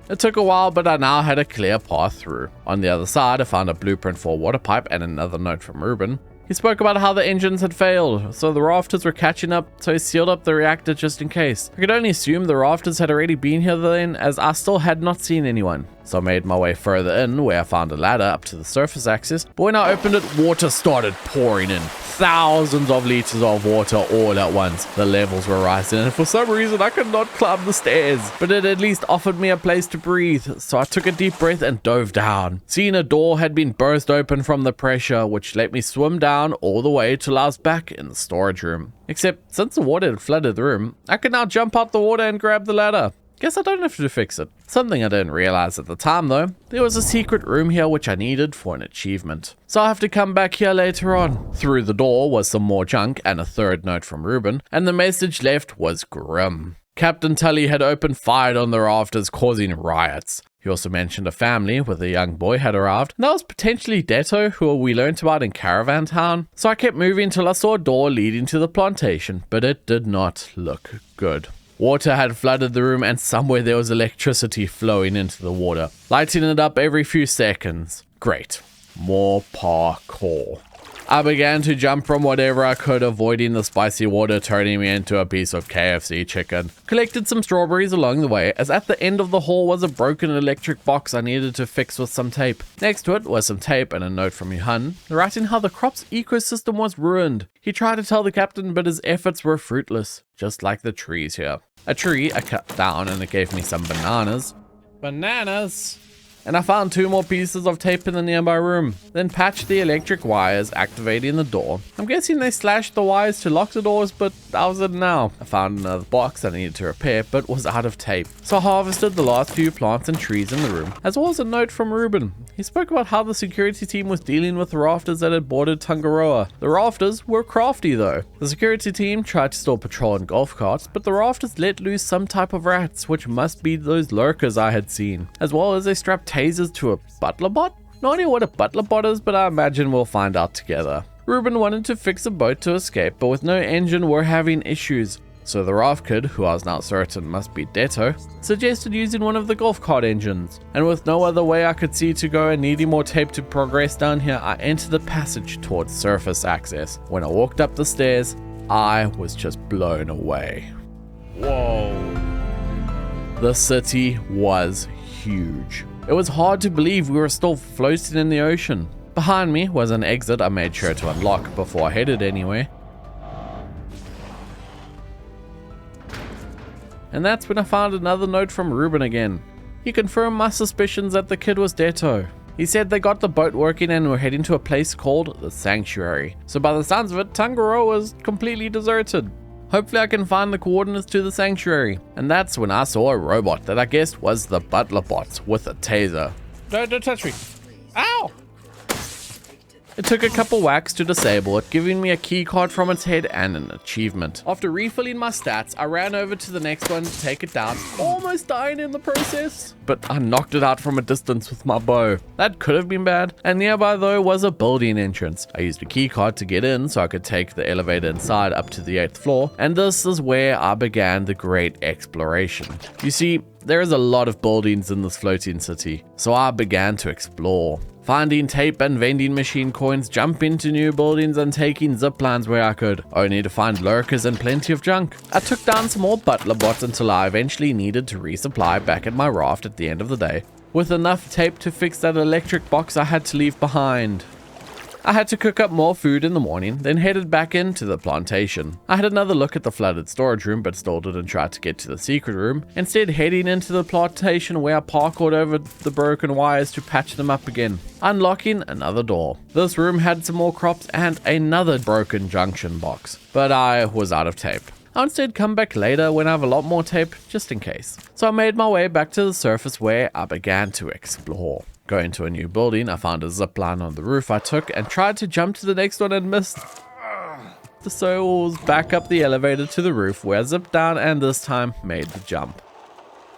It took a while, but I now had a clear path through. On the other side, I found a blueprint for a water pipe and another note from Ruben. He spoke about how the engines had failed, so the rafters were catching up, so he sealed up the reactor just in case. I could only assume the rafters had already been here then, as I still had not seen anyone. So I made my way further in, where I found a ladder up to the surface access, but when I opened it, water started pouring in. Thousands of liters of water all at once. The levels were rising, and for some reason I could not climb the stairs, but it at least offered me a place to breathe, so I took a deep breath and dove down. Seeing a door had been burst open from the pressure, which let me swim down all the way till I was back in the storage room. Except since the water had flooded the room, I could now jump out the water and grab the ladder. Guess I don't have to fix it. Something I didn't realize at the time though, there was a secret room here which I needed for an achievement. So I have to come back here later on. Through the door was some more junk and a third note from Ruben, and the message left was grim. Captain Tully had opened fire on the rafters, causing riots. He also mentioned a family with a young boy had arrived, and that was potentially Detto, who we learnt about in Caravan Town. So I kept moving till I saw a door leading to the plantation, but it did not look good. Water had flooded the room, and somewhere there was electricity flowing into the water, lighting it up every few seconds. Great. More parkour. I began to jump from whatever I could, avoiding the spicy water turning me into a piece of KFC chicken. Collected some strawberries along the way, as at the end of the hall was a broken electric box I needed to fix with some tape. Next to it was some tape and a note from Johan, writing how the crop's ecosystem was ruined. He tried to tell the captain, but his efforts were fruitless, just like the trees here. A tree I cut down and it gave me some bananas. Bananas! And I found 2 more pieces of tape in the nearby room, then patched the electric wires, activating the door. I'm guessing they slashed the wires to lock the doors, but that was it now. I found another box I needed to repair, but was out of tape. So I harvested the last few plants and trees in the room, as well as a note from Ruben. He spoke about how the security team was dealing with the rafters that had boarded Tangaroa. The rafters were crafty though. The security team tried to still patrol in golf carts, but the rafters let loose some type of rats, which must be those lurkers I had seen, as well as they strapped tasers to a butler bot? No idea what a butler bot is, but I imagine we'll find out together. Ruben wanted to fix a boat to escape, but with no engine we're having issues. So the raft kid, who I was now certain must be Detto, suggested using one of the golf cart engines. And with no other way I could see to go and needing more tape to progress down here, I entered the passage towards surface access. When I walked up the stairs, I was just blown away. Whoa. The city was huge. It was hard to believe we were still floating in the ocean. Behind me was an exit I made sure to unlock before I headed anywhere. And that's when I found another note from Ruben again. He confirmed my suspicions that the kid was Detto. He said they got the boat working and were heading to a place called the Sanctuary. So by the sounds of it, Tangaroa was completely deserted. Hopefully I can find the coordinates to the Sanctuary. And that's when I saw a robot that I guessed was the butler bot with a taser. Don't touch me. Ow! It took a couple whacks to disable it, giving me a key card from its head and an achievement. After refilling my stats, I ran over to the next one to take it down, almost dying in the process. But I knocked it out from a distance with my bow. That could have been bad. And nearby though was a building entrance. I used a key card to get in so I could take the elevator inside up to the 8th floor. And this is where I began the great exploration. You see, there is a lot of buildings in this floating city, so I began to explore. finding tape and vending machine coins, jump into new buildings and taking zip lines where I could, only to find lurkers and plenty of junk. I took down some more butler bots until I eventually needed to resupply back at my raft at the end of the day, with enough tape to fix that electric box I had to leave behind. I had to cook up more food in the morning, then headed back into the plantation. I had another look at the flooded storage room, but still didn't try to get to the secret room, instead heading into the plantation where I parkoured over the broken wires to patch them up again, unlocking another door. This room had some more crops and another broken junction box, but I was out of tape. I'll instead come back later when I have a lot more tape, just in case. So I made my way back to the surface where I began to explore. Going to a new building, I found a zip line on the roof I took and tried to jump to the next one and missed. So I was back up the elevator to the roof where I zipped down and this time made the jump.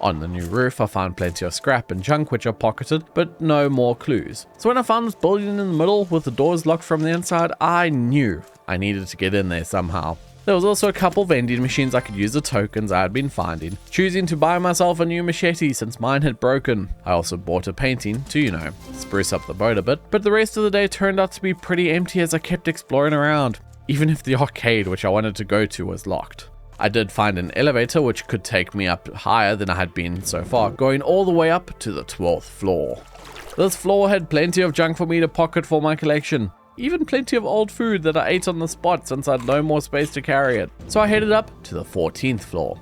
On the new roof, I found plenty of scrap and junk which I pocketed, but no more clues. So when I found this building in the middle with the doors locked from the inside, I knew I needed to get in there somehow. There was also a couple vending machines I could use the tokens I had been finding, choosing to buy myself a new machete since mine had broken. I also bought a painting to, spruce up the boat a bit, but the rest of the day turned out to be pretty empty as I kept exploring around, even if the arcade which I wanted to go to was locked. I did find an elevator which could take me up higher than I had been so far, going all the way up to the 12th floor. This floor had plenty of junk for me to pocket for my collection. Even plenty of old food that I ate on the spot since I had no more space to carry it. So I headed up to the 14th floor,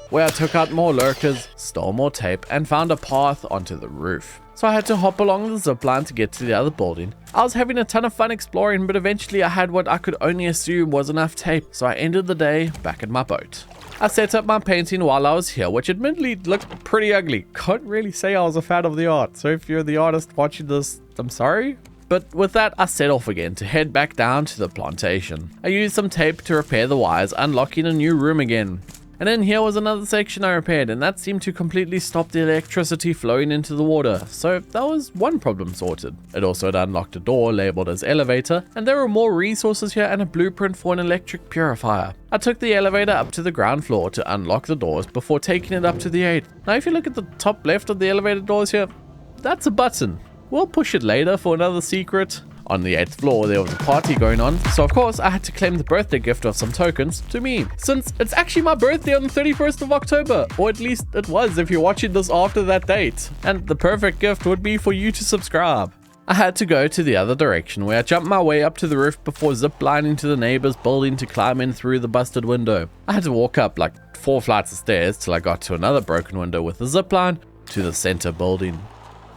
where I took out more lurkers, stole more tape, and found a path onto the roof. So I had to hop along the zipline to get to the other building. I was having a ton of fun exploring, but eventually I had what I could only assume was enough tape, so I ended the day back at my boat. I set up my painting while I was here, which admittedly looked pretty ugly. Can't really say I was a fan of the art, so if you're the artist watching this, I'm sorry. But with that, I set off again to head back down to the plantation. I used some tape to repair the wires, unlocking a new room again. And then here was another section I repaired, and that seemed to completely stop the electricity flowing into the water, so that was one problem sorted. It also had unlocked a door labeled as elevator, and there were more resources here and a blueprint for an electric purifier. I took the elevator up to the ground floor to unlock the doors before taking it up to the 8th. Now if you look at the top left of the elevator doors here, that's a button. We'll push it later for another secret. On the 8th floor, there was a party going on, so of course I had to claim the birthday gift of some tokens to me, since it's actually my birthday on the 31st of October, or at least it was if you're watching this after that date, and the perfect gift would be for you to subscribe. I had to go to the other direction, where I jumped my way up to the roof before ziplining to the neighbor's building to climb in through the busted window. I had to walk up like 4 flights of stairs till I got to another broken window with a zipline to the center building.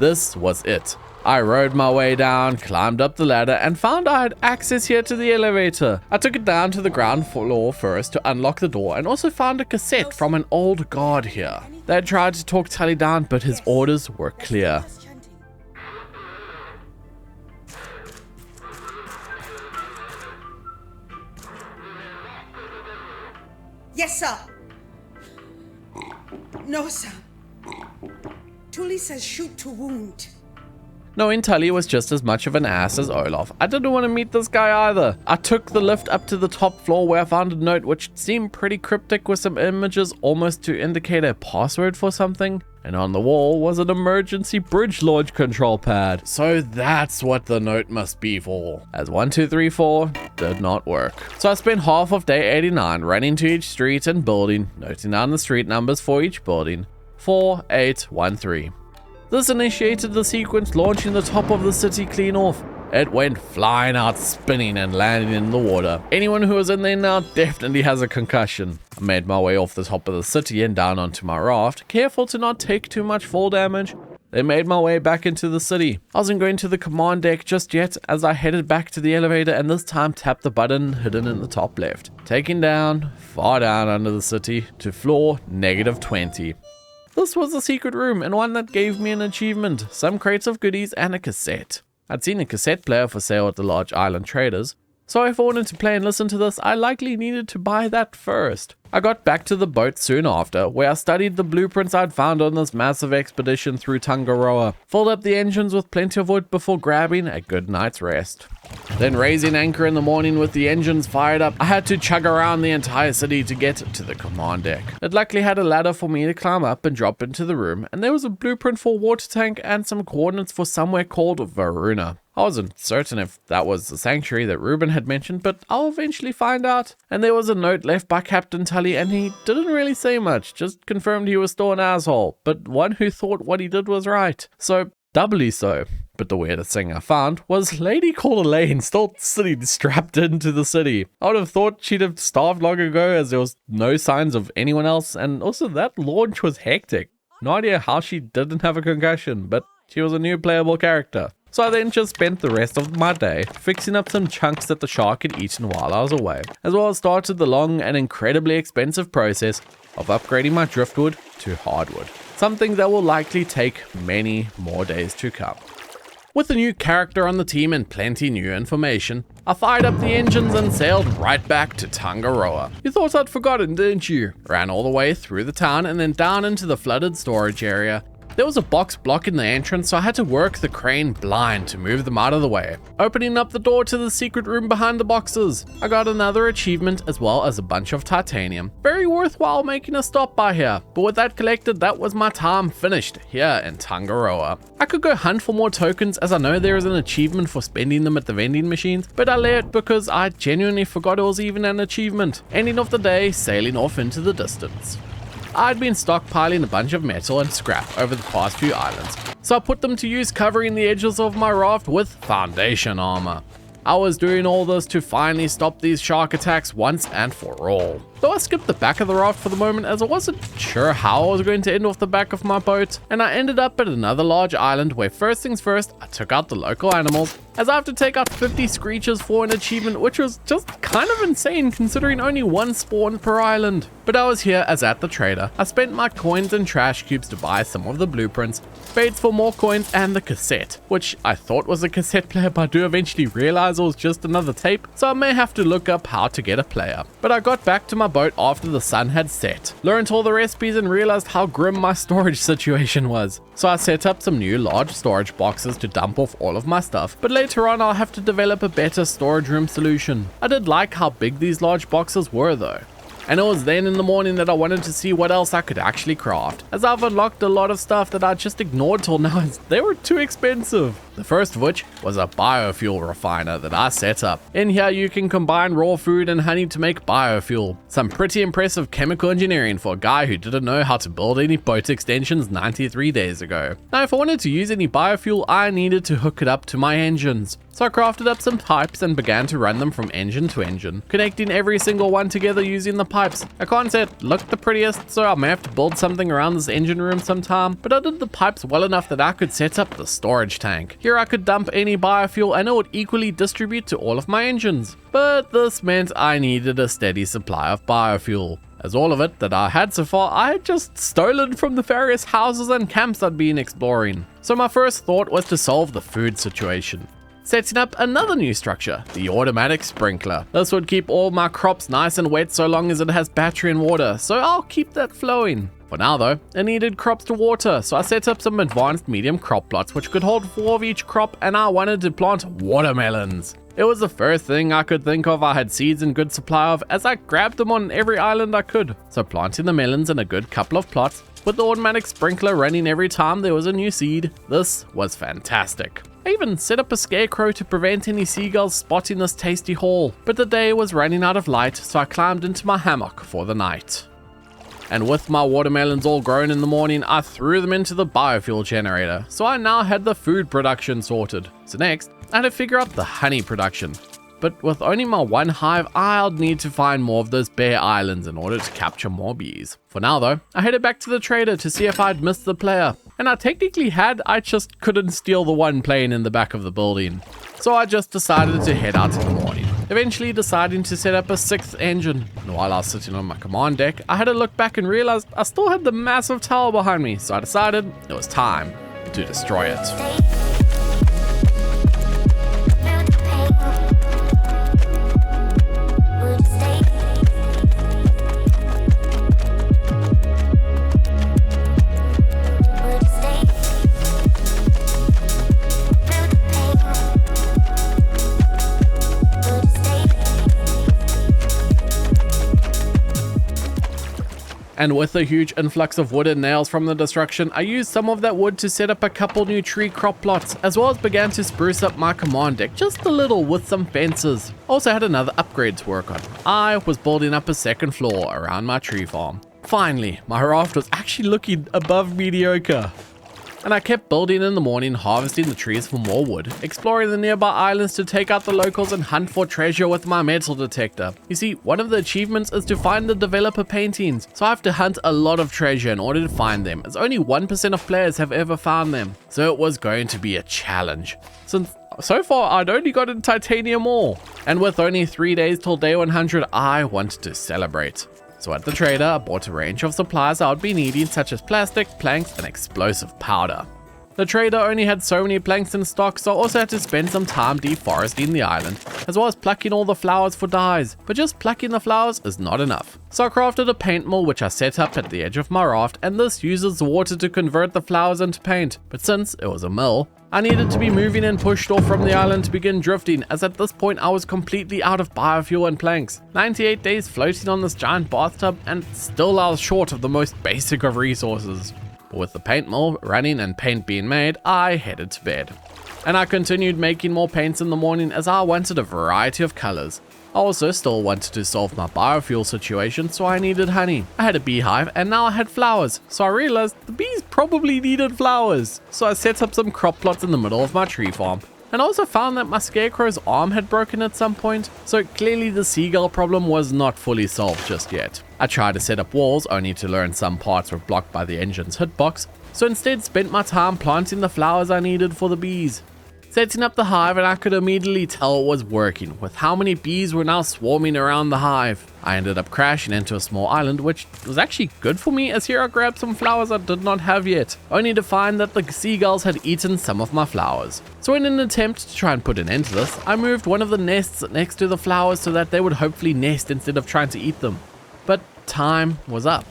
This was it. I rode my way down, climbed up the ladder, and found I had access here to the elevator. I took it down to the ground floor first to unlock the door, and also found a cassette from an old guard here. They had tried to talk Tully down, but his orders were clear. Yes, sir. No, sir. Tully says shoot to wound. Knowing Tully was just as much of an ass as Olaf, I didn't want to meet this guy either. I took the lift up to the top floor where I found a note which seemed pretty cryptic with some images almost to indicate a password for something. And on the wall was an emergency bridge launch control pad. So that's what the note must be for, as 1, 2, 3, 4 did not work. So I spent half of day 89 running to each street and building, noting down the street numbers for each building. 4, 8, 1, 3. This initiated the sequence launching the top of the city clean off. It went flying out, spinning and landing in the water. Anyone who was in there now definitely has a concussion. I made my way off the top of the city and down onto my raft, careful to not take too much fall damage. Then made my way back into the city. I wasn't going to the command deck just yet as I headed back to the elevator and this time tapped the button hidden in the top left, taking down, far down under the city to floor -20. This was a secret room and one that gave me an achievement, some crates of goodies and a cassette. I'd seen a cassette player for sale at the large island traders, so if I wanted to play and listen to this, I likely needed to buy that first. I got back to the boat soon after, where I studied the blueprints I'd found on this massive expedition through Tangaroa, filled up the engines with plenty of wood before grabbing a good night's rest. Then raising anchor in the morning with the engines fired up, I had to chug around the entire city to get to the command deck. It luckily had a ladder for me to climb up and drop into the room, and there was a blueprint for a water tank and some coordinates for somewhere called Varuna. I wasn't certain if that was the sanctuary that Ruben had mentioned, but I'll eventually find out. And there was a note left by Captain Tully, and he didn't really say much, just confirmed he was still an asshole, but one who thought what he did was right. So, doubly so. But the weirdest thing I found was Lady called Elaine still sitting strapped into the city. I would have thought she'd have starved long ago, as there was no signs of anyone else, and also that launch was hectic. No idea how she didn't have a concussion, but she was a new playable character. So I then just spent the rest of my day fixing up some chunks that the shark had eaten while I was away, as well as started the long and incredibly expensive process of upgrading my driftwood to hardwood, something that will likely take many more days to come. With a new character on the team and plenty new information, I fired up the engines and sailed right back to Tangaroa. You thought I'd forgotten, didn't you? Ran all the way through the town and then down into the flooded storage area. There was a box blocking the entrance, so I had to work the crane blind to move them out of the way, opening up the door to the secret room behind the boxes. I got another achievement as well as a bunch of titanium. Very worthwhile making a stop by here, but with that collected, that was my time finished here in Tangaroa. I could go hunt for more tokens, as I know there is an achievement for spending them at the vending machines, but I let it because I genuinely forgot it was even an achievement, ending off the day sailing off into the distance. I'd been stockpiling a bunch of metal and scrap over the past few islands, so I put them to use covering the edges of my raft with foundation armor. I was doing all this to finally stop these shark attacks once and for all. Though I skipped the back of the raft for the moment, as I wasn't sure how I was going to end off the back of my boat, and I ended up at another large island where first things first, I took out the local animals, as I have to take out 50 screeches for an achievement, which was just kind of insane considering only one spawn per island. But I was here as at the trader. I spent my coins and trash cubes to buy some of the blueprints, paid for more coins and the cassette, which I thought was a cassette player, but I do eventually realize it was just another tape, so I may have to look up how to get a player. But I got back to my boat after the sun had set, learned all the recipes and realized how grim my storage situation was. So I set up some new large storage boxes to dump off all of my stuff, but later on I'll have to develop a better storage room solution. I did like how big these large boxes were though. And it was then in the morning that I wanted to see what else I could actually craft, as I've unlocked a lot of stuff that I just ignored till now as they were too expensive. The first of which was a biofuel refiner that I set up. In here you can combine raw food and honey to make biofuel. Some pretty impressive chemical engineering for a guy who didn't know how to build any boat extensions 93 days ago. Now if I wanted to use any biofuel, I needed to hook it up to my engines. So I crafted up some pipes and began to run them from engine to engine, connecting every single one together using the pipes. I can't say it looked the prettiest, so I may have to build something around this engine room sometime, but I did the pipes well enough that I could set up the storage tank. Here I could dump any biofuel and it would equally distribute to all of my engines. But this meant I needed a steady supply of biofuel, as all of it that I had so far I had just stolen from the various houses and camps I'd been exploring. So my first thought was to solve the food situation, setting up another new structure, the automatic sprinkler. This would keep all my crops nice and wet so long as it has battery and water, so I'll keep that flowing. For now though, I needed crops to water, so I set up some advanced medium crop plots which could hold 4 of each crop, and I wanted to plant watermelons. It was the first thing I could think of I had seeds in good supply of, as I grabbed them on every island I could. So planting the melons in a good couple of plots, with the automatic sprinkler running every time there was a new seed, this was fantastic. I even set up a scarecrow to prevent any seagulls spotting this tasty haul, but the day was running out of light, so I climbed into my hammock for the night. And with my watermelons all grown in the morning, I threw them into the biofuel generator, so I now had the food production sorted. So next, I had to figure out the honey production. But with only my one hive, I'll need to find more of those bare islands in order to capture more bees. For now though, I headed back to the trader to see if I'd missed the player. And I technically had, I just couldn't steal the one playing in the back of the building. So I just decided to head out in the morning, eventually deciding to set up a 6th engine. And while I was sitting on my command deck, I had to look back and realized I still had the massive tower behind me, so I decided it was time to destroy it. And with a huge influx of wood and nails from the destruction, I used some of that wood to set up a couple new tree crop plots, as well as began to spruce up my command deck just a little with some fences. Also had another upgrade to work on. I was building up a second floor around my tree farm. Finally, my raft was actually looking above mediocre. And I kept building in the morning, harvesting the trees for more wood, exploring the nearby islands to take out the locals and hunt for treasure with my metal detector. You see, one of the achievements is to find the developer paintings, so I have to hunt a lot of treasure in order to find them, as only 1% of players have ever found them. So it was going to be a challenge. Since so far I'd only gotten titanium ore, and with only 3 days till day 100, I wanted to celebrate. So at the trader, I bought a range of supplies I would be needing, such as plastic, planks, and explosive powder. The trader only had so many planks in stock, so I also had to spend some time deforesting the island, as well as plucking all the flowers for dyes. But just plucking the flowers is not enough. So I crafted a paint mill which I set up at the edge of my raft, and this uses water to convert the flowers into paint. But since it was a mill, I needed to be moving and pushed off from the island to begin drifting, as at this point I was completely out of biofuel and planks. 98 days floating on this giant bathtub, and still I was short of the most basic of resources. But with the paint mill running and paint being made, I headed to bed. And I continued making more paints in the morning as I wanted a variety of colors. I also still wanted to solve my biofuel situation, so I needed honey. I had a beehive and now I had flowers, so I realized the bees probably needed flowers. So I set up some crop plots in the middle of my tree farm. And I also found that my scarecrow's arm had broken at some point, so clearly the seagull problem was not fully solved just yet. I tried to set up walls only to learn some parts were blocked by the engine's hitbox, so instead spent my time planting the flowers I needed for the bees. Setting up the hive, and I could immediately tell it was working, with how many bees were now swarming around the hive. I ended up crashing into a small island, which was actually good for me, as here I grabbed some flowers I did not have yet, only to find that the seagulls had eaten some of my flowers. So in an attempt to try and put an end to this, I moved one of the nests next to the flowers so that they would hopefully nest instead of trying to eat them. But time was up.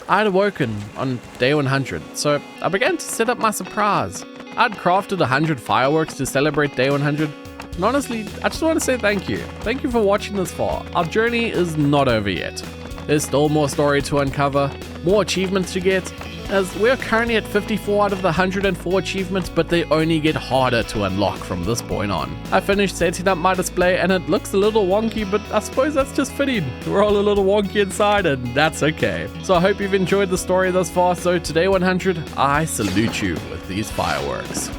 I had awoken on day 100, so I began to set up my surprise. I'd crafted 100 fireworks to celebrate day 100, and honestly, I just want to say thank you. Thank you for watching this far. Our journey is not over yet. There's still more story to uncover, more achievements to get, as we're currently at 54 out of the 104 achievements, but they only get harder to unlock from this point on. I finished setting up my display and it looks a little wonky, but I suppose that's just fitting. We're all a little wonky inside and that's okay. So I hope you've enjoyed the story thus far. So today 100, I salute you with these fireworks.